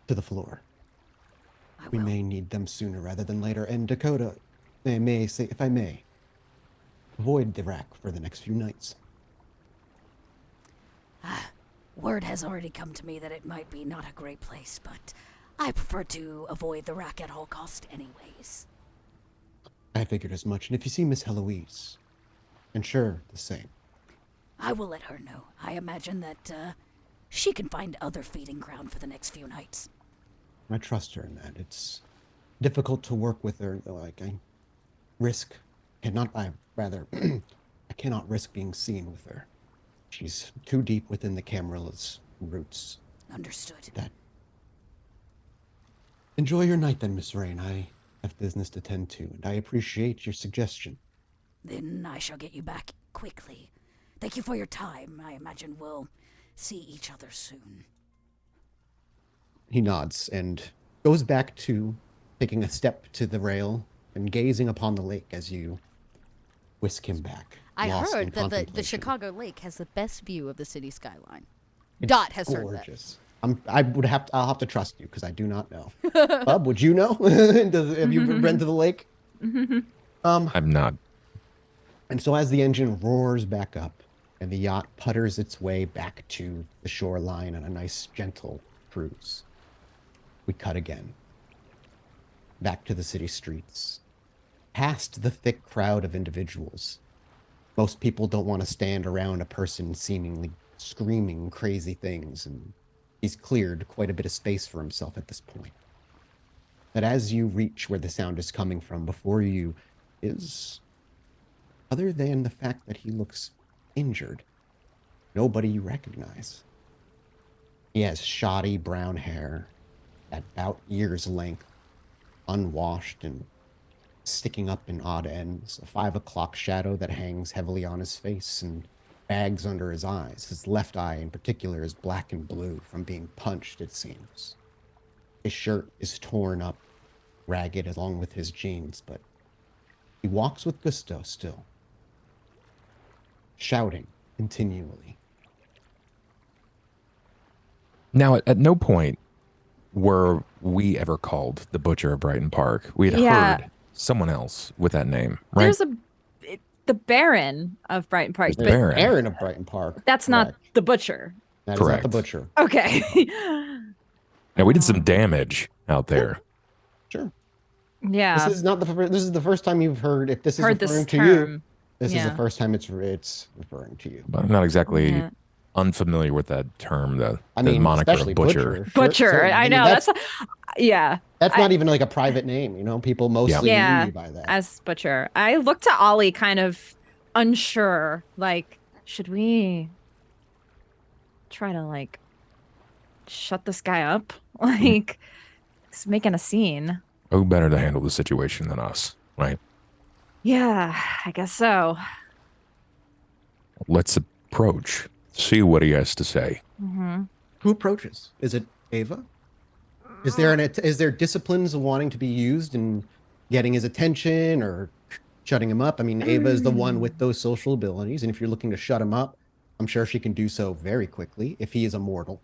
to the floor. We may need them sooner rather than later. And Dakota, I may say, if I may, avoid the rack for the next few nights. Word has already come to me that it might be not a great place, but I prefer to avoid the rack at all cost anyways. I figured as much. And if you see Miss Heloise, ensure the same. I will let her know. I imagine that she can find other feeding ground for the next few nights. I trust her in that. It's difficult to work with her, though. I cannot risk being seen with her. She's too deep within the Camarilla's roots. Understood. That. Enjoy your night then, Miss Rain. I have business to tend to, and I appreciate your suggestion. Then I shall get you back quickly. Thank you for your time. I imagine we'll see each other soon. He nods and goes back to taking a step to the rail and gazing upon the lake as you whisk him back. I lost in heard that the contemplation. Chicago Lake has the best view of the city skyline. It's Dot has heard that. gorgeous. I'll have to trust you because I do not know. Bub, would you know? Have you been to the lake? I'm not. And so as the engine roars back up and the yacht putters its way back to the shoreline on a nice, gentle cruise, we cut again. Back to the city streets. Past the thick crowd of individuals. Most people don't want to stand around a person seemingly screaming crazy things, and he's cleared quite a bit of space for himself at this point. But as you reach where the sound is coming from, before you is, other than the fact that he looks injured, nobody you recognize. He has shoddy brown hair, at about ear's length, unwashed and sticking up in odd ends, a 5 o'clock shadow that hangs heavily on his face and bags under his eyes. His left eye in particular is black and blue from being punched, it seems. His shirt is torn up, ragged along with his jeans, but he walks with gusto still, shouting continually. Now, at no point were we ever called the Butcher of Brighton Park. We had Yeah. heard someone else with that name, right? There's the Baron of Brighton Park, The but Baron. Aaron of Brighton Park. that's not Correct. the Butcher. That is not Correct. the Butcher. Okay. Now, we did some damage out there. Sure. Yeah. This is not this is the first time you've heard, if this is Heard referring this to you, term. this is the Yeah. first time it's referring to you. But I'm not exactly Yeah. unfamiliar with that term, the I mean, moniker especially of Butcher. Sure, Butcher. so, I know. That's Yeah. not even like a private name, you know? People mostly Yeah. knew you by that. As Butcher. I looked at Ollie kind of unsure. Like, should we try to like shut this guy up? Like, he's making a scene. Who better to handle the situation than us, right? Yeah, I guess so. Let's approach, see what he has to say. Mm-hmm. Who approaches? Is it Ava? Is there disciplines wanting to be used in getting his attention or shutting him up? I mean, Ava is the one with those social abilities, and if you're looking to shut him up, I'm sure she can do so very quickly if he is immortal,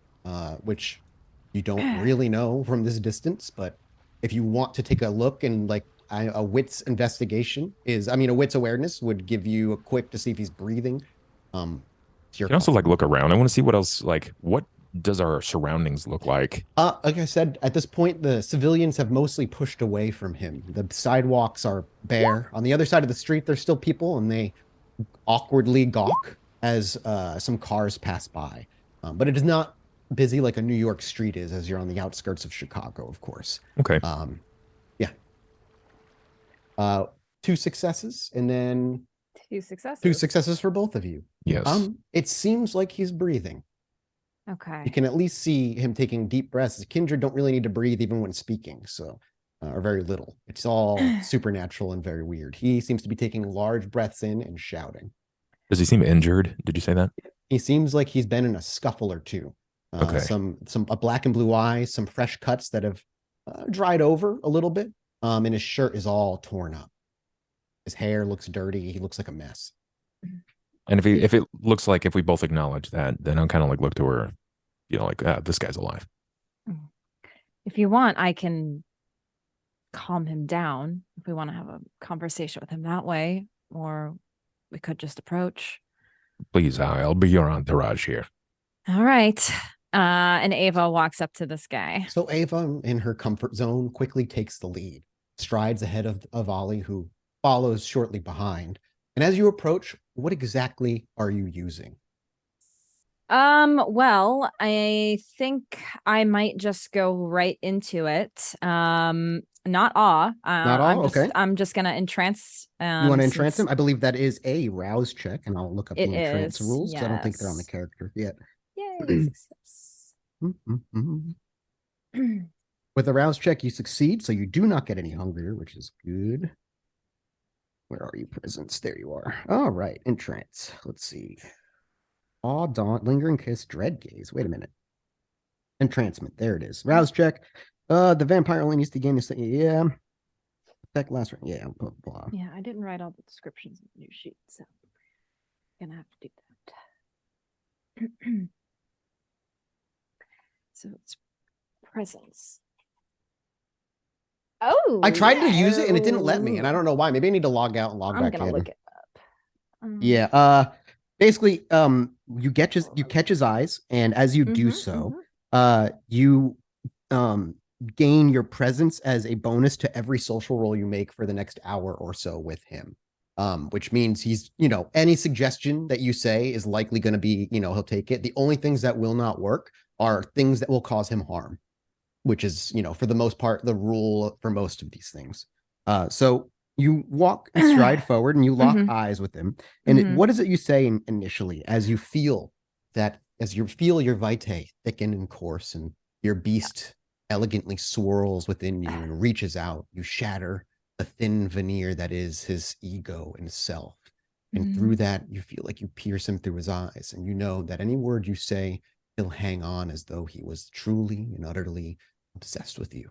which you don't really know from this distance. But if you want to take a look and like a wits investigation a wits awareness would give you a quick to see if he's breathing. It's your You can also call. like look around. I want to see what else, like, what does our surroundings look like? Like I said, at this point, the civilians have mostly pushed away from him. The sidewalks are bare. On the other side of the street, there's still people, and they awkwardly gawk as some cars pass by. But it is not busy like a New York street is, as you're on the outskirts of Chicago, of course. Okay. Yeah. 2 successes, and then 2 successes. 2 successes for both of you. Yes. It seems like he's breathing. Okay. You can at least see him taking deep breaths. Kindred don't really need to breathe even when speaking, so or very little. It's all supernatural and very weird. He seems to be taking large breaths in and shouting. Does he seem injured? Did you say that? He seems like he's been in a scuffle or two. Okay. A black and blue eye, some fresh cuts that have dried over a little bit. And his shirt is all torn up. His hair looks dirty. He looks like a mess. And if it looks like if we both acknowledge that, then I'll kind of like look to her, like, this guy's alive. If you want, I can calm him down if we want to have a conversation with him that way, or we could just approach. Please, I'll be your entourage here. All right. And Ava walks up to this guy. So Ava, in her comfort zone, quickly takes the lead, strides ahead of Ollie, who follows shortly behind. And as you approach, what exactly are you using? Well, I think I might just go right into it. Not awe. Not awe? Okay. I'm just gonna entrance. You want to entrance since him? I believe that is a rouse check, and I'll look up the It entrance is, rules because I don't think they're on the yes. character yet. Yay, success. With a rouse check, you succeed, so you do not get any hungrier, which is good. Where are you, presence? There you are. All right, entrance. Let's see. Awe, daunt, lingering kiss, dread gaze. Wait a minute. Entrancement. There it is. Rouse check. The vampire only needs to gain this thing. Yeah. Attack last round. Yeah. Blah, blah. Yeah, I didn't write all the descriptions in the new sheet, so I'm gonna have to do that. So it's presence. Oh, I tried to use it and it didn't let me, and I don't know why. Maybe I need to log out and log I'm back gonna in. look it up. Yeah. Basically, you catch his eyes, and as you do so, you gain your presence as a bonus to every social roll you make for the next hour or so with him. Which means he's, any suggestion that you say is likely going to be, he'll take it. The only things that will not work are things that will cause him harm, which is, for the most part, the rule for most of these things. So you walk and stride forward and you lock eyes with him. And what is it you say initially as you feel your vitae thicken and coarse and your beast elegantly swirls within you and reaches out. You shatter the thin veneer that is his ego and self. And through that, you feel like you pierce him through his eyes. And you know that any word you say, he'll hang on as though he was truly and utterly obsessed with you.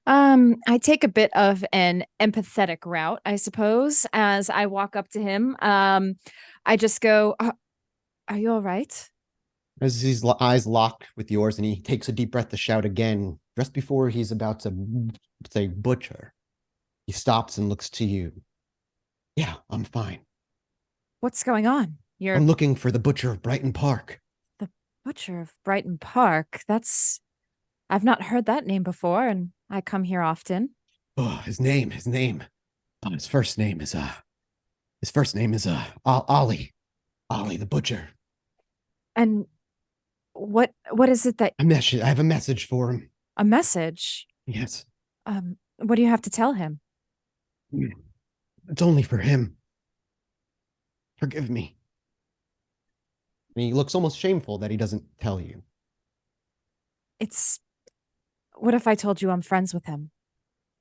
I take a bit of an empathetic route, I suppose, as I walk up to him. I just go, are you all right? As his eyes lock with yours, and he takes a deep breath to shout again, just before he's about to say butcher, he stops and looks to you. Yeah, I'm fine. What's going on? You're I'm looking for the butcher of Brighton Park. the butcher of Brighton Park. I've not heard that name before, and I come here often. Oh, his name. Oh, his first name is Ollie. Ollie the butcher. And what is it that I have a message for him. a message? Yes. What do you have to tell him? It's only for him. Forgive me. And he looks almost shameful that he doesn't tell you. What if I told you I'm friends with him?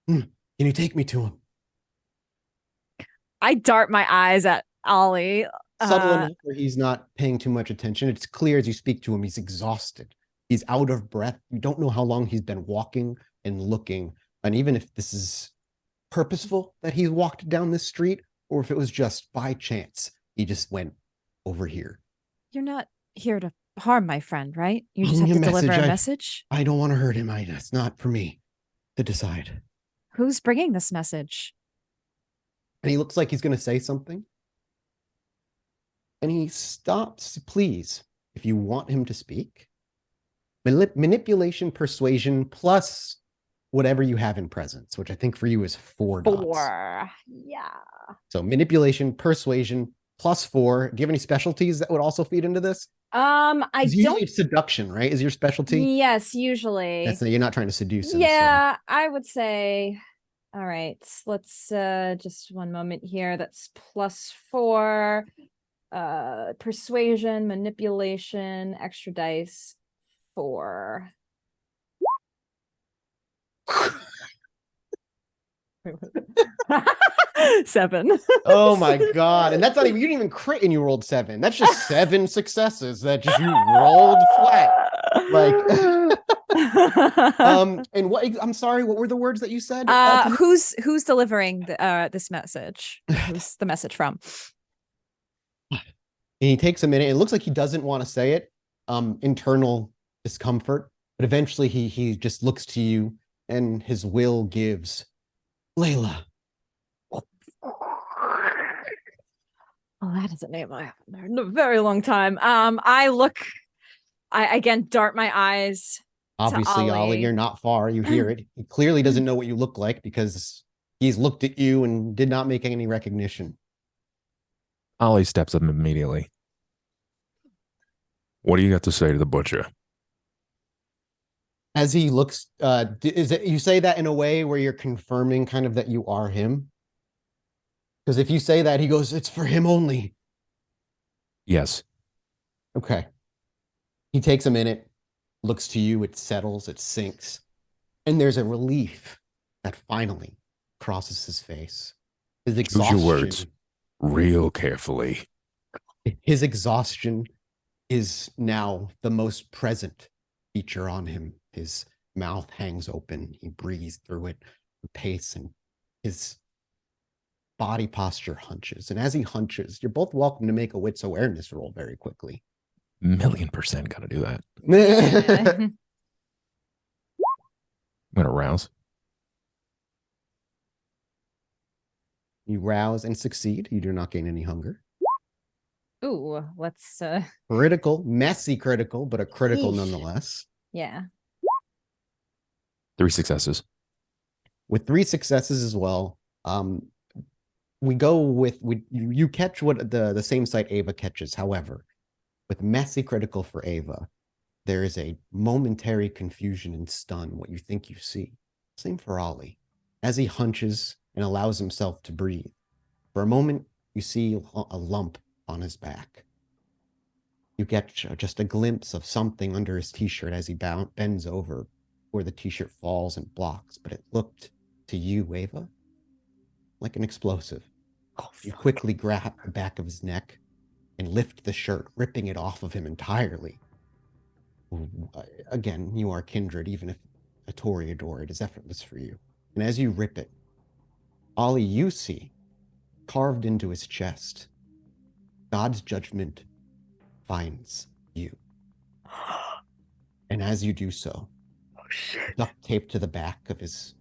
Can you take me to him? I dart my eyes at Ollie. Subtle enough where he's not paying too much attention. It's clear as you speak to him, he's exhausted. He's out of breath. You don't know how long he's been walking and looking. And even if this is purposeful that he walked down this street, or if it was just by chance, he just went over here. You're not here to harm my friend, right? You just Only have to a deliver a message. message? I don't want to hurt him. It's not for me to decide. Who's bringing this message? And he looks like he's going to say something. And he stops. Please, if you want him to speak, manipulation, persuasion, plus whatever you have in presence, which I think for you is 4 dots. 4. Yeah. So manipulation, persuasion, +4. Do you have any specialties that would also feed into this? Usually it's seduction, right? Is your specialty? Yes, usually. You're not trying to seduce him. Yeah, So. I would say. All right, let's just one moment here. That's +4. Persuasion, manipulation, extra dice, 4. Seven. Oh my god. And that's not even, you didn't even crit and you rolled 7. That's just 7 successes that just you rolled flat. Like and what, I'm sorry, what were the words that you said? Who's delivering this message? Who's the message from? And he takes a minute. It looks like he doesn't want to say it. Internal discomfort, but eventually he just looks to you and his will gives. Layla. Oh, that is a name I haven't heard in a very long time. I again dart my eyes. Obviously, Ollie, you're not far. You hear it. He clearly doesn't know what you look like because he's looked at you and did not make any recognition. Ollie steps up immediately. What do you got to say to the butcher? As he looks, is it you say that in a way where you're confirming kind of that you are him? Because if you say that, he goes, it's for him only. Yes. Okay. He takes a minute, looks to you, it settles, it sinks. And there's a relief that finally crosses his face. His exhaustion. Choose your words real carefully. His exhaustion is now the most present feature on him. His mouth hangs open. He breathes through it, the pace, and his body posture hunches. And as he hunches, you're both welcome to make a wits awareness roll very quickly. 1,000,000% got to do that. I'm going to rouse. You rouse and succeed. You do not gain any hunger. Ooh, let's Critical, messy critical, but a critical nonetheless. Yeah. 3 successes. With 3 successes as well, we go with you catch what the same site Ava catches. However, with messy critical for Ava, there is a momentary confusion and stun what you think you see. Same for Ollie. As he hunches and allows himself to breathe, for a moment you see a lump on his back. You get just a glimpse of something under his t-shirt as he bends over, where the t-shirt falls and blocks, but it looked to you, Ava, like an explosive. You quickly grab the back of his neck and lift the shirt, ripping it off of him entirely. Again, you are kindred, even if a toreador, it is effortless for you. And as you rip it, Ollie, you see, carved into his chest, God's judgment finds you. And as you do so, duct taped to the back of his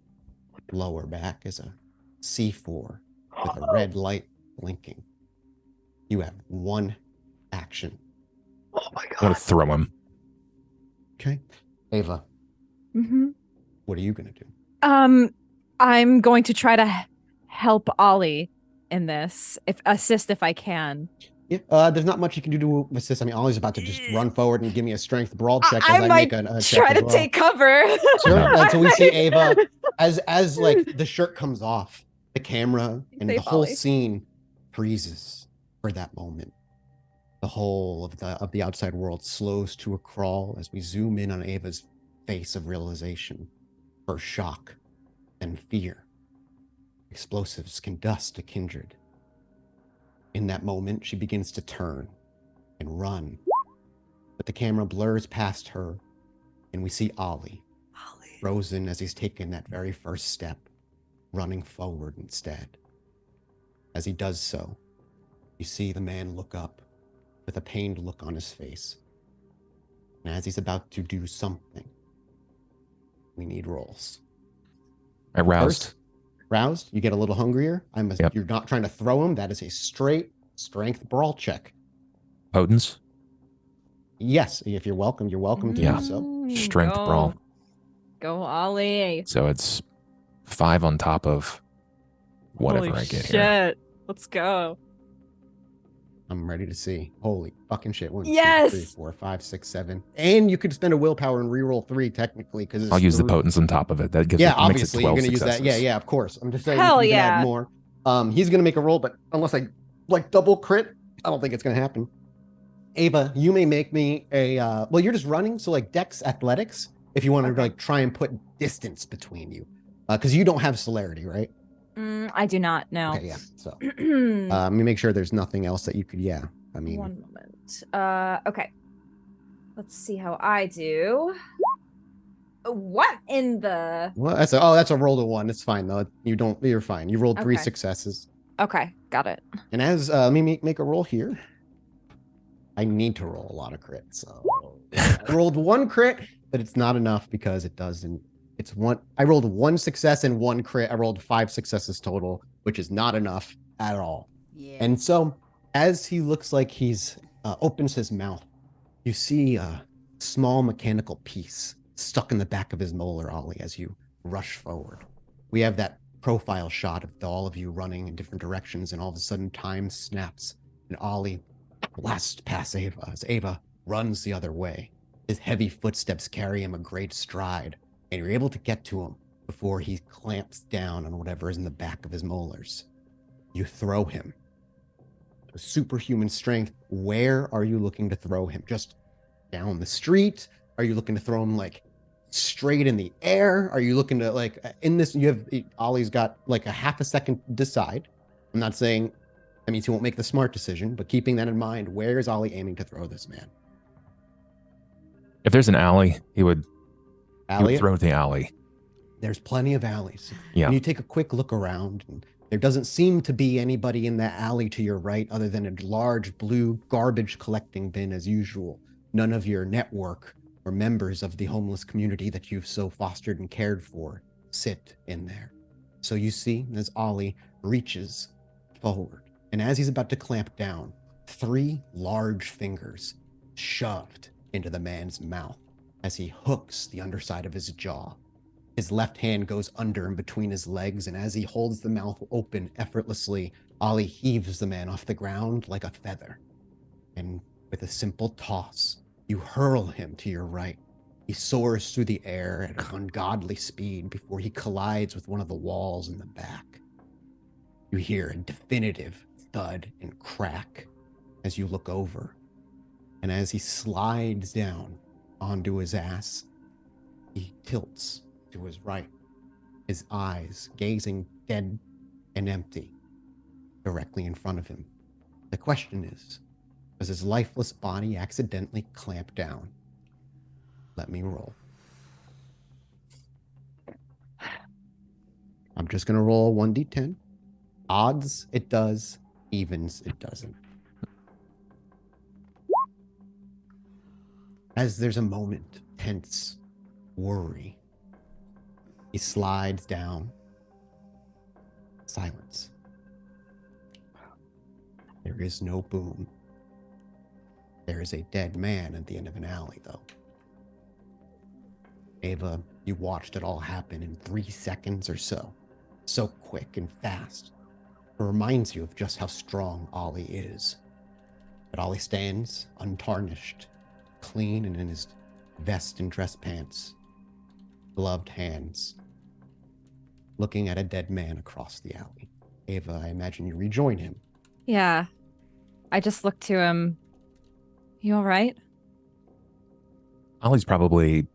lower back is a C4 with a red light blinking. You have one action. Oh my I want to throw him. Okay. Ava, Mm-hmm. what are you going to do? I'm going to try to help Ollie in this, assist if I can. Yeah, there's not much you can do to assist. I mean, Ollie's about to just run forward and give me a strength brawl check I as I might make a try check to as well. take cover. Sure. And so we see Ava as like the shirt comes off, the camera and Safe, the whole Ollie. scene freezes for that moment. The whole of the outside world slows to a crawl as we zoom in on Ava's face of realization, her shock and fear. Explosives can dust a kindred. In that moment, she begins to turn and run, but the camera blurs past her, and we see Ollie, frozen as he's taken that very first step, running forward instead. As he does so, you see the man look up with a pained look on his face. And as he's about to do something, we need rolls. I roused. First, roused, you get a little hungrier. Yep. You're not trying to throw him. That is a straight strength brawl check. Potence. Yes, if you're welcome to Yeah. do so. Strength brawl. Go, Ollie. So it's 5 on top of whatever Holy I get shit. here. Let's go. I'm ready to see. Holy fucking shit. 1, Yes! 2, 3, 4, 5, 6, 7. And you could spend a willpower and reroll 3 technically because I'll use the potence on top of it. That gives Yeah, it, makes it obviously 12 you're gonna successes. use that. Yeah, of course. I'm just saying Hell you can yeah. add more. He's gonna make a roll, but unless I like double crit, I don't think it's gonna happen. Ava, you may make me a well, you're just running, so like Dex Athletics, if you want to Okay. like try and put distance between you. Because you don't have celerity, right? I do not know. Okay, yeah. So let me make sure there's nothing else that you could, yeah. I mean, One moment. Okay. Let's see how I do. What in the? well, that's a roll to 1. It's fine though. You're fine. You rolled 3 Okay. successes. Okay, got it. And as let me make a roll here. I need to roll a lot of crits. So I rolled 1 crit, but it's not enough because it doesn't. It's one. I rolled 1 success and 1 crit. I rolled 5 successes total, which is not enough at all. Yeah. And so, as he looks like he's opens his mouth, you see a small mechanical piece stuck in the back of his molar, Ollie, as you rush forward. We have that profile shot of all of you running in different directions, and all of a sudden time snaps, and Ollie blasts past Ava as Ava runs the other way. His heavy footsteps carry him a great stride, and you're able to get to him before he clamps down on whatever is in the back of his molars. You throw him. With superhuman strength, where are you looking to throw him? Just down the street? Are you looking to throw him like straight in the air? Are you looking to like in this? Ollie's got like a half a second to decide. I'm not saying that means he won't make the smart decision, but keeping that in mind, where is Ollie aiming to throw this man? If there's an alley, he would Alley? throw the alley. There's plenty of alleys. Yeah. And you take a quick look around, and there doesn't seem to be anybody in that alley to your right other than a large blue garbage collecting bin as usual. None of your network or members of the homeless community that you've so fostered and cared for sit in there. So you see, as Ollie reaches forward, and as he's about to clamp down, 3 large fingers shoved into the man's mouth as he hooks the underside of his jaw. His left hand goes under and between his legs, and as he holds the mouth open effortlessly, Ollie heaves the man off the ground like a feather. And with a simple toss, you hurl him to your right. He soars through the air at an ungodly speed before he collides with one of the walls in the back. You hear a definitive thud and crack as you look over. And as he slides down onto his ass, He tilts to his right, his eyes gazing dead and empty directly in front of him. The question is, does his lifeless body accidentally clamp down? Let me roll. I'm just going to roll a 1d10. Odds, it does. Evens, it doesn't. As there's a moment of tense worry, he slides down. Silence. There is no boom. There is a dead man at the end of an alley, though. Ava, you watched it all happen in 3 seconds or so. So quick and fast. It reminds you of just how strong Ollie is. But Ollie stands untarnished, clean and in his vest and dress pants, gloved hands, looking at a dead man across the alley. Ava, I imagine you rejoin him. Yeah. I just looked to him. You all right? Ollie's probably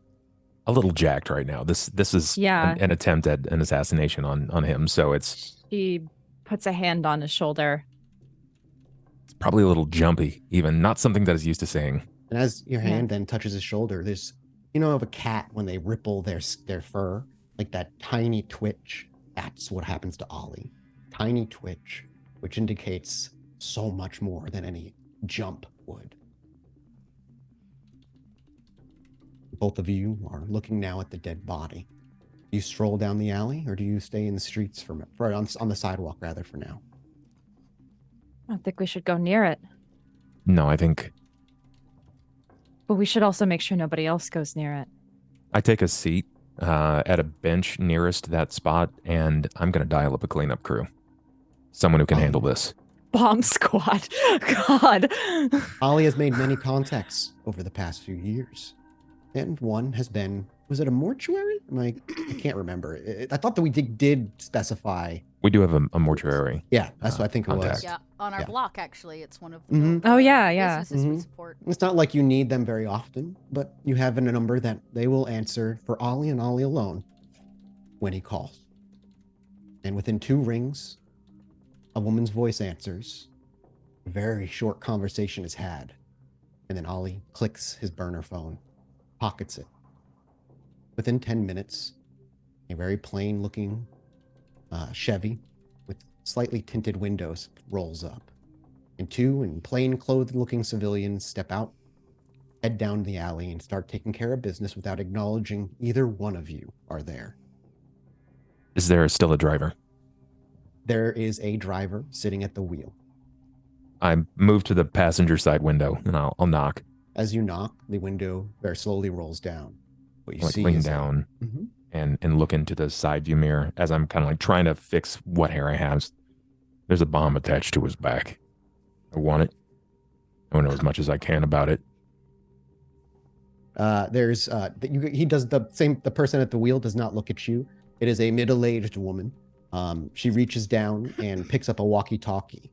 a little jacked right now. This is Yeah. an attempt at an assassination on him, so it's She puts a hand on his shoulder. probably a little jumpy, even not something that is used to seeing. And as your hand then touches his shoulder, there's, you know, of a cat when they ripple their fur, like that tiny twitch. That's what happens to Ollie. Tiny twitch, which indicates so much more than any jump would. Both of you are looking now at the dead body. Do you stroll down the alley, or do you stay in the streets on the sidewalk rather for now? I don't think we should go near it. No, I think But we should also make sure nobody else goes near it. I take a seat at a bench nearest that spot, and I'm going to dial up a cleanup crew. Someone who can handle this. Bomb squad. God. Ollie has made many contacts over the past few years. And one has been, was it a mortuary? I can't remember. I thought that we did specify. We do have a mortuary. Yeah, that's what I think it was. Contact. Yeah, on our Yeah. block, actually. It's one of the Mhm. Oh, yeah. businesses we Mhm. support. It's not like you need them very often, but you have a number that they will answer for Ollie and Ollie alone when he calls. And within 2 rings, a woman's voice answers. A very short conversation is had. And then Ollie clicks his burner phone, pockets it. Within 10 minutes, a very plain looking Chevy with slightly tinted windows rolls up. And 2 in plain clothed looking civilians step out, head down the alley, and start taking care of business without acknowledging either one of you are there. Is there still a driver? There is a driver sitting at the wheel. I move to the passenger side window, and I'll knock. As you knock, the window very slowly rolls down. What you Like see lean is down Mhm. and look into the side view mirror as I'm kind of like trying to fix what hair I have. There's a bomb attached to his back. I want it. I want to know as much as I can about it. He does the same. The person at the wheel does not look at you. It is a middle-aged woman. She reaches down and picks up a walkie-talkie.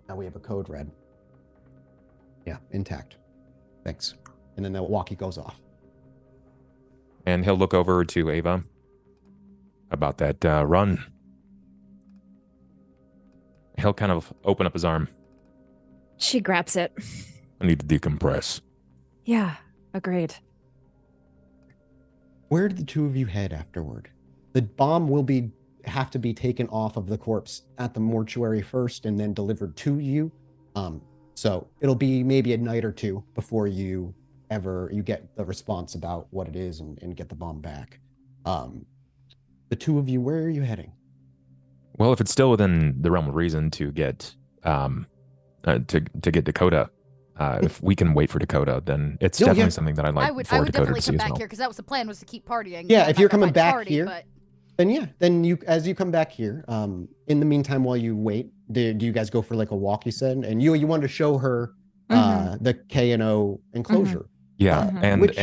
Now we have a code red. Yeah, intact. Thanks. And then the walkie goes off. And he'll look over to Ava about that run. He'll kind of open up his arm. She grabs it. I need to decompress. Yeah, agreed. Where did the 2 of you head afterward? The bomb will have to be taken off of the corpse at the mortuary first and then delivered to you. So it'll be maybe a night or 2 before you get the response about what it is and get the bomb back. The 2 of you, where are you heading? Well, if it's still within the realm of reason to get to get Dakota, if we can wait for Dakota, then it's definitely something that I'd like I would for Dakota definitely to see come as back well. here because that was the plan, was to keep partying. Yeah, I'm if not you're gonna coming find back party, here, but then you as you come back here, in the meantime while you wait, do you guys go for like a walk? You said, and you wanted to show her the K&O enclosure. Yeah, Mhm.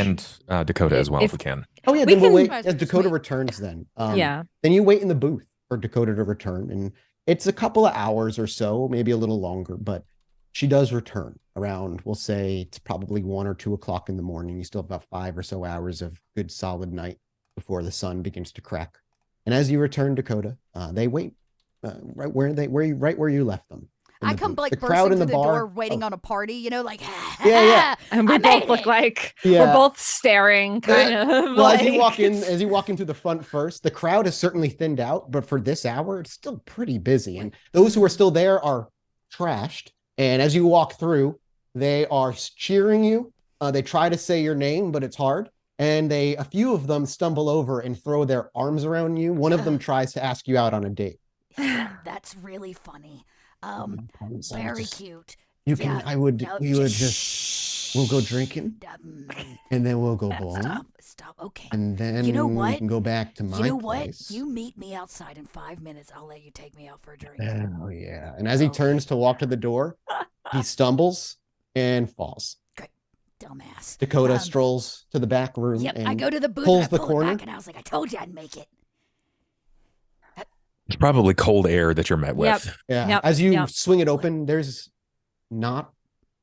and Dakota as well if we can. Oh yeah, We then we'll can- wait Might as as well just Dakota wait. returns. Then Yeah. then you wait in the booth for Dakota to return, and it's a couple of hours or so, maybe a little longer, but she does return around, we'll say it's probably 1 or 2 o'clock in the morning. You still have about 5 or so hours of good solid night before the sun begins to crack. And as you return, Dakota, they wait right where you left them. I come like the bursting crowd in through the the bar, door, waiting on a party, you know, like yeah. And we I both made look it. like Yeah. we're both staring, kind of. Well, like... as you walk into the front first, the crowd is certainly thinned out, but for this hour, it's still pretty busy. And those who are still there are trashed. And as you walk through, they are cheering you. They try to say your name, but it's hard. And a few of them stumble over and throw their arms around you. One of them tries to ask you out on a date. That's really funny. Very cute. You can. Yeah, We would just we'll go drinking, and then we'll go bowling. Stop. Okay. And then You know what? we can go back to my You know what? place. You meet me outside in 5 minutes. I'll let you take me out for a drink. Oh yeah. And as he turns to walk to the door, he stumbles and falls. Great. Dumbass. Dakota strolls to the back room. Yep. And I go to the booth. pulls And I the pull corner. it back, and I was like, I told you I'd make it. It's probably cold air that you're met with. Yeah. Yep, As you yep. swing it open, there's not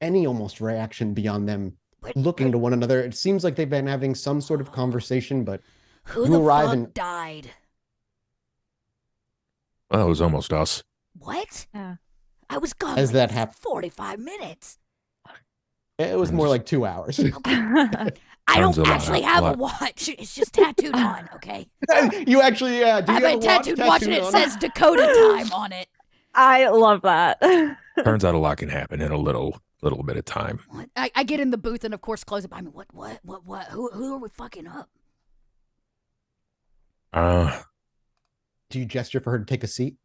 any almost reaction beyond them looking to one another. It seems like they've been having some sort of conversation, but Who you the arrive fuck and died? Well, it was almost us. What? Yeah. I was gone As like that happened. 45 minutes. it was more like 2 hours. I Turns don't a lot actually out, have a lot. watch. It's just tattooed on, okay? You actually, do I you have a tattooed watch and it on says Dakota time on it. I love that. Turns out a lot can happen in a little bit of time. What? I get in the booth and of course close it by me. What? Who are we fucking up? Do you gesture for her to take a seat?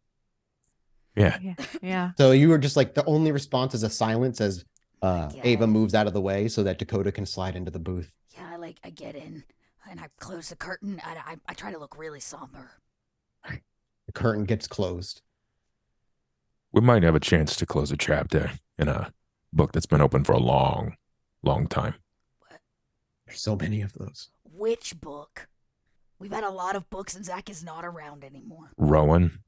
Yeah. Yeah. So you were just like, the only response is a silence as Yeah. Ava moves out of the way so that Dakota can slide into the booth. Yeah, I get in and I close the curtain. I try to look really somber. The curtain gets closed. We might have a chance to close a chapter in a book that's been open for a long, long time. There's so many of those. Which book? We've had a lot of books and Zach is not around anymore. Rowan.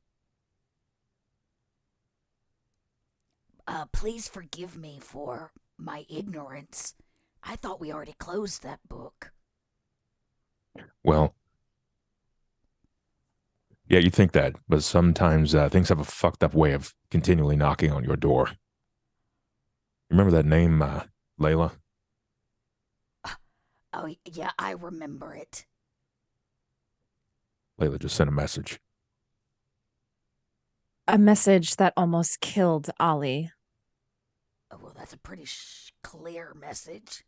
Please forgive me for my ignorance. I thought we already closed that book. Well, yeah, you think that, but sometimes things have a fucked up way of continually knocking on your door. Remember that name, Layla? Oh, yeah, I remember it. Layla just sent a message. A message that almost killed Ollie. Oh, well, that's a pretty clear message.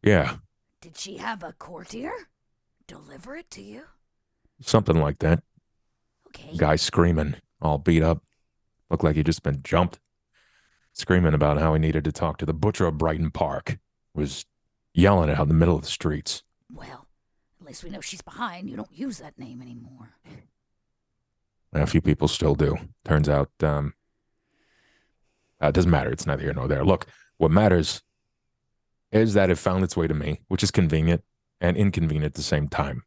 Yeah, Did she have a courtier deliver it to you? something like that. Okay. Guy screaming, all beat up. Looked like he'd just been jumped. Screaming about how he needed to talk to the butcher of Brighton Park. Was yelling it out in the middle of the streets. Well, at least we know she's behind. You don't use that name anymore. A few people still do. Turns out, it doesn't matter. It's neither here nor there. Look, what matters is that it found its way to me, which is convenient and inconvenient at the same time.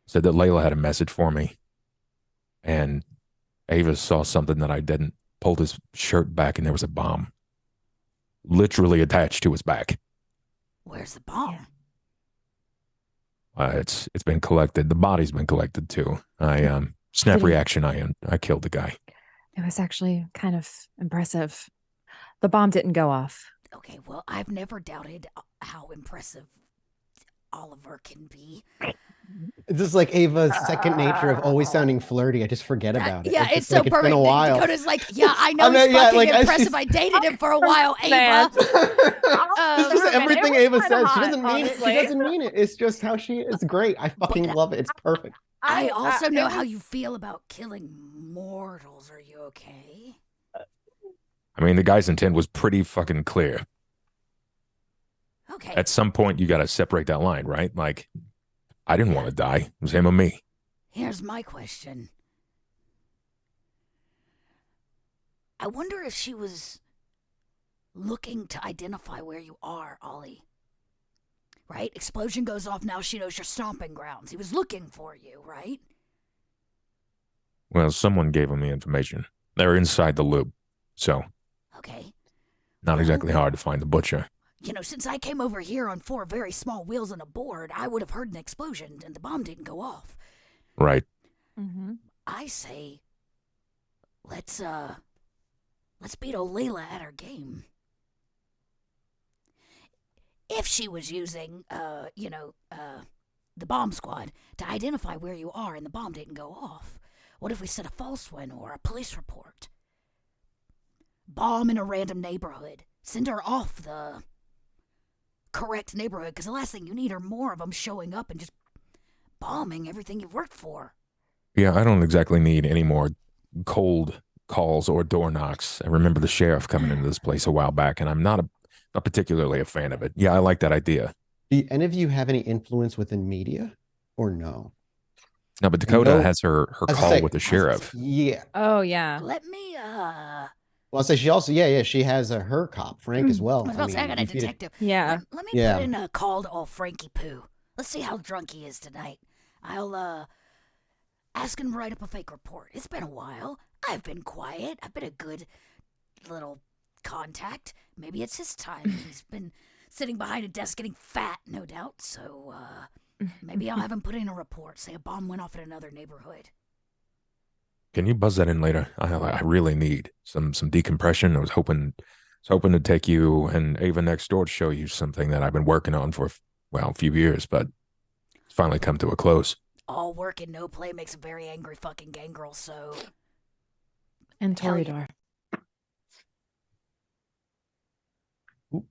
Said that Layla had a message for me, and Ava saw something that I didn't. Pulled his shirt back, and there was a bomb, literally attached to his back. Where's the bomb? It's been collected. The body's been collected too. Snap reaction. I killed the guy. It was actually kind of impressive. The bomb didn't go off. Okay, well, I've never doubted how impressive Oliver can be. It's just like Ava's second nature of always sounding flirty. I just forget about it. Yeah, it's just so like, perfect. It's been a while. Dakota's like, yeah, I know I mean, he's yeah, fucking like, impressive. I dated him for a while, Man. Ava. It's just everything It was Ava kinda says. She hot, doesn't mean it. She honestly. doesn't mean it. It's just how she is. It's great. I fucking love it. It's perfect. I also know how it you was- feel about killing mortals. Are you okay? I mean, the guy's intent was pretty fucking clear. Okay. At some point, you got to separate that line, right? Like, I didn't want to die. It was him or me. Here's my question. I wonder if she was looking to identify where you are, Ollie. Right? Explosion goes off, now she knows your stomping grounds. He was looking for you, right? Well, someone gave him the information. They're inside the loop. So Okay. not Well, exactly hard to find the butcher. Since I came over here on 4 very small wheels and a board, I would have heard an explosion and the bomb didn't go off. Right. Mm-hmm. I say, let's beat old Layla at her game. If she was using, the bomb squad to identify where you are and the bomb didn't go off, what if we set a false one or a police report? Bomb in a random neighborhood. Send her off the correct neighborhood, because the last thing you need are more of them showing up and just bombing everything you've worked for. Yeah, I don't exactly need any more cold calls or door knocks. I remember the sheriff coming into this place a while back, and I'm not particularly a fan of it. Yeah, I like that idea. Do any of you have any influence within media or no? No, but Dakota No. has her I was call gonna say- with the sheriff. Yeah. Oh yeah. Let me, Well, I'll say she also, she has her cop, Frank, as well. I was about to say, I got a you feed it- detective. Yeah. Let me Yeah. put in a call to old Frankie Poo. Let's see how drunk he is tonight. I'll, ask him to write up a fake report. It's been a while. I've been quiet. I've been a good little contact. Maybe it's his time. He's been sitting behind a desk getting fat, no doubt. So, maybe I'll have him put in a report. Say a bomb went off in another neighborhood. Can you buzz that in later? I really need some decompression. I was hoping to take you and Ava next door to show you something that I've been working on for a few years, but it's finally come to a close. All work and no play makes a very angry fucking gangrel, so... And Hell yeah. Toreador.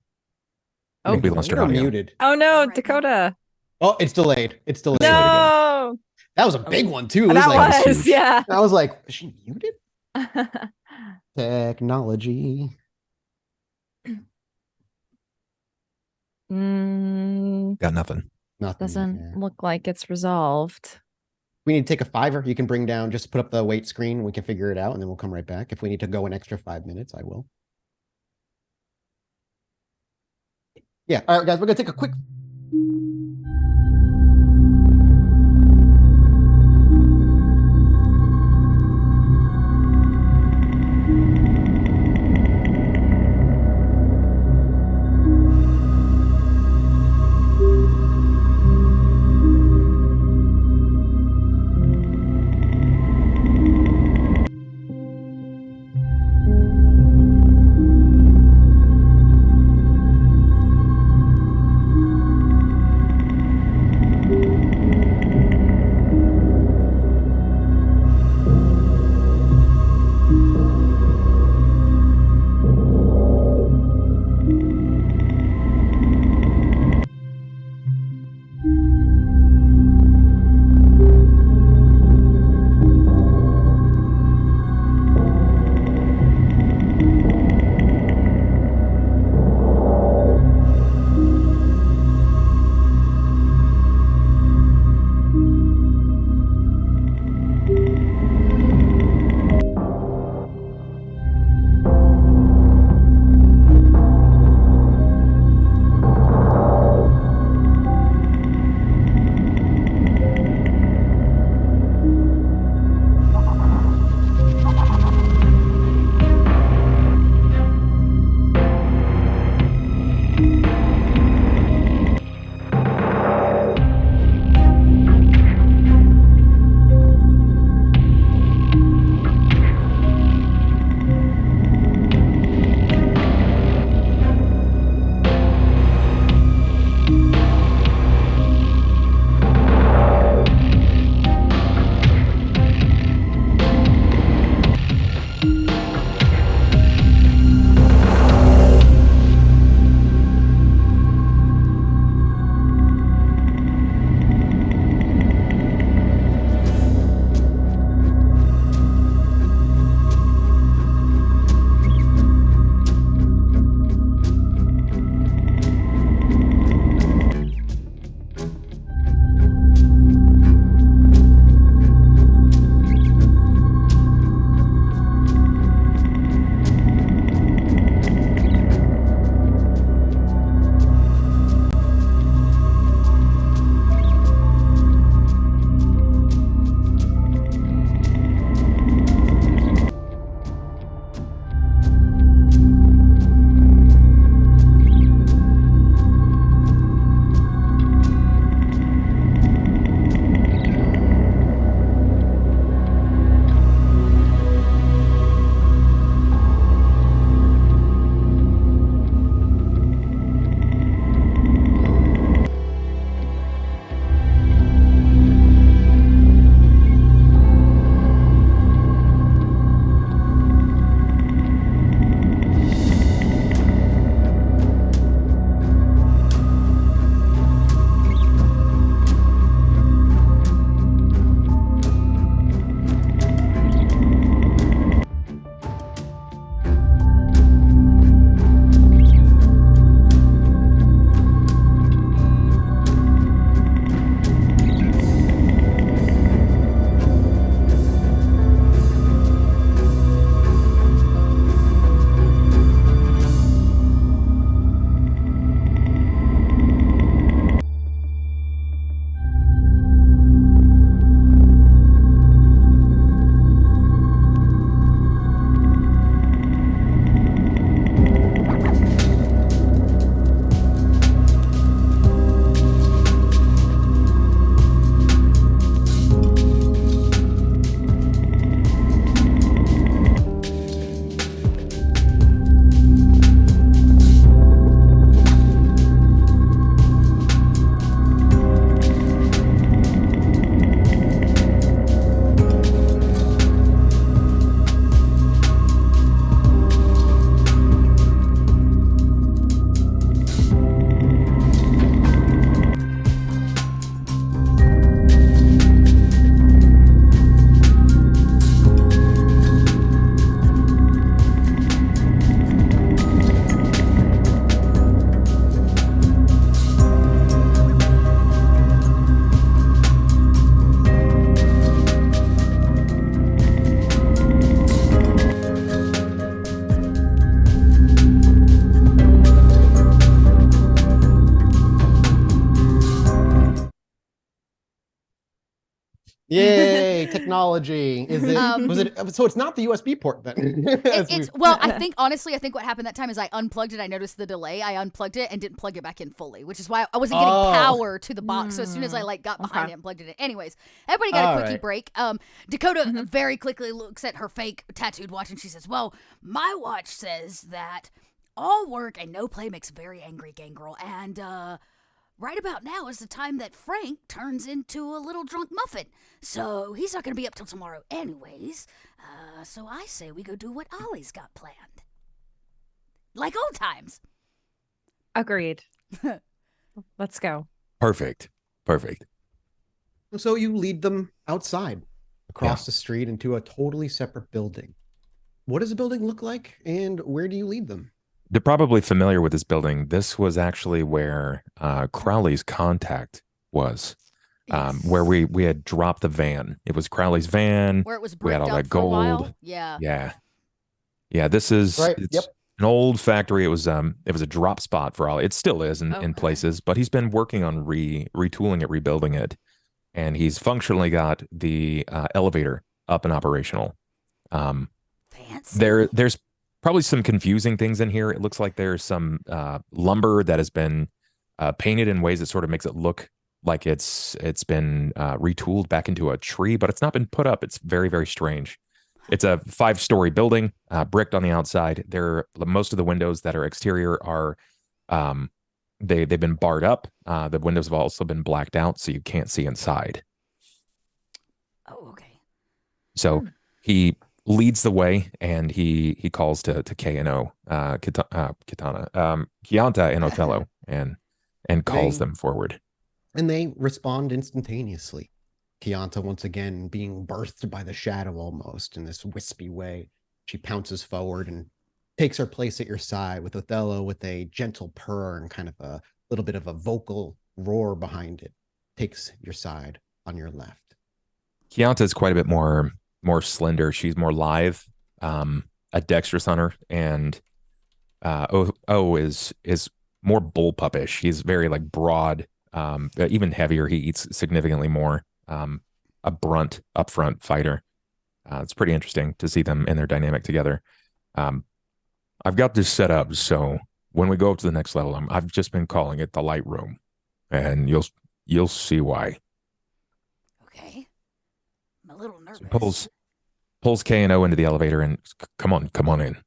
I think we lost her You're audio. muted. Oh no, Right now. Dakota. Oh, it's delayed. It's delayed. No. That was a big one too. It That like, was, yeah. I was like, is she muted? Technology. Got nothing. Nothing. Doesn't yeah. look like it's resolved. We need to take a $5. You can bring down, just put up the wait screen. We can figure it out and then we'll come right back. If we need to go an extra 5 minutes, I will. Yeah. All right, guys, we're going to take a quick Yay, technology. Is it Um, was it so it's not the USB port then? Well, I think honestly, I think what happened that time is I unplugged it. I noticed the delay. I unplugged it and didn't plug it back in fully, which is why I wasn't getting power to the box. So as soon as I got behind it and plugged it in. Anyways, everybody got a quickie break. Dakota very quickly looks at her fake tattooed watch and she says, "Well, my watch says that all work and no play makes a very angry gangrel, and right about now is the time that Frank turns into a little drunk muffin. So he's not going to be up till tomorrow anyways. So I say we go do what Ollie's got planned. Like old times." Agreed. Let's go. Perfect. So you lead them outside, across the street into a totally separate building. What does the building look like, and where do you lead them? They're probably familiar with this building. This was actually where Crowley's contact was, where we had dropped the van. It was Crowley's van. Where it was we had bricked all up that for a while. gold. Yeah. Yeah. This is Right, it's an old factory. It was a drop spot for Ollie. It still is in places, but he's been working on retooling it, rebuilding it, and he's functionally got the elevator up and operational. Fancy. There's probably some confusing things in here. It looks like there's some lumber that has been painted in ways that sort of makes it look like it's been retooled back into a tree, but it's not been put up. It's very, very strange. It's a 5-story building, bricked on the outside. Most of the windows that are exterior are they've been barred up. The windows have also been blacked out, so you can't see inside. Oh, okay. So he leads the way, and he calls to K&O, Chianta and Othello, and calls them forward. And they respond instantaneously. Chianta, once again, being birthed by the shadow almost in this wispy way. She pounces forward and takes her place at your side, with Othello with a gentle purr and kind of a little bit of a vocal roar behind it. Takes your side on your left. Chianta is quite a bit more slender. She's more lithe, a dexterous hunter, and O is more bullpupish. He's very like broad, even heavier. He eats significantly more. A brunt, upfront fighter. It's pretty interesting to see them in their dynamic together. I've got this set up so when we go up to the next level, I've just been calling it the lightroom, and you'll see why. Okay. I'm a little nervous. So pulls K&O into the elevator and come on in.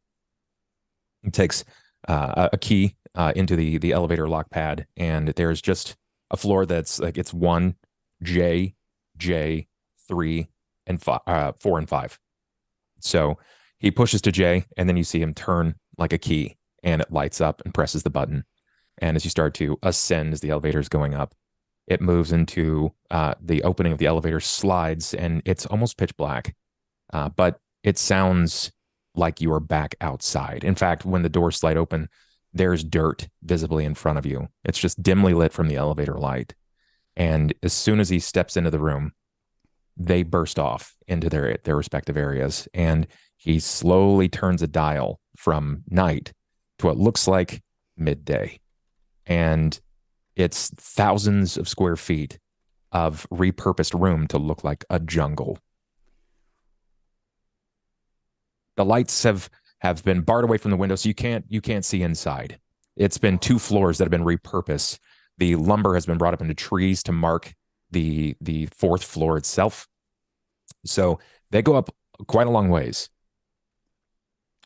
He takes a key into the elevator lock pad, and there's just a floor that's like it's 1, J, 3, and 4 and 5. So he pushes to J, and then you see him turn like a key, and it lights up and presses the button. And as you start to ascend, as the elevator is going up, it moves into the opening of the elevator, slides, and it's almost pitch black. But it sounds like you are back outside. In fact, when the doors slide open, there's dirt visibly in front of you. It's just dimly lit from the elevator light. And as soon as he steps into the room, they burst off into their respective areas. And he slowly turns a dial from night to what looks like midday. And it's thousands of square feet of repurposed room to look like a jungle. The lights have been barred away from the window, so you can't see inside. It's been 2 floors that have been repurposed. The lumber has been brought up into trees to mark the 4th floor itself. So they go up quite a long ways.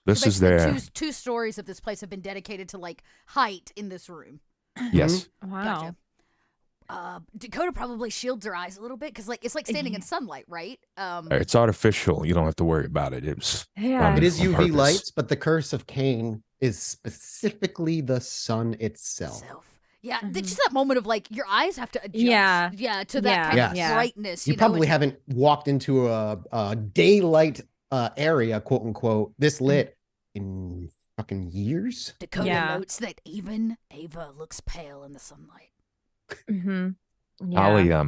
This is their 2 stories of this place have been dedicated to like height in this room. Yes. Wow. Gotcha. Dakota probably shields her eyes a little bit because like it's like standing in sunlight, right? It's artificial. You don't have to worry about it. Yeah. It is on UV purpose. lights, but the curse of Cain is specifically the sun itself. Yeah, it's just that moment of like your eyes have to adjust. Yeah, to that kind of Yes. brightness. You probably haven't walked into a daylight area, quote unquote, this lit in fucking years. Dakota notes that even Ava looks pale in the sunlight. Yeah.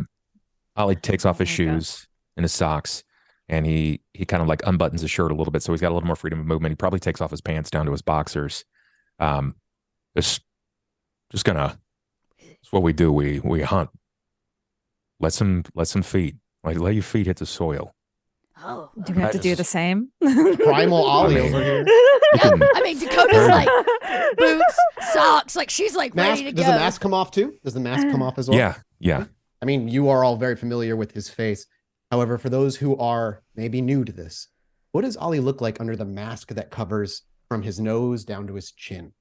Ollie takes off his my shoes and his socks, and he kind of like unbuttons his shirt a little bit, so he's got a little more freedom of movement. He probably takes off his pants down to his boxers. It's what we do. We hunt. Let some feed. Like, let your feet hit the soil. Oh, Do we have to do the same? Primal Ollie I mean, over here. You can, I mean, Dakota's like boots, socks, like she's like ready to go. Does the mask come off too? Does the mask come off as well? yeah. I mean, you are all very familiar with his face. However, for those who are maybe new to this, what does Ollie look like under the mask that covers from his nose down to his chin?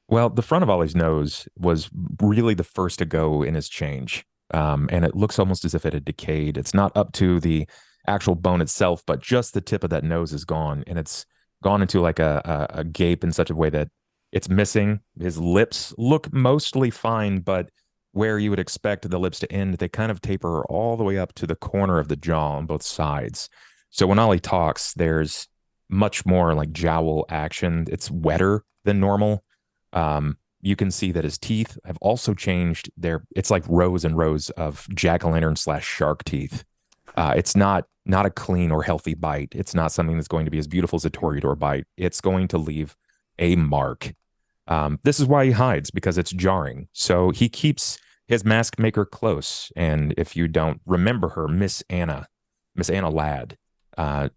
Well, the front of Ollie's nose was really the first to go in his change. And it looks almost as if it had decayed. It's not up to the actual bone itself, but just the tip of that nose is gone. And it's gone into like a gape in such a way that it's missing. His lips look mostly fine, but where you would expect the lips to end, they kind of taper all the way up to the corner of the jaw on both sides. So when Ollie talks, there's much more like jowl action. It's wetter than normal. You can see that his teeth have also changed. It's like rows and rows of jack-o'-lantern / shark teeth. It's not a clean or healthy bite. It's not something that's going to be as beautiful as a Toreador bite. It's going to leave a mark. This is why he hides, because it's jarring. So he keeps his mask maker close. And if you don't remember her, Miss Anna Ladd,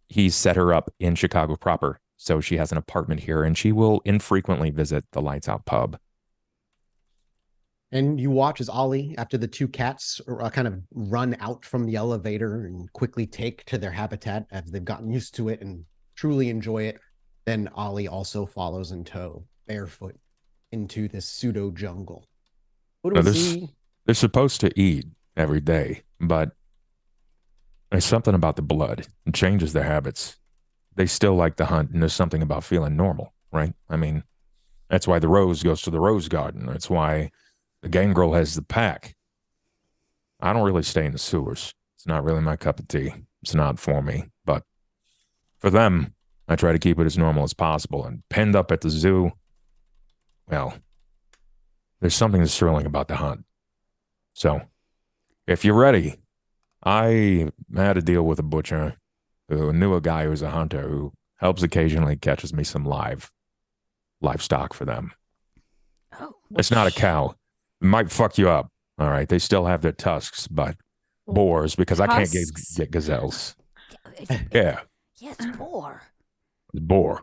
he set her up in Chicago proper. So she has an apartment here, and she will infrequently visit the Lights Out pub. And you watch as Ollie, after the two cats kind of run out from the elevator and quickly take to their habitat as they've gotten used to it and truly enjoy it. Then Ollie also follows in tow, barefoot, into this pseudo jungle. What do we see? They're supposed to eat every day, but there's something about the blood. It changes their habits. They still like to hunt, and there's something about feeling normal, right? I mean, that's why the rose goes to the rose garden. That's why the gangrel has the pack. I don't really stay in the sewers. It's not really my cup of tea. It's not for me. But for them, I try to keep it as normal as possible. And penned up at the zoo, well, there's something that's thrilling about the hunt. So, if you're ready, I had to deal with a butcher who knew a guy who's a hunter who helps occasionally catches me some livestock for them. Oh, it's not a cow. It might fuck you up. All right. They still have their tusks, but boars, because I can't get gazelles. Yeah. Yeah, it's boar. Boar.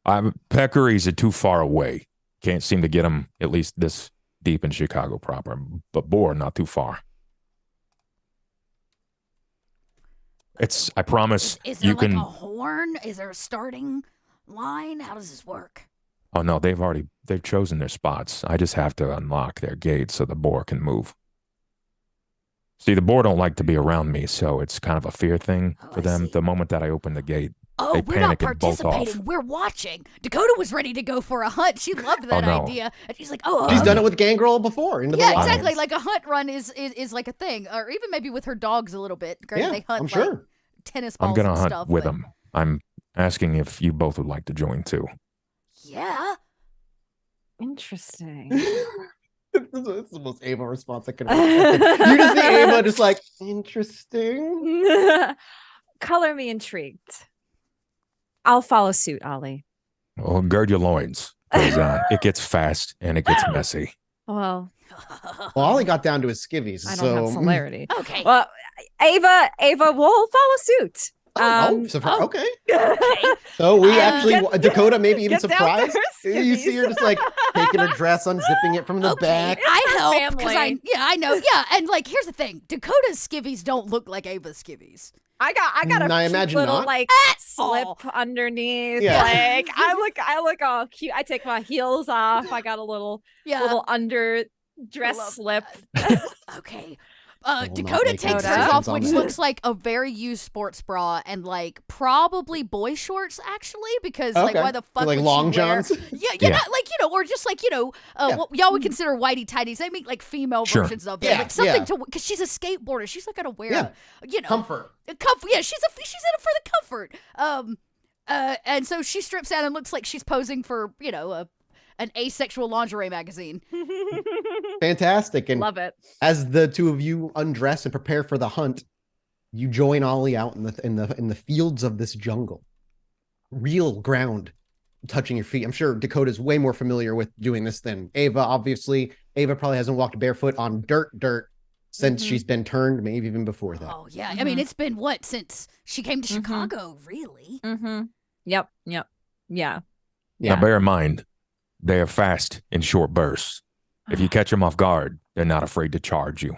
Peccaries are too far away. Can't seem to get them at least this deep in Chicago proper, but boar not too far. I promise is there you like can. a horn? Is there a starting line? How does this work? Oh no, they've chosen their spots. I just have to unlock their gate so the boar can move. See, the boar don't like to be around me, so it's kind of a fear thing for them. The moment that I open the gate, they we're not panic and bolt off. participating. We're watching. Dakota was ready to go for a hunt. She loved that no. idea. And she's like, she's done it with gangrel before. Into yeah, the exactly. Like a hunt run is like a thing, or even maybe with her dogs a little bit. Yeah, they hunt I'm sure. like tennis balls. I'm gonna and hunt stuff, with them. I'm asking if you both would like to join too. Yeah. Interesting. It's the most Ava response I could have. You just see Ava just like, interesting. Color me intrigued. I'll follow suit, Ollie. Well, gird your loins, because it gets fast and it gets messy. Well, Ollie got down to his skivvies. I don't have celerity. Okay. Well, Ava will follow suit. Okay. So we actually, Dakota maybe even surprised. You see her just like taking her dress, unzipping it from the back. I help because I know. Yeah, and like here's the thing: Dakota's skivvies don't look like Ava's skivvies. I got a I cute imagine little not. like slip underneath. Yeah. Like I look all cute. I take my heels off. I got a little under dress slip. Okay. Dakota takes hers off, which looks like a very used sports bra and like probably boy shorts actually, because like why the fuck like would long she wear? johns? Yeah, not like or just like what y'all would consider whitey tighties. They make like female versions of them, like something to because she's a skateboarder. She's not gonna wear comfort. Comfort. Yeah, she's in it for the comfort. And so she strips down and looks like she's posing for an asexual lingerie magazine. Fantastic. And love it. As the two of you undress and prepare for the hunt, you join Ollie out in the fields of this jungle. Real ground touching your feet. I'm sure Dakota's way more familiar with doing this than Ava. Obviously, Ava probably hasn't walked barefoot on dirt since she's been turned, maybe even before that. Oh yeah, I mean it's been what since she came to Chicago, really? Yep. Yeah. Yeah. Now, bear in mind, they are fast in short bursts. If you catch them off guard, they're not afraid to charge you.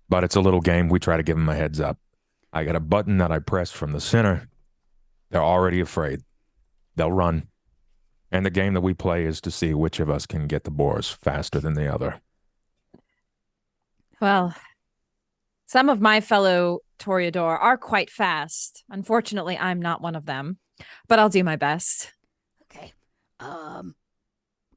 But it's a little game. We try to give them a heads up. I got a button that I press from the center. They're already afraid. They'll run. And the game that we play is to see which of us can get the boars faster than the other. Well, some of my fellow Toreador are quite fast. Unfortunately, I'm not one of them, but I'll do my best. Okay.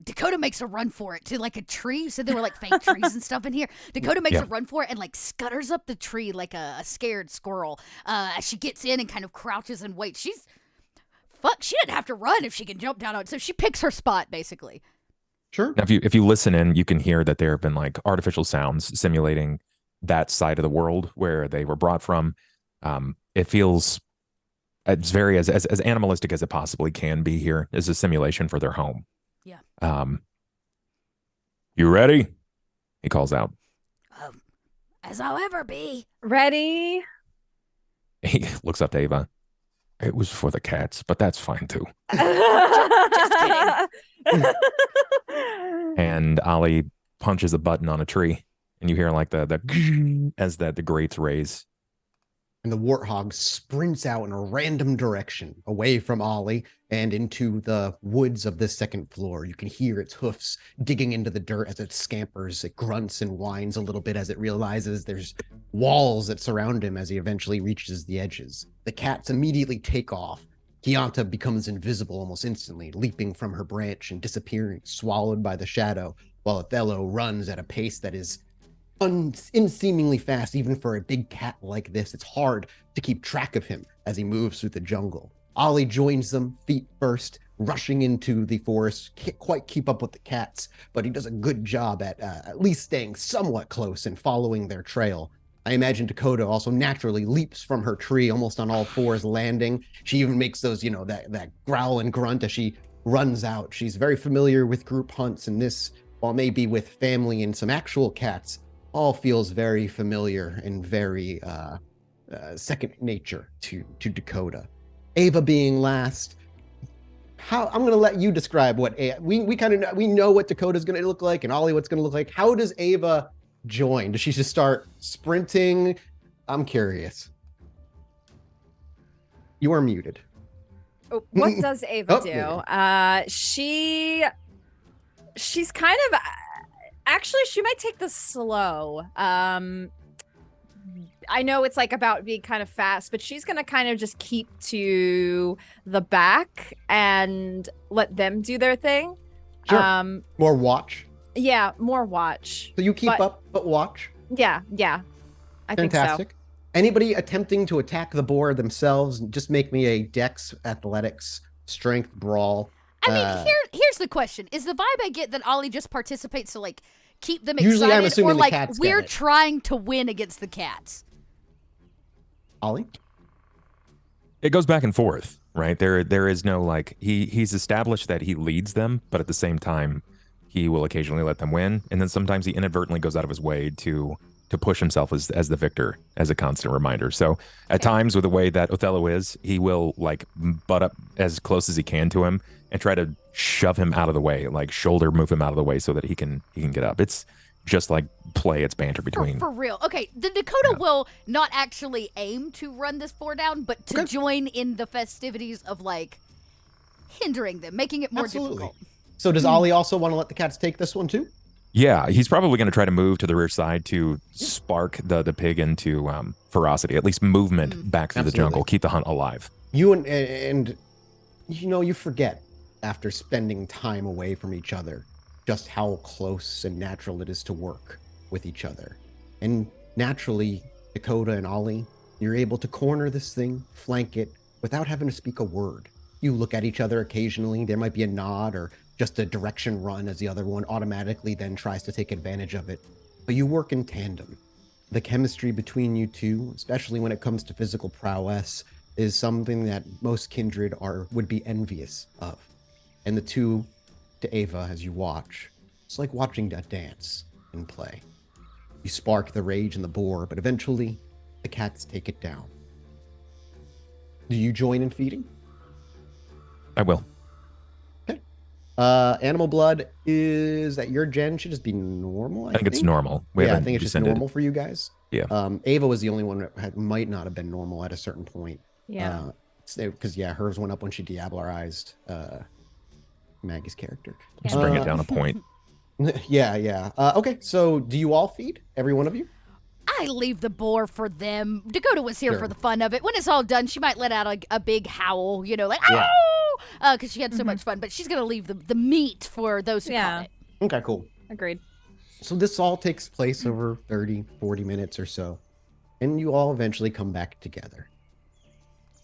Dakota makes a run for it to like a tree. You said there were like fake trees and stuff in here. Dakota makes a run for it and like scutters up the tree like a scared squirrel. As she gets in and kind of crouches and waits. She didn't have to run if she can jump down on it. So she picks her spot basically. Sure. Now, if you listen in, you can hear that there have been like artificial sounds simulating that side of the world where they were brought from. It feels it's very as animalistic as it possibly can be here. Is a simulation for their home. Yeah. You ready? He calls out. As I'll ever be. Ready? He looks up to Ava. It was for the cats, but that's fine too. Just kidding. And Ollie punches a button on a tree, and you hear like the as the grates raise. And the warthog sprints out in a random direction away from Ollie and into the woods of the second floor. You can hear its hoofs digging into the dirt as it scampers. It grunts and whines a little bit as it realizes there's walls that surround him as he eventually reaches the edges. The cats immediately take off. Kianta becomes invisible almost instantly, leaping from her branch and disappearing, swallowed by the shadow, while Othello runs at a pace that is unseemingly fast. Even for a big cat like this, it's hard to keep track of him as he moves through the jungle. Ollie joins them, feet first, rushing into the forest. Can't quite keep up with the cats, but he does a good job at least staying somewhat close and following their trail. I imagine Dakota also naturally leaps from her tree, almost on all fours, landing. She even makes those, that growl and grunt as she runs out. She's very familiar with group hunts, and this, while maybe with family and some actual cats, all feels very familiar and very second nature to Dakota. Ava being last, I'm going to let you describe what we know what Dakota's going to look like and Ollie what's going to look like. How does Ava join? Does she just start sprinting? I'm curious. You are muted. Oh, what does Ava do? She's kind of. Actually, she might take this slow. I know it's like about being kind of fast, but she's going to kind of just keep to the back and let them do their thing. Sure. More watch. Yeah, more watch. So you keep up, but watch. Yeah. I think so. Fantastic. Anybody attempting to attack the boar themselves, just make me a Dex Athletics Strength Brawl. I mean, here's the question: is the vibe I get that Ollie just participates to like keep them Usually excited, I'm assuming or the like cats we're get it. trying to win against the cats? Ollie? It goes back and forth, right? There is no like he's established that he leads them, but at the same time, he will occasionally let them win, and then sometimes he inadvertently goes out of his way to push himself as the victor, as a constant reminder. So at times, with the way that Othello is, he will like butt up as close as he can to him and try to shove him out of the way, like shoulder move him out of the way so that he can get up. It's just like play, it's banter between. For real. Okay, the Dakota will not actually aim to run this boar down, but to join in the festivities of like hindering them, making it more difficult. So does Ollie also want to let the cats take this one too? Yeah, he's probably going to try to move to the rear side to spark the pig into ferocity, at least movement back through the jungle, keep the hunt alive. You and you forget after spending time away from each other just how close and natural it is to work with each other. And naturally, Dakota and Ollie, you're able to corner this thing, flank it, without having to speak a word. You look at each other occasionally, there might be a nod or just a direction run as the other one automatically then tries to take advantage of it. But you work in tandem. The chemistry between you two, especially when it comes to physical prowess, is something that most kindred would be envious of. And the two, to Ava, as you watch, it's like watching a dance and play. You spark the rage in the boar, but eventually the cats take it down. Do you join in feeding? I will. Okay. Animal blood is at your gen should just be normal. I think it's normal. I think it's just normal for you guys. Yeah. Ava was the only one that might not have been normal at a certain point. Yeah. Because hers went up when she diablerized Maggie's character. Just bring it down a point. Yeah. Okay, so do you all feed? Every one of you? I leave the boar for them. Dakota was here Sure. for the fun of it. When it's all done, she might let out a big howl, like, Yeah. ow! Because she had so much fun. But she's going to leave the meat for those who caught it. Okay, cool. Agreed. So this all takes place over 30, 40 minutes or so. And you all eventually come back together.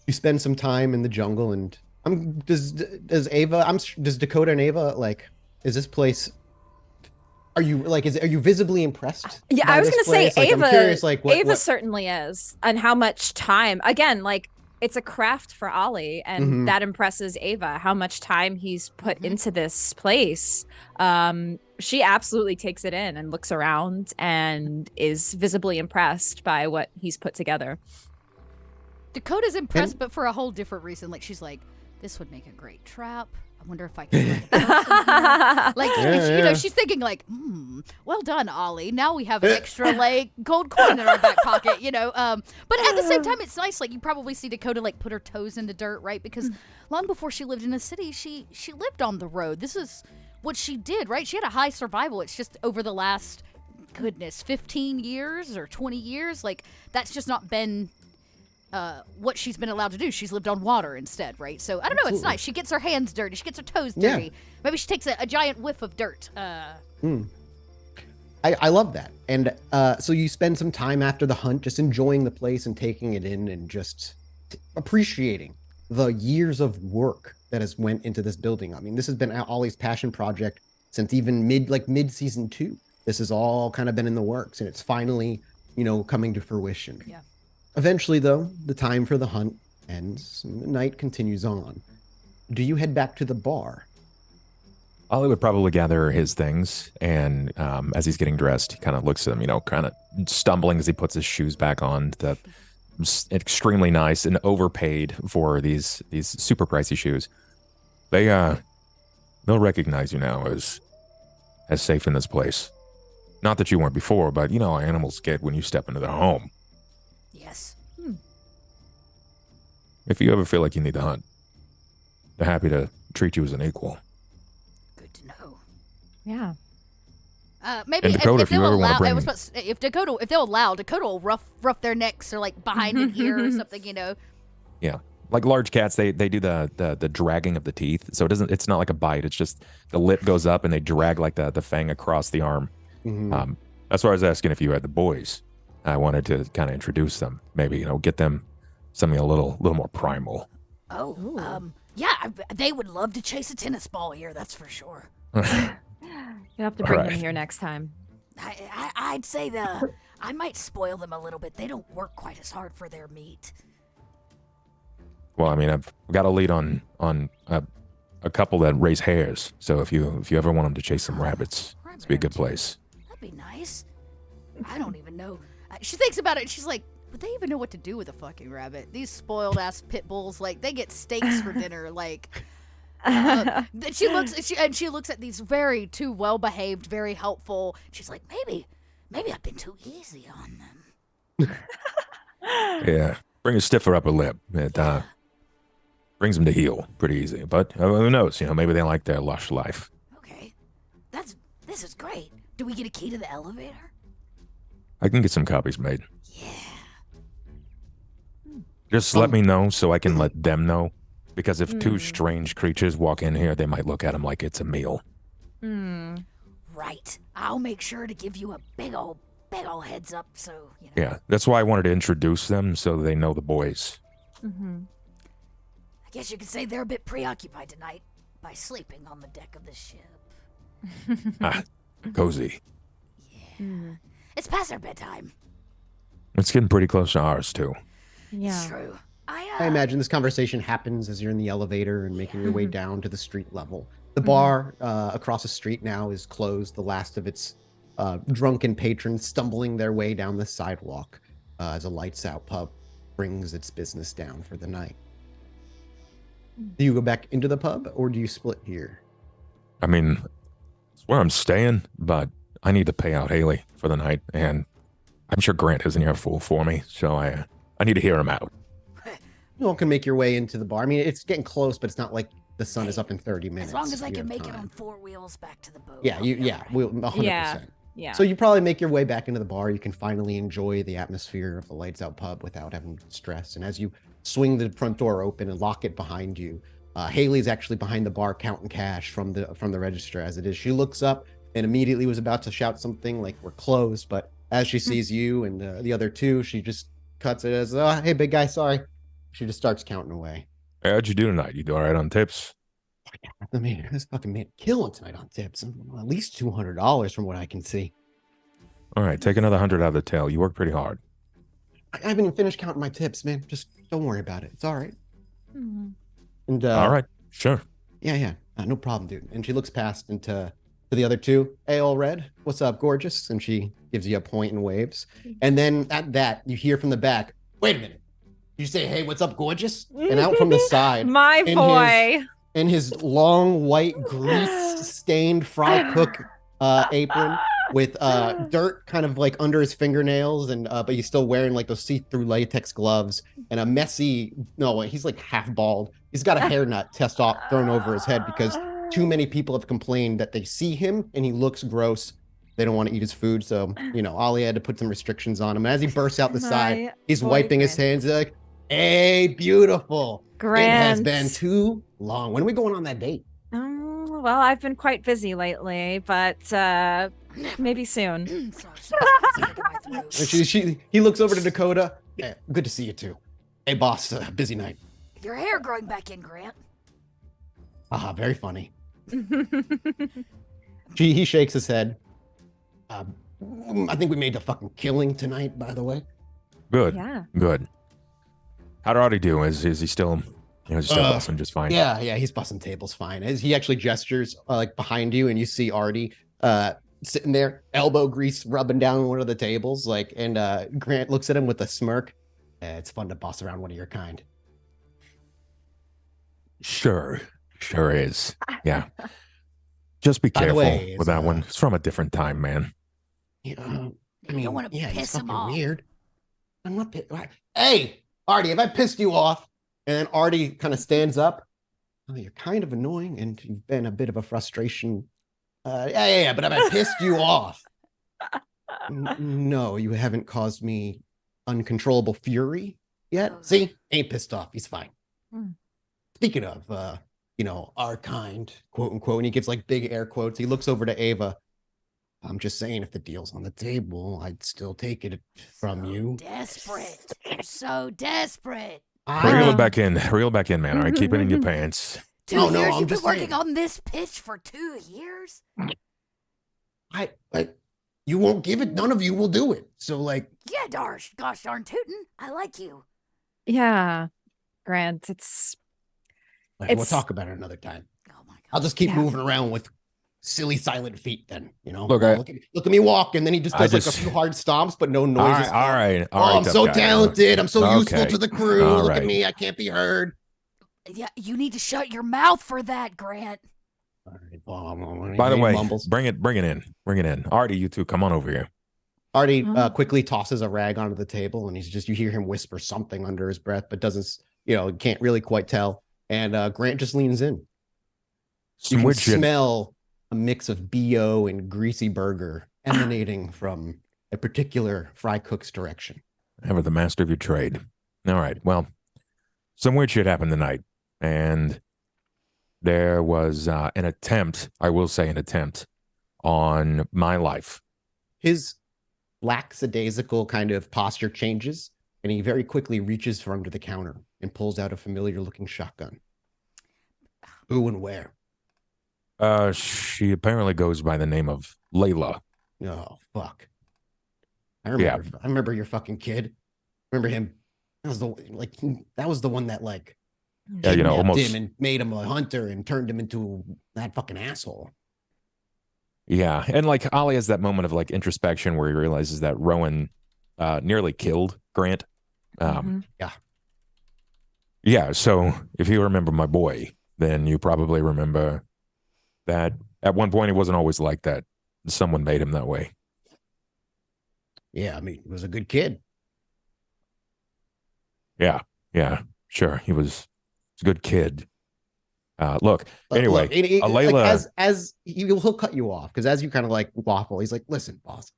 You spend some time in the jungle and does Dakota and Ava, is this place, are you visibly impressed? Yeah, by I was this going to say place? Ava, I'm curious, Ava certainly is. And how much time, again, it's a craft for Ollie, and that impresses Ava, how much time he's put into this place. She absolutely takes it in and looks around and is visibly impressed by what he's put together. Dakota's impressed, but for a whole different reason. She's like, this would make a great trap. I wonder if I can find a person here. She's thinking well done, Ollie. Now we have an extra gold coin in our back pocket, But at the same time, it's nice. You probably see Dakota put her toes in the dirt, right? Because long before she lived in a city, she lived on the road. This is what she did, right? She had a high survival. It's just over the last, 15 years or 20 years. That's just not been what she's been allowed to do. She's lived on water instead, right? So I don't know. Absolutely. It's nice. She gets her hands dirty. She gets her toes dirty. Yeah. Maybe she takes a giant whiff of dirt. I love that. And so you spend some time after the hunt just enjoying the place and taking it in and just appreciating the years of work that has went into this building. I mean, this has been Ollie's passion project since even mid season 2. This has all kind of been in the works, and it's finally, coming to fruition. Yeah. Eventually, though, the time for the hunt ends and the night continues on. Do you head back to the bar? Ollie would probably gather his things, and as he's getting dressed, he kind of looks at them, kind of stumbling as he puts his shoes back on. Extremely nice and overpaid for these super pricey shoes. They'll recognize you now as safe in this place. Not that you weren't before, but you know how animals get when you step into their home. Yes. If you ever feel like you need to hunt, they're happy to treat you as an equal. Good to know. Yeah. Maybe and Dakota, if they'll ever allow, bring... if they'll allow, Dakota will rough their necks or behind an ear or something, Yeah, like large cats, they do the dragging of the teeth, so it's not like a bite. It's just the lip goes up and they drag the fang across the arm. Mm-hmm. That's why I was asking if you had the boys. I wanted to kind of introduce them, maybe get them something a little more primal. Oh, yeah, they would love to chase a tennis ball here. That's for sure. You'll have to bring them here next time. I'd say I might spoil them a little bit. They don't work quite as hard for their meat. Well, I mean, I've got a lead on a couple that raise hares. So if you ever want them to chase some rabbits, it's be a good place. That'd be nice. I don't even know. She thinks about it and she's like, would they even know what to do with a fucking rabbit? These spoiled ass pit bulls, they get steaks for dinner. She looks at these very too well behaved, very helpful. She's like, maybe I've been too easy on them. Yeah, bring a stiffer upper lip. It brings them to heel pretty easy. But who knows? Maybe they like their lush life. Okay, this is great. Do we get a key to the elevator? I can get some copies made. Yeah. Just let me know so I can let them know. Because if two strange creatures walk in here, they might look at them like it's a meal. Right. I'll make sure to give you a big ol' heads up so, Yeah, that's why I wanted to introduce them so they know the boys. I guess you could say they're a bit preoccupied tonight by sleeping on the deck of the ship. Cozy. Yeah. It's past our bedtime. It's getting pretty close to ours, too. Yeah. It's true. I imagine this conversation happens as you're in the elevator and making your way down to the street level. The bar across the street now is closed. The last of its drunken patrons stumbling their way down the sidewalk as a lights out pub brings its business down for the night. Do you go back into the pub or do you split here? I mean, it's where I'm staying, but I need to pay out Haley for the night, and I'm sure Grant isn't here fool for me, so I need to hear him out. You all can make your way into the bar. I mean, it's getting close, but it's not like the sun is up in 30 minutes. As long as I You can have make it time. on 4 wheels back to the boat. Yeah, I'll be all right. we'll 100%. Yeah. So you probably make your way back into the bar. You can finally enjoy the atmosphere of the lights out pub without having stress. And as you swing the front door open and lock it behind you, Haley's actually behind the bar counting cash from the register as it is. She looks up and immediately was about to shout something like "We're closed," but as she sees you and the other two, she just cuts it as, "Oh, hey, big guy, sorry." She just starts counting away. Hey, how'd you do tonight? You do all right on tips? I mean, this fucking man killing tonight on tips. At least $200 from what I can see. All right, take another 100 out of the tail. You work pretty hard. I haven't even finished counting my tips, man. Just don't worry about it. It's all right. Mhm. And All right, sure. yeah, no problem, dude. And she looks past into to the other two. Hey, all red, what's up, gorgeous? And she gives you a point and waves. And then at that, you hear from the back, wait a minute. You say, hey, what's up, gorgeous? And out from the side, My in boy. in his long white grease-stained fry cook apron with dirt kind of like under his fingernails, and but he's still wearing like those see-through latex gloves and a messy. No, he's like half bald. He's got a hairnet thrown over his head because too many people have complained that they see him and he looks gross. They don't want to eat his food, so Ollie had to put some restrictions on him. And as he bursts out the side, he's wiping his hands. He's like, "Hey, beautiful. It has been too long. When are we going on that date?" Well, I've been quite busy lately, but maybe soon. And he looks over to Dakota. "Hey, good to see you too. Hey, boss, busy night." Your hair growing back in, Grant. Very funny. He shakes his head. I think we made a fucking killing tonight, by the way. Good. Yeah. Good. How'd Artie do? Is he still, is he still busting just fine? Yeah, he's busting tables fine. As he actually gestures like behind you, and you see Artie sitting there, elbow grease rubbing down one of the tables, like, and Grant looks at him with a smirk. It's fun to boss around one of your kind. Sure is. Yeah. Just be By the careful way, with that one. It's from a different time, man. Yeah, I You mean, don't want to he's piss him fucking off. weird. I'm not. Hey, Artie, have I pissed you off? And then Artie kind of stands up. Oh, you're kind of annoying, and you've been a bit of a frustration. Yeah. But have I pissed you off? No, you haven't caused me uncontrollable fury yet. Oh. See, ain't pissed off. He's fine. Hmm. Speaking of, our kind, quote unquote, and he gives like big air quotes. He looks over to Ava. I'm just saying, if the deal's on the table, I'd still take it from you. Desperate. You're so desperate. Reel it back in. Reel it back in, man. All right, keep it in your pants. 2 No, years? I'm You've been just working saying. on this pitch for 2 years? You won't give it. None of you will do it. So, like, Yeah, gosh darn tootin'. I like you. Yeah. Grant, it's we'll talk about it another time. Oh my god. I'll just keep Yeah. moving around with silly silent feet. Then Look, look at me walk, and then he just does like a few hard stomps, but no noises. All right. I'm so talented. I'm so useful Okay. to the crew. All Look at right. me. I can't be heard. Yeah, you need to shut your mouth for that, Grant. All right, By the way, mumbles. bring it in. Artie, you two, come on over here. Artie Oh. quickly tosses a rag onto the table, and you hear him whisper something under his breath, but doesn't, can't really quite tell. And Grant just leans in. You Some can weird shit. smell a mix of BO and greasy burger emanating from a particular fry cook's direction. Ever the master of your trade. All right. Well, some weird shit happened tonight, and there was an attempt, I will say an attempt, on my life. His lackadaisical kind of posture changes, and he very quickly reaches for under the counter and pulls out a familiar looking shotgun. Who and where? She apparently goes by the name of Layla. Oh, fuck. I remember your fucking kid. Remember him? That was the one that Yeah, kidnapped almost. him and made him a hunter and turned him into that fucking asshole. Yeah, and like Ollie has that moment of like introspection where he realizes that Rowan nearly killed Grant. Um, Mhm. Yeah. yeah, so if you remember my boy, then you probably remember that at one point he wasn't always like that. Someone made him that way. Yeah. I mean, he was a good kid. Yeah, yeah, sure. He was a good kid. Look, Look, anyway, like Alayla, he'll cut you off because as you kind of like waffle, he's like, "Listen, boss,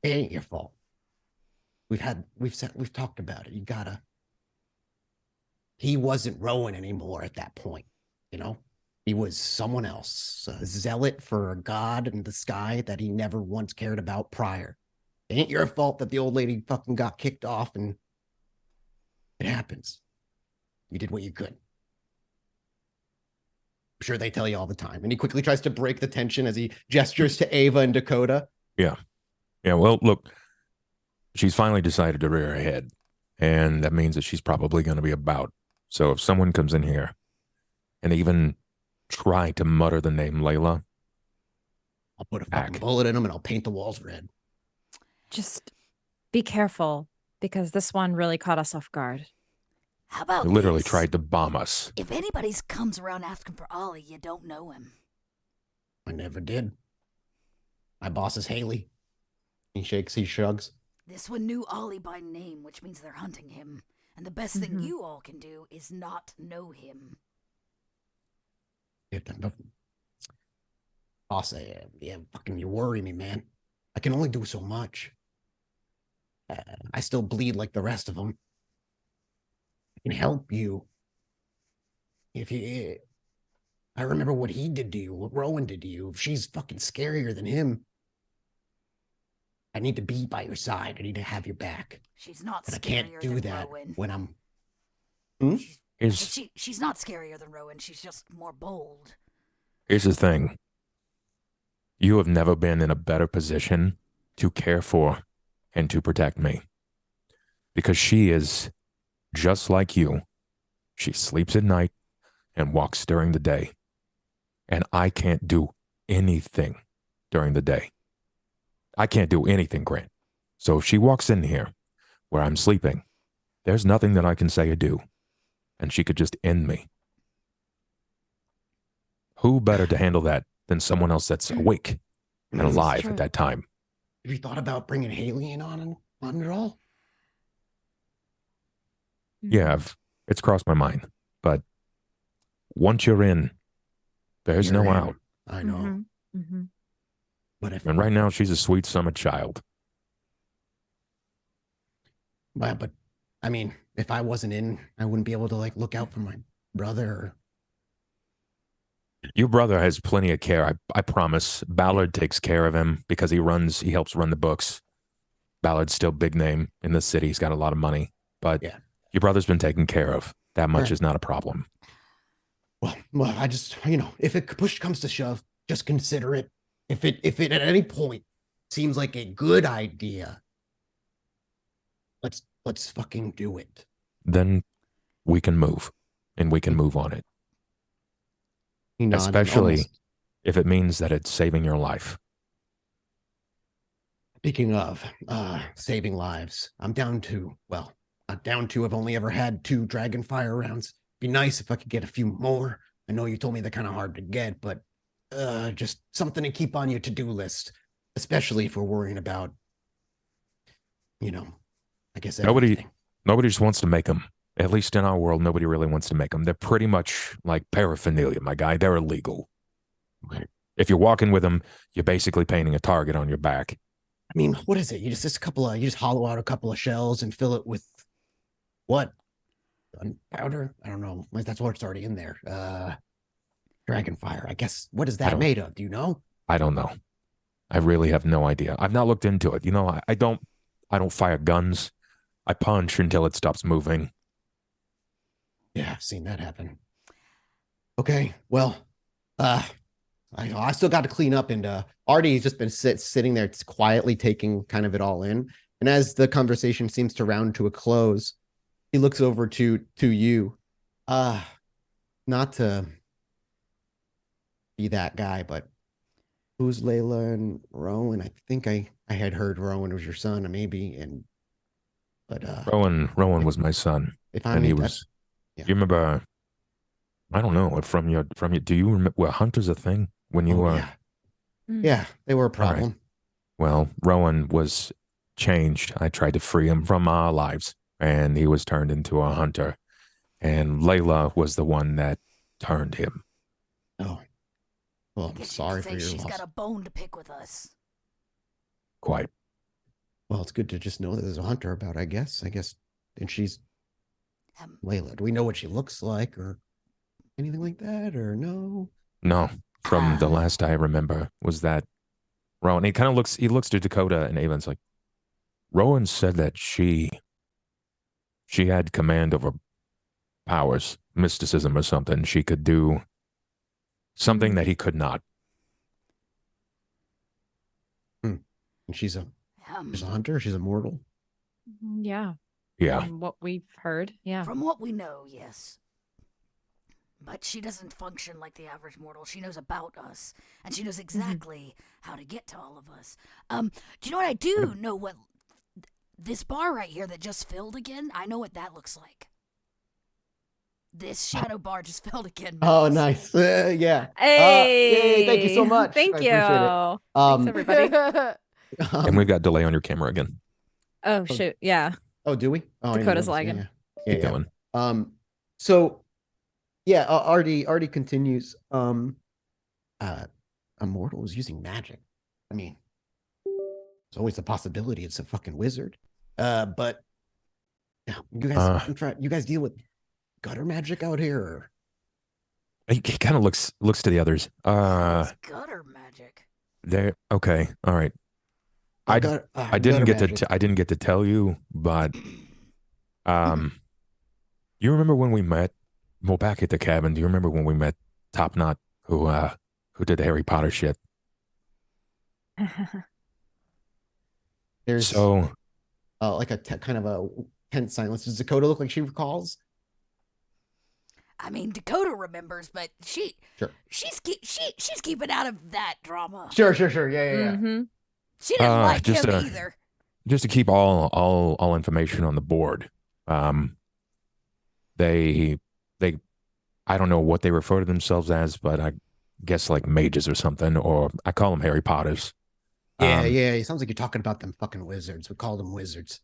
it ain't your fault. We've talked about it. You gotta. He wasn't Rowan anymore at that point. You know, he was someone else, a zealot for a god in the sky that he never once cared about prior. It ain't your fault that the old lady fucking got kicked off, and it happens. You did what you could. I'm sure they tell you all the time." And he quickly tries to break the tension as he gestures to Ava and Dakota. yeah, yeah. Well, look, she's finally decided to rear her head, and that means that she's probably going to be about. So if someone comes in here and even try to mutter the name Layla, I'll put a fucking back. bullet in him and I'll paint the walls red. Just be careful because this one really caught us off guard. How They about literally this? tried to bomb us. If anybody comes around asking for Ollie, you don't know him. I never did. My boss is Haley. He shrugs. This one knew Ollie by name, which means they're hunting him. And the best thing Mhm. you all can do is not know him. Boss, yeah, fucking, you worry me, man. I can only do so much. I still bleed like the rest of them. I can help you. If you, I remember what he did to you, what Rowan did to you. If she's fucking scarier than him, I need to be by your side. I need to have your back. She's not And I scarier can't do than that Rowan. when I'm. Hmm? Here's, She's not scarier than Rowan. She's just more bold. here's the thing. You have never been in a better position to care for and to protect me because she is just like you. She sleeps at night and walks during the day. And I can't do anything during the day. I can't do anything, Grant. So if she walks in here where I'm sleeping, there's nothing that I can say or do. And she could just end me. Who better to handle that than someone else that's awake and This is alive true. at that time? Have you thought about bringing Haley in on it all? Yeah, it's crossed my mind. But once you're in, there's You're no in. out. I know. Mhm. Mhm. But if And right now, she's a sweet summer child. but I mean, if I wasn't in, I wouldn't be able to like look out for my brother. Your brother has plenty of care. I promise. Ballard takes care of him because he helps run the books. Ballard's still big name in the city. He's got a lot of money, but Yeah. your brother's been taken care of. That much Right. is not a problem. Well, I just if it push comes to shove, just consider it. If it at any point seems like a good idea, let's fucking do it. Then we can move and we can move on it, He nods and especially almost. if it means that it's saving your life. Speaking of saving lives, I'm down to, well, not down to, I've only ever had 2 dragon fire rounds. Be nice if I could get a few more. I know you told me they're kind of hard to get, but just something to keep on your to-do list, especially if we're worrying about, I guess Nobody, everything. nobody just wants to make them. At least in our world, nobody really wants to make them. They're pretty much like paraphernalia, my guy. They're illegal. If you're walking with them, you're basically painting a target on your back. I mean, what is it? You just hollow out a couple of shells and fill it with what? Gunpowder? I don't know. That's what's already in there. Dragon fire. I guess. What is that made of? Do you know? I don't know. I really have no idea. I've not looked into it. I don't fire guns. I punch until it stops moving. Yeah, I've seen that happen. Okay, well, I still got to clean up, and Artie's just been sitting there quietly taking kind of it all in. And as the conversation seems to round to a close, he looks over to you. Not to be that guy, but who's Layla and Rowan? I think I had heard Rowan was your son, maybe, but Rowan was my son, if I'm and he in, was. yeah. You remember? I don't know if from your. Do you remember? Well, Hunter's a thing when you Oh were. yeah, yeah, they were a All right. problem. Well, Rowan was changed. I tried to free him from our lives, and he was turned into a hunter. And Layla was the one that turned him. Oh, well, I I'm guess you sorry could for say your she's loss. got a bone to pick with us. Quite. Well, it's good to just know that there's a hunter about, I guess. And she's Um, Layla. Do we know what she looks like or anything like that, or no? No, from the uh, last I remember was that Rowan. He kind of looks. He looks to Dakota and Avon's like, Rowan said that she had command over powers, mysticism or something. She could do something that he could not. And she's a hunter. She's immortal. Yeah. Yeah. From what we've heard. Yeah. From what we know, yes. But she doesn't function like the average mortal. She knows about us, and she knows exactly how to get to all of us. Do you know what I do know? What this bar right here that just filled again? I know what that looks like. This shadow bar just filled again. Oh, Max. nice. Yeah. Hey. Yay, thank you so much. Thank I you. appreciate it. Thanks, everybody. And we've got delay on your camera again. Oh, shoot. Yeah. Oh, do we? Oh, Dakota's I didn't lagging. notice. Yeah. Keep going. So yeah, Artie continues. Immortal is using magic. I mean, there's always a possibility it's a fucking wizard. But yeah, you guys deal with gutter magic out here, or? He kind of looks to the others. It's gutter magic. There. Okay. All right. I didn't get to tell you, but you remember when we met? Well, back at the cabin. Do you remember when we met Top Knot, who did the Harry Potter shit? There's So like a kind of a tense silence. Does Dakota look like she recalls? I mean, Dakota remembers, but she's keeping out of that drama. Sure. Yeah. She didn't like just him either. just to keep all information on the board. They I don't know what they refer to themselves as, but I guess like mages or something, or I call them Harry Potters. Yeah. It sounds like you're talking about them fucking wizards. We call them wizards.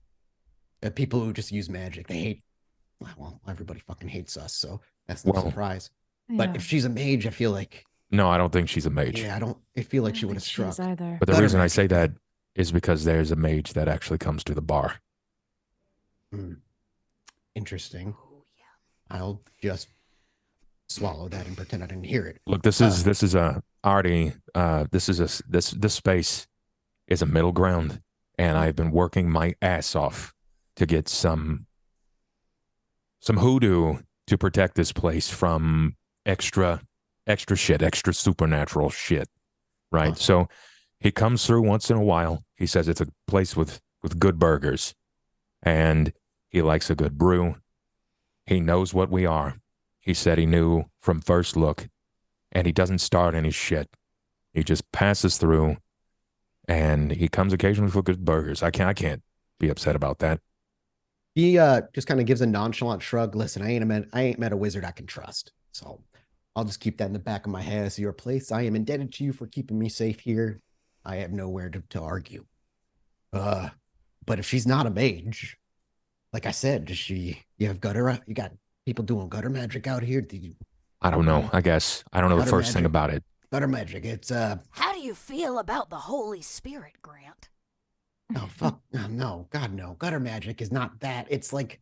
People who just use magic. They hate. Well, everybody fucking hates us, so that's no surprise. Yeah. But if she's a mage, I feel like. No, I don't think she's a mage. Yeah, I feel like she would have struck. Either. But the reason I say that is because there's a mage that actually comes to the bar. Interesting. Oh, yeah. I'll just swallow that and pretend I didn't hear it. Look, this is a Artie. This space is a middle ground, and I've been working my ass off to get some hoodoo to protect this place from extra shit, extra supernatural shit. Right. Awesome. So he comes through once in a while. He says it's a place with good burgers, and he likes a good brew. He knows what we are. He said he knew from first look, and he doesn't start any shit. He just passes through, and he comes occasionally for good burgers. I can't be upset about that. He just kind of gives a nonchalant shrug. Listen, I ain't met a wizard I can trust. So I'll just keep that in the back of my head as your place. I am indebted to you for keeping me safe here. I have nowhere to argue. But if she's not a mage, like I said, you have gutter? You got people doing gutter magic out here? I don't know. I guess I don't know the first thing about it. Gutter magic. It's How do you feel about the Holy Spirit, Grant? oh fuck no, God no. Gutter magic is not that. It's like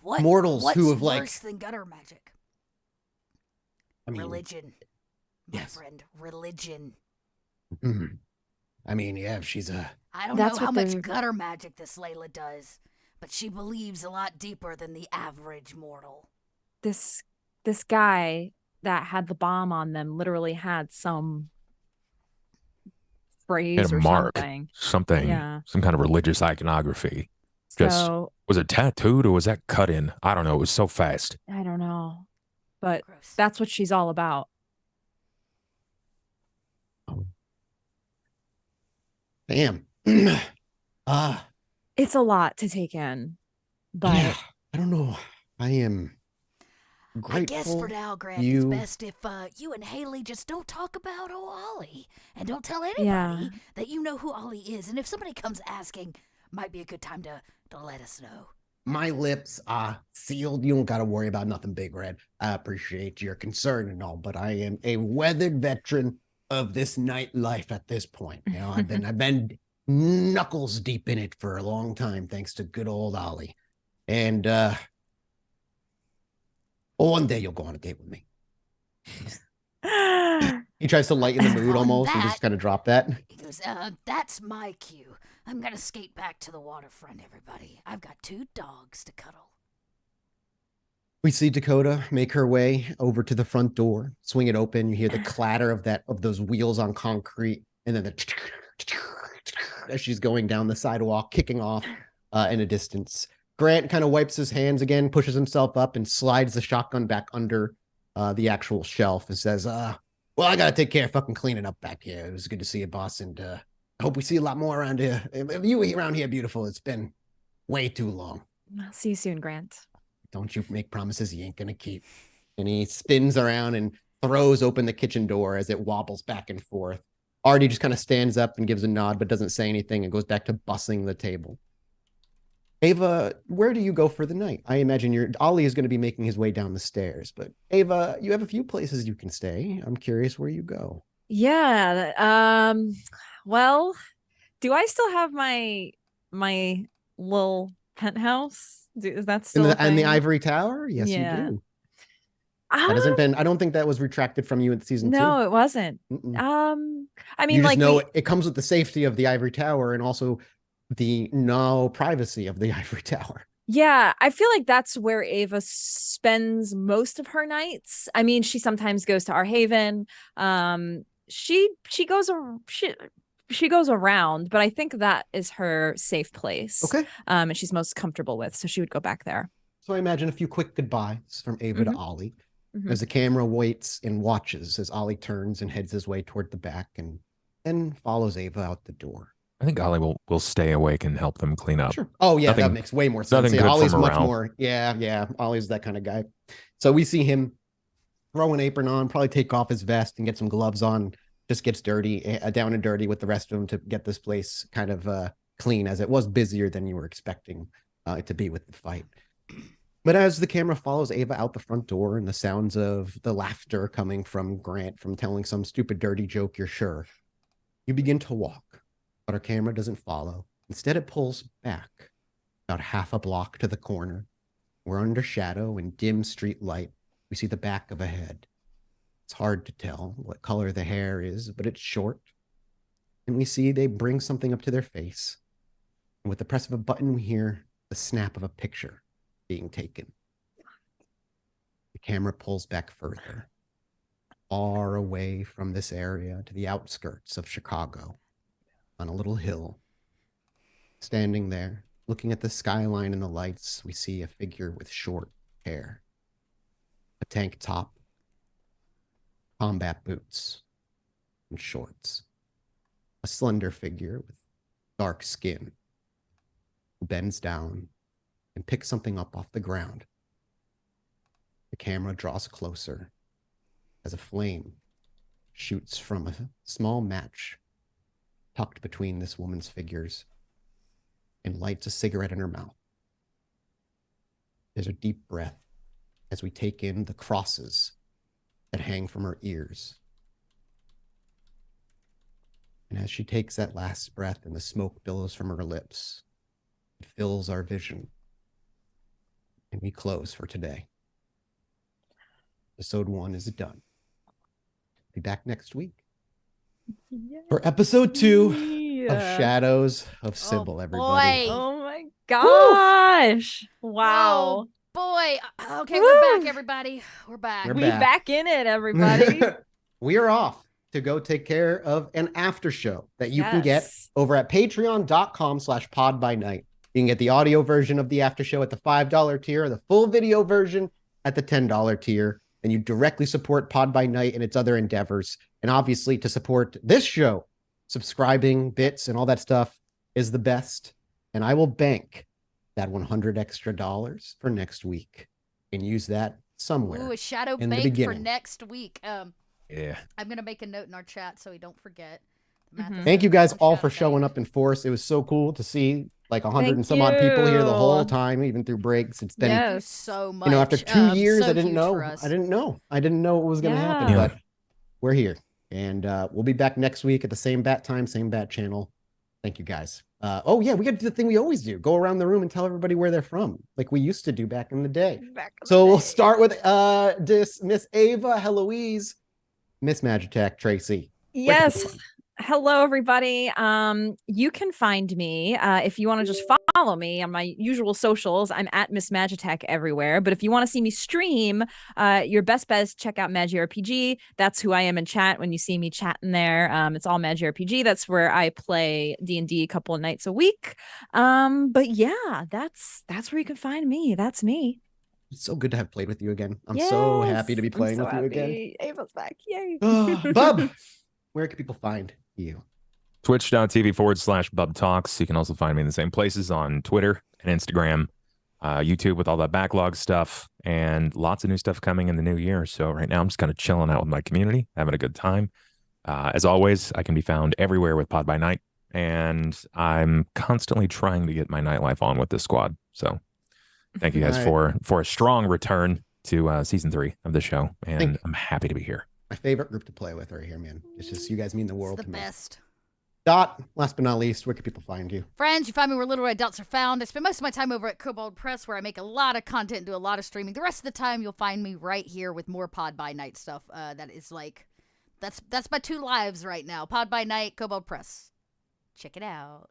What mortals who have worse like than gutter magic? I mean, Religion, my yes. friend. Religion. I mean, yeah, if she's a. I don't know how much gutter magic this Layla does, but she believes a lot deeper than the average mortal. This guy that had the bomb on them literally had some phrase or mark, something. Yeah. Some kind of religious iconography. So was it tattooed or was that cut in? I don't know. It was so fast. I don't know, but Gross. that's what she's all about. Damn. It's a lot to take in, but yeah, I don't know. I am I guess for grateful now, Grant, it's you. best if you and Haley just don't talk about Ollie. And don't tell yeah. anybody that you know who Ollie is. And if somebody comes asking, might be a good time to let us know. My lips are sealed. You don't got to worry about nothing, Big Red. I appreciate your concern and all, but I am a weathered veteran of this nightlife at this point. You know, I've been knuckles deep in it for a long time, thanks to good old Ollie. And one day you'll go on a date with me. He tries to lighten the mood On almost and that, just kind of drop that. He goes, that's my cue. I'm gonna skate back to the waterfront, everybody. I've got 2 dogs to cuddle. We see Dakota make her way over to the front door, swing it open. You hear the clatter of those wheels on concrete, and then the as she's going down the sidewalk, kicking off in a distance. Grant kind of wipes his hands again, pushes himself up, and slides the shotgun back under the actual shelf and says, well, I got to take care of fucking cleaning up back here. It was good to see you, boss, and I hope we see a lot more around here. If you around here, beautiful. It's been way too long. I'll see you soon, Grant. Don't you make promises you ain't gonna keep. And he spins around and throws open the kitchen door as it wobbles back and forth. Artie just kind of stands up and gives a nod, but doesn't say anything and goes back to bussing the table. Ava, where do you go for the night? I imagine Ollie is going to be making his way down the stairs, but Ava, you have a few places you can stay. I'm curious where you go. Yeah. Well, do I still have my little penthouse? Is that still in the ivory tower? Yes, yeah. you do. That hasn't been. I don't think that was retracted from you in season 2. No, it wasn't. I mean, you just like know it comes with the safety of the ivory tower and also the no privacy of the ivory tower. Yeah, I feel like that's where Ava spends most of her nights. I mean, she sometimes goes to our haven. She goes around, but I think that is her safe place. Okay. And she's most comfortable with, so she would go back there. So I imagine a few quick goodbyes from Ava to Ollie as the camera waits and watches as Ollie turns and heads his way toward the back and then follows Ava out the door. I think Ollie will stay awake and help them clean up. Sure. Oh yeah, that makes way more sense. Yeah, Ollie's much more. Yeah. Ollie's that kind of guy. So we see him throw an apron on, probably take off his vest and get some gloves on. Just gets dirty, down and dirty with the rest of them to get this place kind of clean, as it was busier than you were expecting it to be with the fight. But as the camera follows Ava out the front door and the sounds of the laughter coming from Grant from telling some stupid dirty joke, you're sure, you begin to walk, but our camera doesn't follow. Instead, it pulls back about half a block to the corner. We're under shadow and dim street light. We see the back of a head. It's hard to tell what color the hair is, but it's short. And we see they bring something up to their face. And with the press of a button, we hear the snap of a picture being taken. The camera pulls back further, far away from this area to the outskirts of Chicago, on a little hill. Standing there, looking at the skyline and the lights, we see a figure with short hair, a tank top, combat boots, and shorts. A slender figure with dark skin who bends down and picks something up off the ground. The camera draws closer as a flame shoots from a small match tucked between this woman's figures and lights a cigarette in her mouth. There's a deep breath as we take in the crosses that hang from her ears. And as she takes that last breath and the smoke billows from her lips, it fills our vision. And we close for today. Episode 1 is done. Be back next week for episode 2 of Shadows of Sybil, everybody. Boy. Oh my gosh. Woo! Wow. Oh, boy. Okay, we're back, everybody. We're back. We back in it, everybody. We are off to go take care of an after show that you can get over at patreon.com/podbynight. You can get the audio version of the after show at the $5 tier, the full video version at the $10 tier. And you directly support Pod by Night and its other endeavors. And obviously, to support this show, subscribing, bits, and all that stuff is the best. And I will bank that $100 extra for next week and use that somewhere. Ooh, a shadow in the bank for beginning. next week. Yeah. I'm gonna make a note in our chat so we don't forget. Thank you guys all for Shadow showing bank. up in force. It was so cool to see like 100 and Thank some odd people here the you. whole time, even through breaks. It's been, Thank you Yes. so much. you know, after 2 years, so I didn't huge know. for us. I didn't know what was going to happen, Yeah. but we're here. And we'll be back next week at the same bat time, same bat channel. Thank you guys. Oh yeah, we got to do the thing we always do. Go around the room and tell everybody where they're from, like we used to do back in the day. We'll start with Miss Ava, Heloise, Miss Magitech, Tracy. Yes. Hello, everybody. You can find me if you want to just follow me on my usual socials. I'm at Miss Magitech everywhere. But if you want to see me stream, your best bet is check out MagiRPG. That's who I am in chat when you see me chatting there. It's all MagiRPG. That's where I play D&D a couple of nights a week. But yeah, that's where you can find me. That's me. It's so good to have played with you again. I'm so happy to be playing with you again. Ava's back. Yay. Bub, where can people find you? Twitch.tv/Bub Talks. You can also find me in the same places on Twitter and Instagram, YouTube with all that backlog stuff, and lots of new stuff coming in the new year. So right now I'm just kind of chilling out with my community, having a good time. As always, I can be found everywhere with Pod by Night, and I'm constantly trying to get my nightlife on with this squad. So thank you guys for a strong return to season 3 of the show, and I'm happy to be here. My favorite group to play with right here, man. It's just you guys mean the world It's the to me. best. Dot, last but not least, where can people find you? Friends, you find me where little red dots are found. I spend most of my time over at Kobold Press, where I make a lot of content and do a lot of streaming. The rest of the time, you'll find me right here with more Pod by Night stuff. That is like, that's my 2 lives right now. Pod by Night, Kobold Press. Check it out.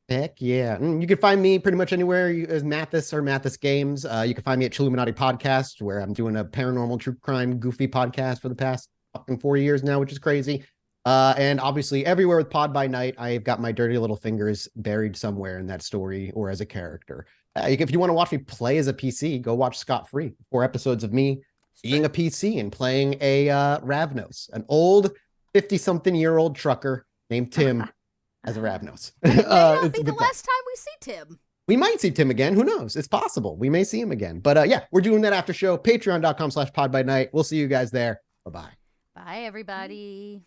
Heck yeah. You can find me pretty much anywhere as Mathis or Mathis Games. You can find me at Chilluminati Podcast, where I'm doing a paranormal true crime goofy podcast for the past fucking 4 years now, which is crazy. And obviously everywhere with Pod by Night, I've got my dirty little fingers buried somewhere in that story or as a character. If you want to watch me play as a PC, go watch Scott Free. 4 episodes of me being a PC and playing a Ravnos, an old 50-something-year-old trucker named Tim as a Ravnos. It may not be the last time we see Tim. We might see Tim again. Who knows? It's possible. We may see him again. But yeah, we're doing that after show. Patreon.com/podbynight. We'll see you guys there. Bye-bye. Bye, everybody.